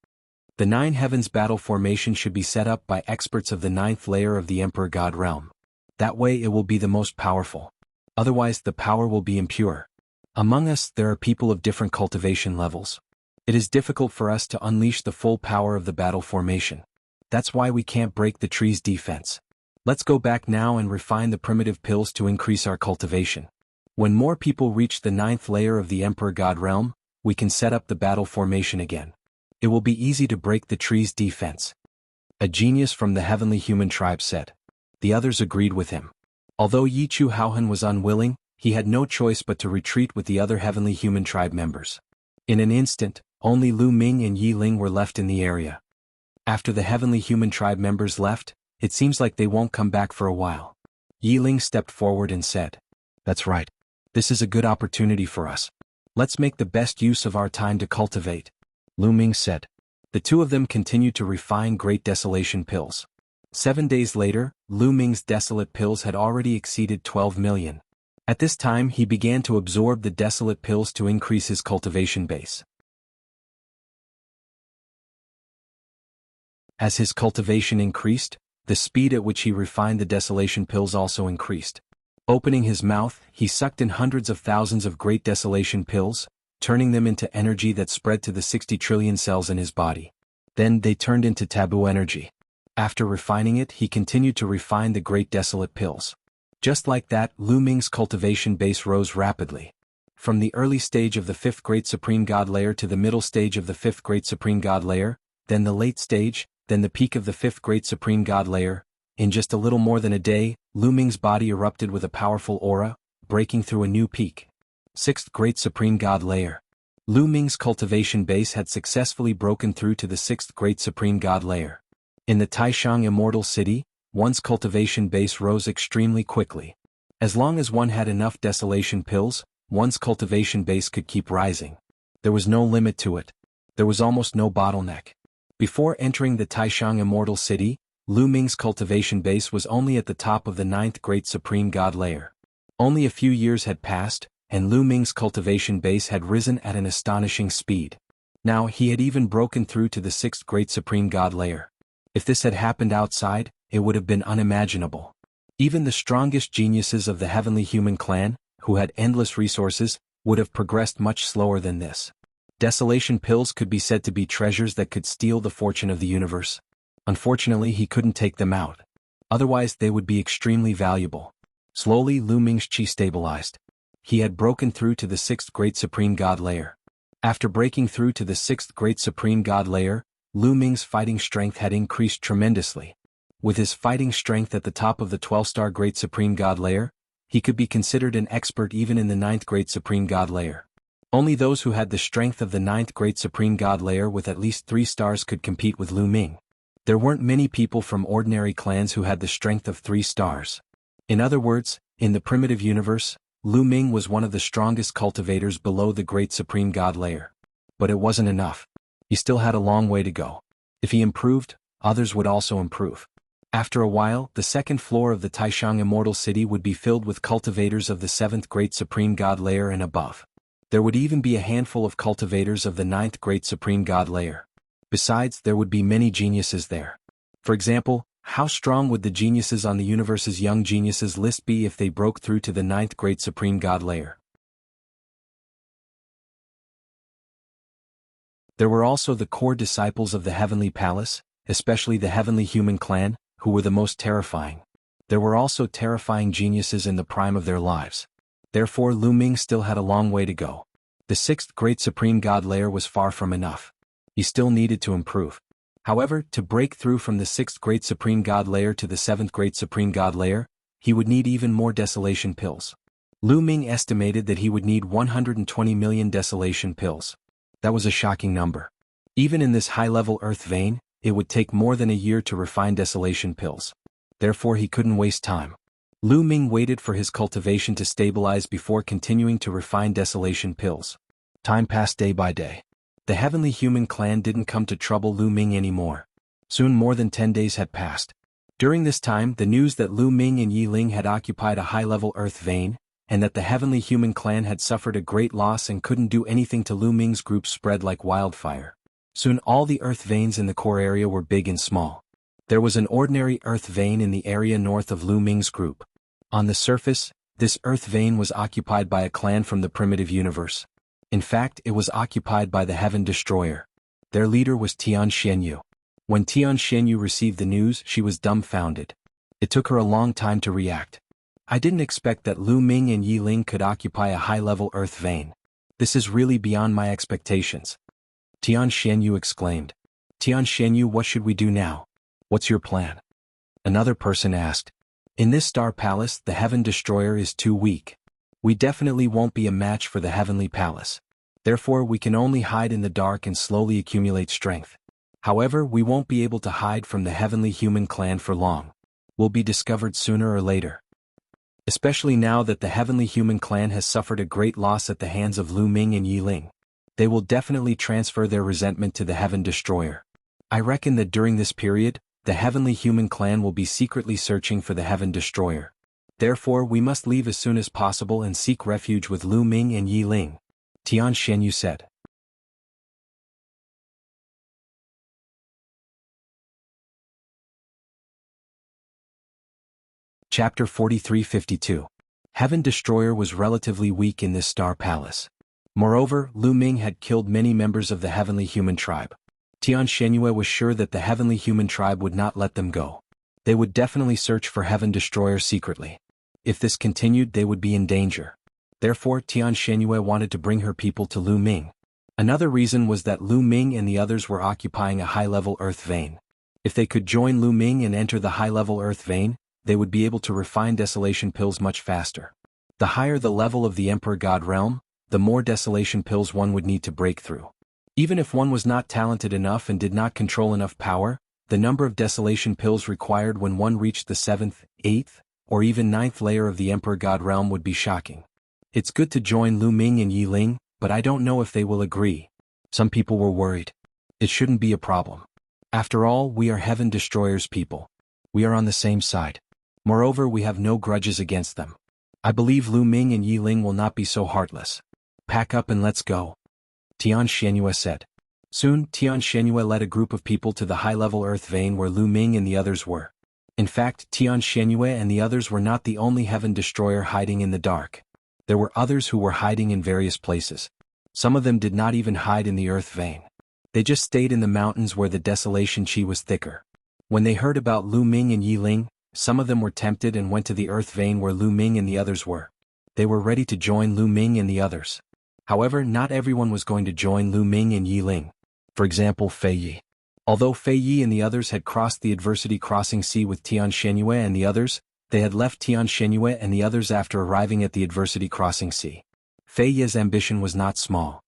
The 9 heavens battle formation should be set up by experts of the 9th layer of the Emperor God realm. That way it will be the most powerful. Otherwise the power will be impure. Among us there are people of different cultivation levels. It is difficult for us to unleash the full power of the battle formation. That's why we can't break the tree's defense. Let's go back now and refine the primitive pills to increase our cultivation. When more people reach the 9th layer of the Emperor God realm, we can set up the battle formation again. It will be easy to break the tree's defense. A genius from the heavenly human tribe said. The others agreed with him. Although Yi Chu Haohan was unwilling, he had no choice but to retreat with the other heavenly human tribe members. In an instant, only Lu Ming and Yi Ling were left in the area. After the heavenly human tribe members left, it seems like they won't come back for a while. Yi Ling stepped forward and said, "That's right. This is a good opportunity for us. Let's make the best use of our time to cultivate." Lu Ming said. The two of them continued to refine Great Desolation pills. 7 days later, Lu Ming's desolate pills had already exceeded 12 million. At this time he began to absorb the desolate pills to increase his cultivation base. As his cultivation increased, the speed at which he refined the desolation pills also increased. Opening his mouth, he sucked in hundreds of thousands of Great Desolation pills, turning them into energy that spread to the 60 trillion cells in his body. Then they turned into taboo energy. After refining it, he continued to refine the Great Desolate pills. Just like that, Lu Ming's cultivation base rose rapidly. From the early stage of the 5th Great Supreme God layer to the middle stage of the 5th Great Supreme God layer, then the late stage, then the peak of the 5th Great Supreme God layer. In just a little more than a day, Lu Ming's body erupted with a powerful aura, breaking through a new peak. 6th Great Supreme God layer. Lu Ming's cultivation base had successfully broken through to the 6th Great Supreme God layer. In the Taishang Immortal City, one's cultivation base rose extremely quickly. As long as one had enough desolation pills, one's cultivation base could keep rising. There was no limit to it. There was almost no bottleneck. Before entering the Taishang Immortal City, Lu Ming's cultivation base was only at the top of the 9th Great Supreme God layer. Only a few years had passed, and Lu Ming's cultivation base had risen at an astonishing speed. Now he had even broken through to the 6th Great Supreme God layer. If this had happened outside, it would have been unimaginable. Even the strongest geniuses of the heavenly human clan, who had endless resources, would have progressed much slower than this. Desolation pills could be said to be treasures that could steal the fortune of the universe. Unfortunately, he couldn't take them out. Otherwise, they would be extremely valuable. Slowly, Lu Ming's chi stabilized. He had broken through to the 6th Great Supreme God layer. After breaking through to the 6th Great Supreme God layer, Lu Ming's fighting strength had increased tremendously. With his fighting strength at the top of the 12-star Great Supreme God layer, he could be considered an expert even in the 9th Great Supreme God layer. Only those who had the strength of the 9th Great Supreme God layer with at least 3 stars could compete with Lu Ming. There weren't many people from ordinary clans who had the strength of 3 stars. In other words, in the primitive universe, Lu Ming was one of the strongest cultivators below the Great Supreme God layer. But it wasn't enough. He still had a long way to go. If he improved, others would also improve. After a while, the 2nd floor of the Taishang Immortal City would be filled with cultivators of the 7th Great Supreme God layer and above. There would even be a handful of cultivators of the 9th Great Supreme God layer. Besides, there would be many geniuses there. For example, how strong would the geniuses on the universe's young geniuses list be if they broke through to the 9th Great Supreme God layer? There were also the core disciples of the Heavenly Palace, especially the Heavenly Human Clan, who were the most terrifying. There were also terrifying geniuses in the prime of their lives. Therefore, Lu Ming still had a long way to go. The 6th Great Supreme God layer was far from enough. He still needed to improve. However, to break through from the 6th Great Supreme God layer to the 7th Great Supreme God layer, he would need even more desolation pills. Lu Ming estimated that he would need 120 million desolation pills. That was a shocking number. Even in this high-level earth vein, it would take more than a year to refine desolation pills. Therefore he couldn't waste time. Lu Ming waited for his cultivation to stabilize before continuing to refine desolation pills. Time passed day by day. The Heavenly Human Clan didn't come to trouble Lu Ming anymore. Soon more than 10 days had passed. During this time, the news that Lu Ming and Yi Ling had occupied a high-level earth vein, and that the Heavenly Human Clan had suffered a great loss and couldn't do anything to Lu Ming's group spread like wildfire. Soon all the earth veins in the core area were big and small. There was an ordinary earth vein in the area north of Lu Ming's group. On the surface, this earth vein was occupied by a clan from the primitive universe. In fact, it was occupied by the Heaven Destroyer. Their leader was Tian Xianyu. When Tian Xianyu received the news, she was dumbfounded. It took her a long time to react. I didn't expect that Lu Ming and Yi Ling could occupy a high-level earth vein. This is really beyond my expectations. Tian Xianyu exclaimed. Tian Xianyu, what should we do now? What's your plan? Another person asked. In this star palace, the Heaven Destroyer is too weak. We definitely won't be a match for the Heavenly Palace. Therefore we can only hide in the dark and slowly accumulate strength. However, we won't be able to hide from the Heavenly Human Clan for long. We'll be discovered sooner or later. Especially now that the Heavenly Human Clan has suffered a great loss at the hands of Lu Ming and Yi Ling. They will definitely transfer their resentment to the Heaven Destroyer. I reckon that during this period, the Heavenly Human Clan will be secretly searching for the Heaven Destroyer. Therefore we must leave as soon as possible and seek refuge with Lu Ming and Yi Ling, Tian Xianyu said. Chapter 43-52. Heaven Destroyer was relatively weak in this star palace. Moreover, Lu Ming had killed many members of the Heavenly Human Tribe. Tian Xianyu was sure that the Heavenly Human Tribe would not let them go. They would definitely search for Heaven Destroyer secretly. If this continued, they would be in danger. Therefore, Tian Xianyu wanted to bring her people to Lu Ming. Another reason was that Lu Ming and the others were occupying a high-level earth vein. If they could join Lu Ming and enter the high-level earth vein, they would be able to refine desolation pills much faster. The higher the level of the Emperor God realm, the more desolation pills one would need to break through. Even if one was not talented enough and did not control enough power, the number of desolation pills required when one reached the 7th, 8th, or even 9th layer of the Emperor God realm would be shocking. It's good to join Lu Ming and Yi Ling, but I don't know if they will agree. Some people were worried. It shouldn't be a problem. After all, we are Heaven Destroyer's people. We are on the same side. Moreover, we have no grudges against them. I believe Lu Ming and Yi Ling will not be so heartless. Pack up and let's go, Tian Xianyu said. Soon, Tian Xianyu led a group of people to the high-level earth vein where Lu Ming and the others were. In fact, Tian Xianyu and the others were not the only Heaven Destroyer hiding in the dark. There were others who were hiding in various places. Some of them did not even hide in the earth vein. They just stayed in the mountains where the desolation chi was thicker. When they heard about Lu Ming and Yi Ling, some of them were tempted and went to the earth vein where Lu Ming and the others were. They were ready to join Lu Ming and the others. However, not everyone was going to join Lu Ming and Yi Ling. For example, Fei Yi. Although Fei Yi and the others had crossed the Adversity Crossing Sea with Tian Xianyu and the others, they had left Tian Xianyu and the others after arriving at the Adversity Crossing Sea. Fei Yi's ambition was not small.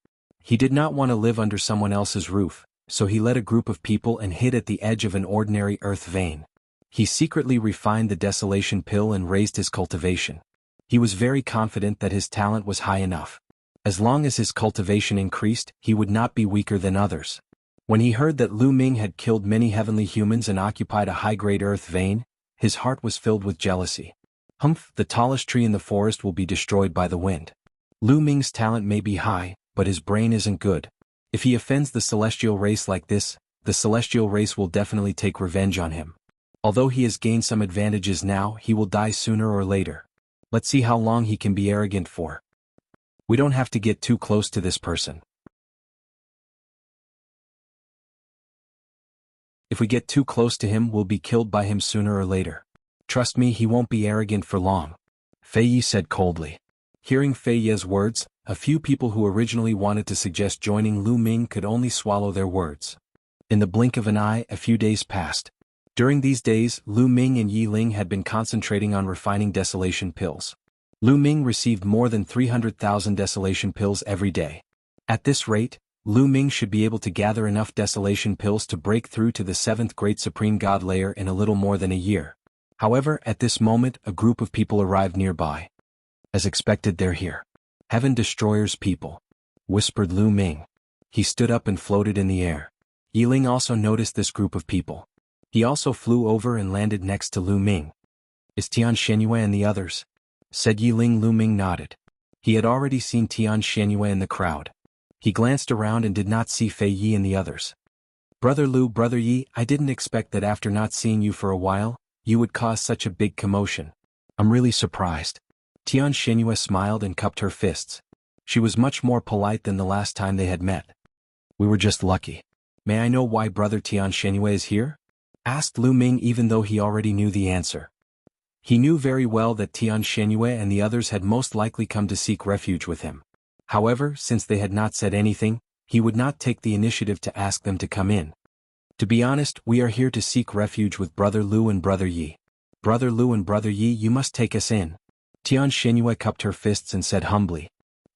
He did not want to live under someone else's roof, so he led a group of people and hid at the edge of an ordinary earth vein. He secretly refined the desolation pill and raised his cultivation. He was very confident that his talent was high enough. As long as his cultivation increased, he would not be weaker than others. When he heard that Lu Ming had killed many heavenly humans and occupied a high-grade earth vein, his heart was filled with jealousy. Humph, the tallest tree in the forest will be destroyed by the wind. Lu Ming's talent may be high, but his brain isn't good. If he offends the celestial race like this, the celestial race will definitely take revenge on him. Although he has gained some advantages now, he will die sooner or later. Let's see how long he can be arrogant for. We don't have to get too close to this person. If we get too close to him, we'll be killed by him sooner or later. Trust me, he won't be arrogant for long, Fei Yi said coldly. Hearing Fei Yi's words, a few people who originally wanted to suggest joining Lu Ming could only swallow their words. In the blink of an eye, a few days passed. During these days, Lu Ming and Yi Ling had been concentrating on refining desolation pills. Lu Ming received more than 300,000 desolation pills every day. At this rate, Lu Ming should be able to gather enough desolation pills to break through to the 7th Great Supreme God layer in a little more than a year. However, at this moment, a group of people arrived nearby. As expected, they're here. Heaven Destroyer's people, whispered Lu Ming. He stood up and floated in the air. Yi Ling also noticed this group of people. He also flew over and landed next to Lu Ming. Is Tian Shenyue and the others? Said Yi Ling. Lu Ming nodded. He had already seen Tian Shenyue in the crowd. He glanced around and did not see Fei Yi and the others. Brother Lu, Brother Yi, I didn't expect that after not seeing you for a while, you would cause such a big commotion. I'm really surprised. Tian Shenyue smiled and cupped her fists. She was much more polite than the last time they had met. We were just lucky. May I know why Brother Tian Shenyue is here? Asked Lu Ming, even though he already knew the answer. He knew very well that Tian Shenyue and the others had most likely come to seek refuge with him. However, since they had not said anything, he would not take the initiative to ask them to come in. To be honest, we are here to seek refuge with Brother Lu and Brother Yi. Brother Lu and Brother Yi, you must take us in. Tian Shenyue cupped her fists and said humbly.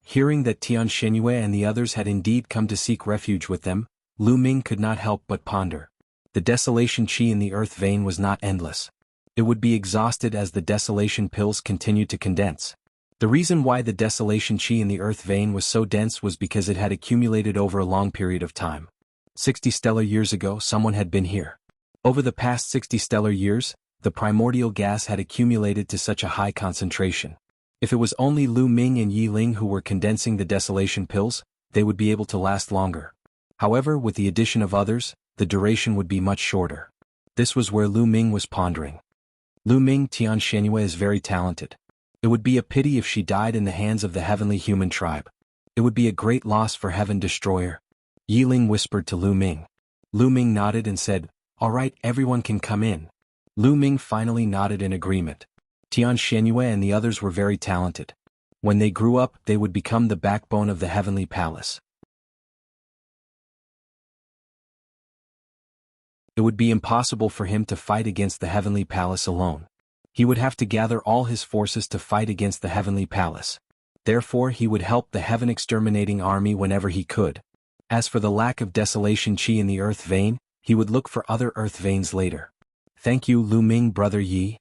Hearing that Tian Shenyue and the others had indeed come to seek refuge with them, Lu Ming could not help but ponder. The desolation chi in the earth vein was not endless. It would be exhausted as the desolation pills continued to condense. The reason why the desolation chi in the earth vein was so dense was because it had accumulated over a long period of time. 60 stellar years ago, someone had been here. Over the past 60 stellar years, the primordial gas had accumulated to such a high concentration. If it was only Lu Ming and Yi Ling who were condensing the desolation pills, they would be able to last longer. However, with the addition of others, the duration would be much shorter. This was where Lu Ming was pondering. Lu Ming, Tian Shenyue is very talented. It would be a pity if she died in the hands of the heavenly human tribe. It would be a great loss for Heaven Destroyer. Yi Ling whispered to Lu Ming. Lu Ming nodded and said, all right, everyone can come in. Lu Ming finally nodded in agreement. Tian Shenyue and the others were very talented. When they grew up, they would become the backbone of the heavenly palace. It would be impossible for him to fight against the heavenly palace alone. He would have to gather all his forces to fight against the heavenly palace. Therefore, he would help the heaven exterminating army whenever he could. As for the lack of desolation chi in the earth vein, he would look for other earth veins later. Thank you, Lu Ming, Brother Yi.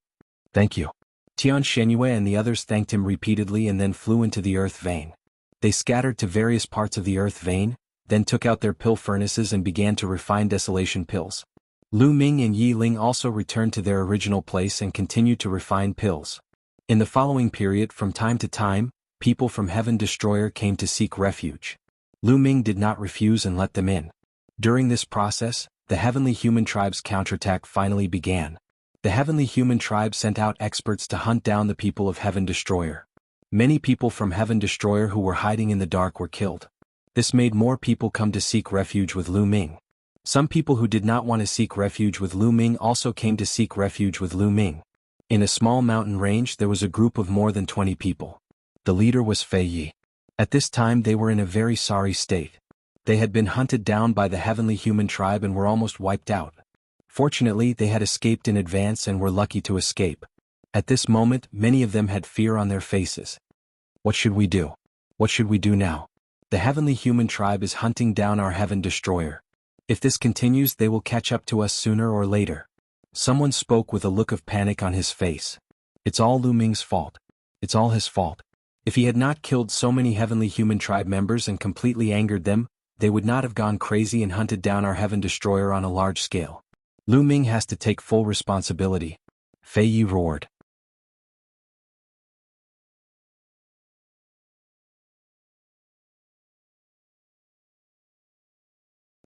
Thank you. Tian Shenyue and the others thanked him repeatedly and then flew into the earth vein. They scattered to various parts of the earth vein, then took out their pill furnaces and began to refine desolation pills. Lu Ming and Yi Ling also returned to their original place and continued to refine pills. In the following period, from time to time, people from Heaven Destroyer came to seek refuge. Lu Ming did not refuse and let them in. During this process, the heavenly human tribe's counterattack finally began. The heavenly human tribe sent out experts to hunt down the people of Heaven Destroyer. Many people from Heaven Destroyer who were hiding in the dark were killed. This made more people come to seek refuge with Lu Ming. Some people who did not want to seek refuge with Lu Ming also came to seek refuge with Lu Ming. In a small mountain range there was a group of more than 20 people. The leader was Fei Yi. At this time they were in a very sorry state. They had been hunted down by the heavenly human tribe and were almost wiped out. Fortunately, they had escaped in advance and were lucky to escape. At this moment, many of them had fear on their faces. What should we do? What should we do now? The heavenly human tribe is hunting down our Heaven Destroyer. If this continues, they will catch up to us sooner or later. Someone spoke with a look of panic on his face. It's all Lu Ming's fault. It's all his fault. If he had not killed so many heavenly human tribe members and completely angered them, they would not have gone crazy and hunted down our Heaven Destroyer on a large scale. Lu Ming has to take full responsibility. Fei Yi roared.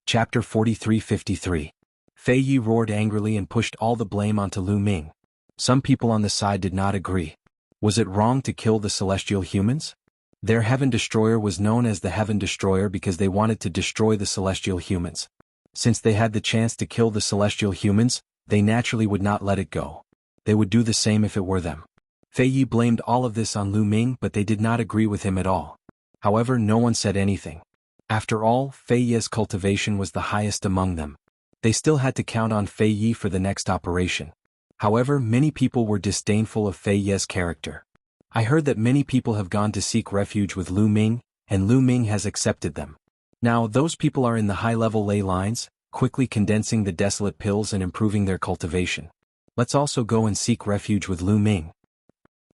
Chapter 43-53. Fei Yi roared angrily and pushed all the blame onto Lu Ming. Some people on the side did not agree. Was it wrong to kill the celestial humans? Their Heaven Destroyer was known as the Heaven Destroyer because they wanted to destroy the celestial humans. Since they had the chance to kill the celestial humans, they naturally would not let it go. They would do the same if it were them. Fei Yi blamed all of this on Lu Ming, but they did not agree with him at all. However, no one said anything. After all, Fei Yi's cultivation was the highest among them. They still had to count on Fei Yi for the next operation. However, many people were disdainful of Fei Ye's character. I heard that many people have gone to seek refuge with Lu Ming, and Lu Ming has accepted them. Now those people are in the high-level ley lines, quickly condensing the desolate pills and improving their cultivation. Let's also go and seek refuge with Lu Ming.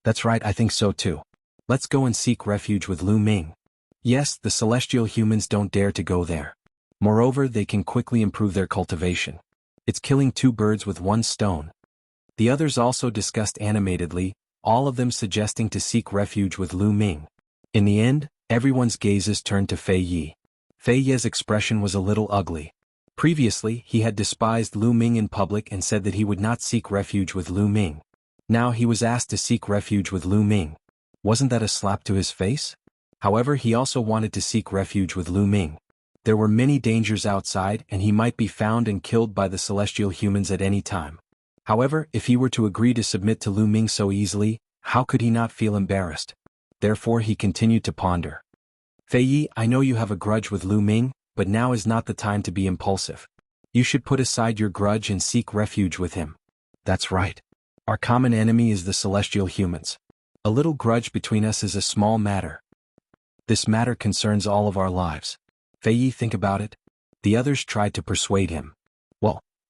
That's right, I think so too. Let's go and seek refuge with Lu Ming. Yes, the celestial humans don't dare to go there. Moreover, they can quickly improve their cultivation. It's killing two birds with one stone. The others also discussed animatedly, all of them suggesting to seek refuge with Lu Ming. In the end, everyone's gazes turned to Fei Yi. Fei Ye's expression was a little ugly. Previously, he had despised Lu Ming in public and said that he would not seek refuge with Lu Ming. Now he was asked to seek refuge with Lu Ming. Wasn't that a slap to his face? However, he also wanted to seek refuge with Lu Ming. There were many dangers outside and he might be found and killed by the celestial humans at any time. However, if he were to agree to submit to Lu Ming so easily, how could he not feel embarrassed? Therefore he continued to ponder. Fei Yi, I know you have a grudge with Lu Ming, but now is not the time to be impulsive. You should put aside your grudge and seek refuge with him. That's right. Our common enemy is the celestial humans. A little grudge between us is a small matter. This matter concerns all of our lives. Fei Yi, think about it. The others tried to persuade him.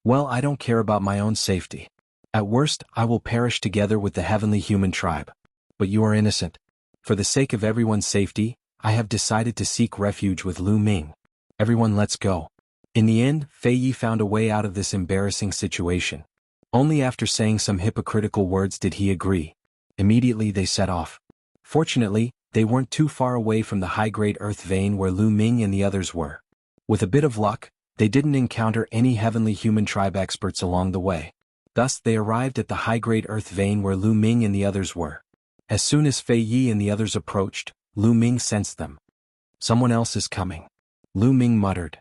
Well, I don't care about my own safety. At worst, I will perish together with the heavenly human tribe. But you are innocent. For the sake of everyone's safety, I have decided to seek refuge with Lu Ming. Everyone, let's go. In the end, Fei Yi found a way out of this embarrassing situation. Only after saying some hypocritical words did he agree. Immediately they set off. Fortunately, they weren't too far away from the high-grade earth vein where Lu Ming and the others were. With a bit of luck, they didn't encounter any heavenly human tribe experts along the way. Thus they arrived at the high-grade earth vein where Lu Ming and the others were. As soon as Fei Yi and the others approached, Lu Ming sensed them. Someone else is coming. Lu Ming muttered.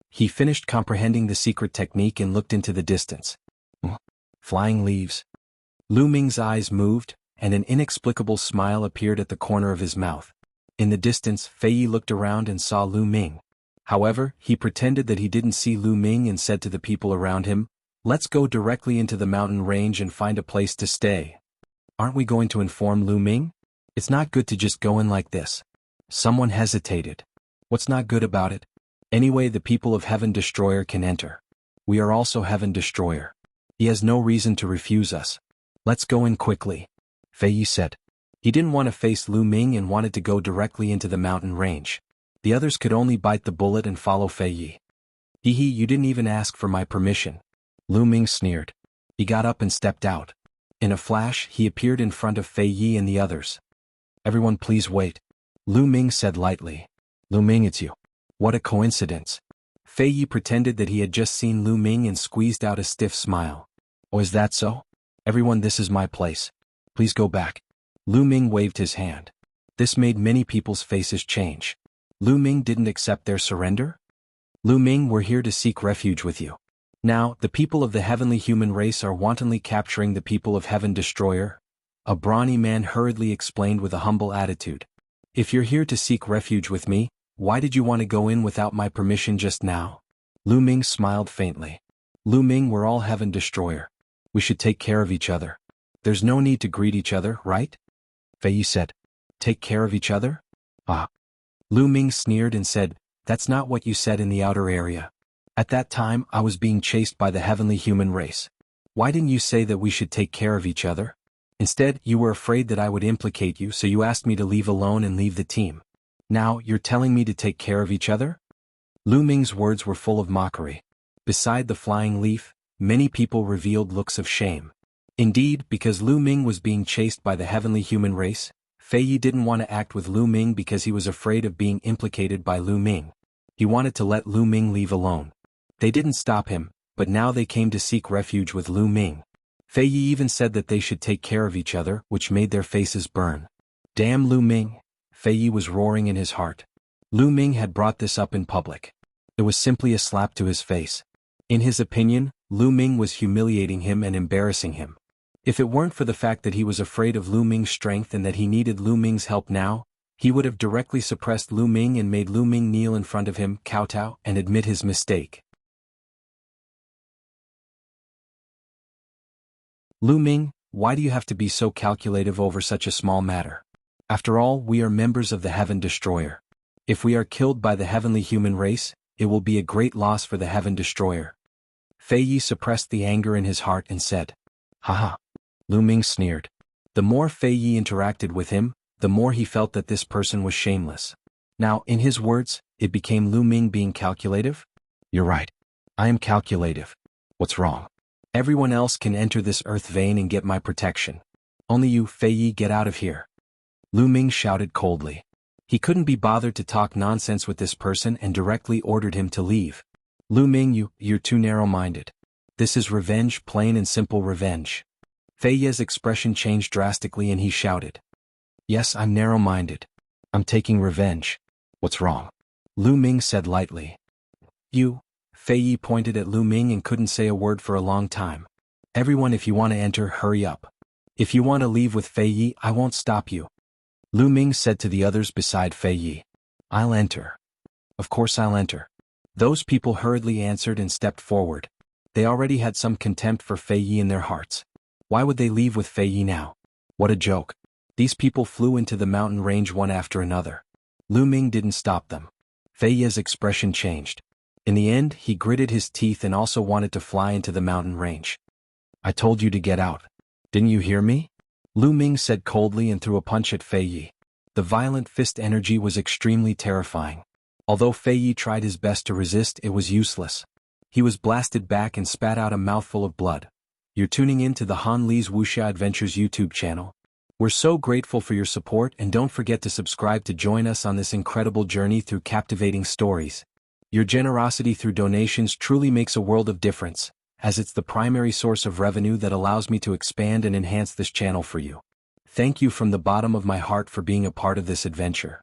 He finished comprehending the secret technique and looked into the distance. Flying leaves. Lu Ming's eyes moved, and an inexplicable smile appeared at the corner of his mouth. In the distance, Fei Yi looked around and saw Lu Ming. However, he pretended that he didn't see Lu Ming and said to the people around him, "Let's go directly into the mountain range and find a place to stay." Aren't we going to inform Lu Ming? It's not good to just go in like this. Someone hesitated. What's not good about it? Anyway, the people of Heaven Destroyer can enter. We are also Heaven Destroyer. He has no reason to refuse us. Let's go in quickly, Fei Yi said. He didn't want to face Lu Ming and wanted to go directly into the mountain range. The others could only bite the bullet and follow Fei Yi. Hee, you didn't even ask for my permission. Lu Ming sneered. He got up and stepped out. In a flash, he appeared in front of Fei Yi and the others. Everyone please wait, Lu Ming said lightly. Lu Ming, it's you. What a coincidence. Fei Yi pretended that he had just seen Lu Ming and squeezed out a stiff smile. Oh, is that so? Everyone, this is my place. Please go back. Lu Ming waved his hand. This made many people's faces change. Lu Ming didn't accept their surrender? Lu Ming, we're here to seek refuge with you. Now, the people of the heavenly human race are wantonly capturing the people of Heaven Destroyer. A brawny man hurriedly explained with a humble attitude. If you're here to seek refuge with me, why did you want to go in without my permission just now? Lu Ming smiled faintly. Lu Ming, we're all Heaven Destroyer. We should take care of each other. There's no need to greet each other, right? Fei Yi said. Take care of each other? Ah. Lu Ming sneered and said, that's not what you said in the outer area. At that time, I was being chased by the heavenly human race. Why didn't you say that we should take care of each other? Instead, you were afraid that I would implicate you, so you asked me to leave alone and leave the team. Now, you're telling me to take care of each other? Lu Ming's words were full of mockery. Beside the flying leaf, many people revealed looks of shame. Indeed, because Lu Ming was being chased by the heavenly human race, Fei Yi didn't want to act with Lu Ming because he was afraid of being implicated by Lu Ming. He wanted to let Lu Ming leave alone. They didn't stop him, but now they came to seek refuge with Lu Ming. Fei Yi even said that they should take care of each other, which made their faces burn. Damn Lu Ming! Fei Yi was roaring in his heart. Lu Ming had brought this up in public. It was simply a slap to his face. In his opinion, Lu Ming was humiliating him and embarrassing him. If it weren't for the fact that he was afraid of Lu Ming's strength and that he needed Lu Ming's help now, He would have directly suppressed Lu Ming and made Lu Ming kneel in front of him, kowtow, and admit his mistake. Lu Ming, why do you have to be so calculative over such a small matter? After all, we are members of the Heaven Destroyer. If we are killed by the heavenly human race, it will be a great loss for the Heaven Destroyer. Fei Yi suppressed the anger in his heart and said, "Haha." Lu Ming sneered. The more Fei Yi interacted with him, the more he felt that this person was shameless. Now, in his words, it became Lu Ming being calculative? You're right. I am calculative. What's wrong? Everyone else can enter this earth vein and get my protection. Only you, Fei Yi, get out of here. Lu Ming shouted coldly. He couldn't be bothered to talk nonsense with this person and directly ordered him to leave. Lu Ming, you're too narrow-minded. This is revenge, plain and simple revenge. Fei Yi's expression changed drastically and he shouted. Yes, I'm narrow-minded. I'm taking revenge. What's wrong? Lu Ming said lightly. You. Fei Yi pointed at Lu Ming and couldn't say a word for a long time. Everyone, if you want to enter, hurry up. If you want to leave with Fei Yi, I won't stop you. Lu Ming said to the others beside Fei Yi. I'll enter. Of course I'll enter. Those people hurriedly answered and stepped forward. They already had some contempt for Fei Yi in their hearts. Why would they leave with Fei Yi now? What a joke. These people flew into the mountain range one after another. Lu Ming didn't stop them. Fei Yi's expression changed. In the end, he gritted his teeth and also wanted to fly into the mountain range. I told you to get out. Didn't you hear me? Lu Ming said coldly and threw a punch at Fei Yi. The violent fist energy was extremely terrifying. Although Fei Yi tried his best to resist, it was useless. He was blasted back and spat out a mouthful of blood. You're tuning in to the Han Li's Wuxia Adventures YouTube channel. We're so grateful for your support, and don't forget to subscribe to join us on this incredible journey through captivating stories. Your generosity through donations truly makes a world of difference, as it's the primary source of revenue that allows me to expand and enhance this channel for you. Thank you from the bottom of my heart for being a part of this adventure.